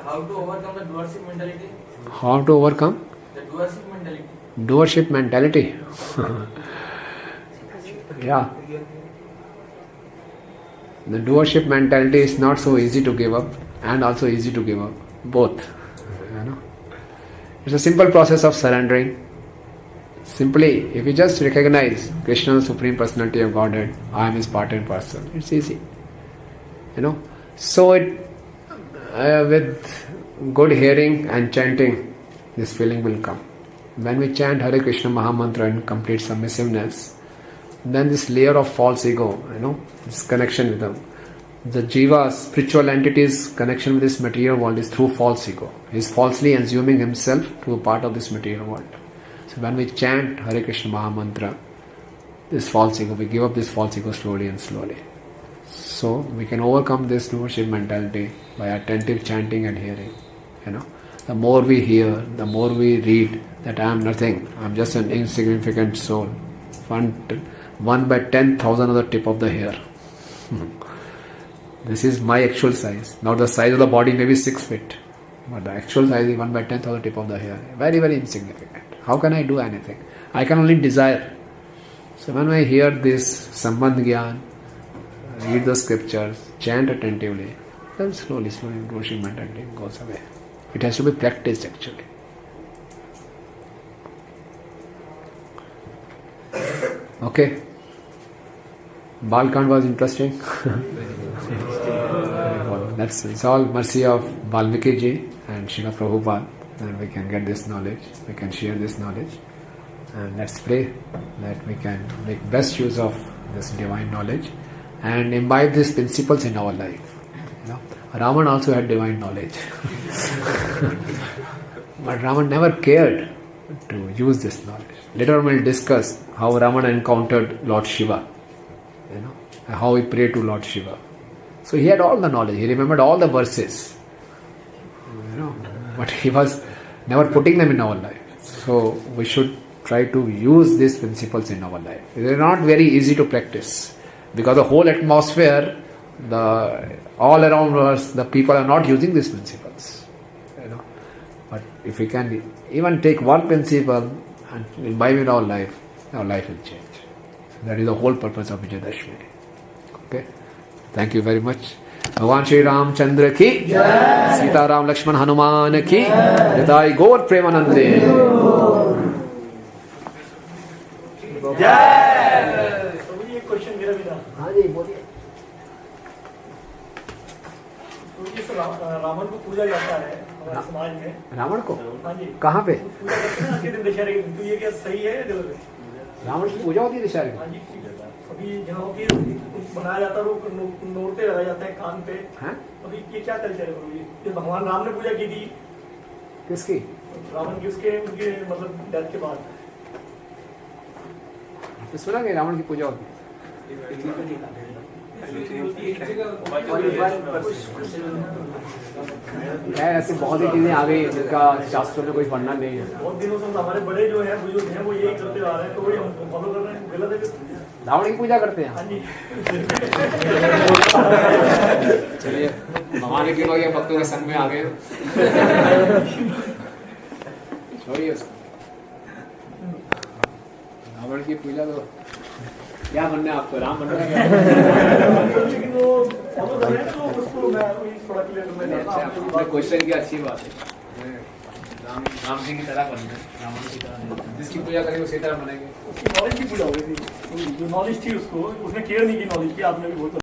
How to overcome the doership mentality? How to overcome? The doership mentality. Doership mentality. Yeah. The doership mentality is not so easy to give up and also easy to give up. Both. It's a simple process of surrendering. Simply, if you just recognize Krishna, the Supreme Personality of Godhead, I am His part and parcel, it's easy. So with good hearing and chanting, this feeling will come. When we chant Hare Krishna Mahamantra in complete submissiveness, then this layer of false ego, this connection with them, the jiva, spiritual entity's connection with this material world is through false ego. He is falsely assuming himself to be part of this material world. So when we chant Hare Krishna Mahamantra, this false ego, we give up this false ego slowly and slowly. So we can overcome this doership mentality by attentive chanting and hearing. The more we hear, the more we read that I am nothing, I am just an insignificant soul. One by 10,000 of the tip of the hair. This is my actual size. Now the size of the body may be 6 feet. But the actual size is 1 by 10th of the tip of the hair. Very, very insignificant. How can I do anything? I can only desire. So when I hear this Sambandh Gyan, read the scriptures, chant attentively, then slowly, doership mentality goes away. It has to be practiced actually. Okay. Balkand was interesting. It's all mercy of Valmiki ji and Srila Prabhupada, and we can get this knowledge, we can share this knowledge, and let's pray that we can make best use of this divine knowledge and imbibe these principles in our life. Raman also had divine knowledge. But Raman never cared to use this knowledge. Later on we'll discuss how Raman encountered Lord Shiva, and how he prayed to Lord Shiva. So he had all the knowledge, he remembered all the verses, but he was never putting them in our life. So we should try to use these principles in our life. They are not very easy to practice because the whole atmosphere, all around us, the people are not using these principles. But if we can even take one principle and imbibe in our life will change. That is the whole purpose of Vijayadashmi. Okay? Thank you very much. भगवान श्री रामचंद्र की सीताराम लक्ष्मण हनुमान की हृदय गौर प्रेमानंदे question मेरा भी था। हाँ जी बोलिए। रावण को पूजा जाता है हमारे समाज में। रावण को? हाँ जी। कहाँ पे? पूजा करते हैं ना दशहरे के दिन, तो ये क्या सही है गलत है? रावण की पूजा होती है दशहरे में? हाँ जी। अभी जहाँ की बनाया जाता है वो नोरते लगाए जाते हैं कान पे। हाँ? अभी ये क्या कल्चर है? ये भगवान राम ने पूजा की थी। किसकी? रावण की, उसके उनके मतलब डेथ के बाद। तो सुना कि रावण की पूजा होती है? ऐसी बहुत ही चीजें आ गई जिनका शास्त्रों में कोई पढ़ना नहीं है। बहुत दिनों से हमारे बड़े जो है बुजुर्ग हैं वो यही करते आ रहे हैं, तो वही हम फॉलो कर रहे हैं। गलत है? रावण की पूजा करते हैं? हाँ जी। चलिए भगवान की कृपा भक्तों के संग में आ गए, छोड़िए उसको। रावण की पूजा तो क्या बनना है आपको? राम बनना है? लेकिन वो फॉलो कर रहे हैं तो उसको मैं थोड़ा क्लियर करना चाहता हूं। क्वेश्चन की अच्छी बात है। राम जी की तरह बनना है, रावण की तरह नहीं। जिसकी पूजा करेंगे उसी तरह बनेंगे। उसकी नॉलेज की पूजा हो गई थी, जो नॉलेज थी उसको, उसने केयर नहीं की नॉलेज की। आपने भी बहुत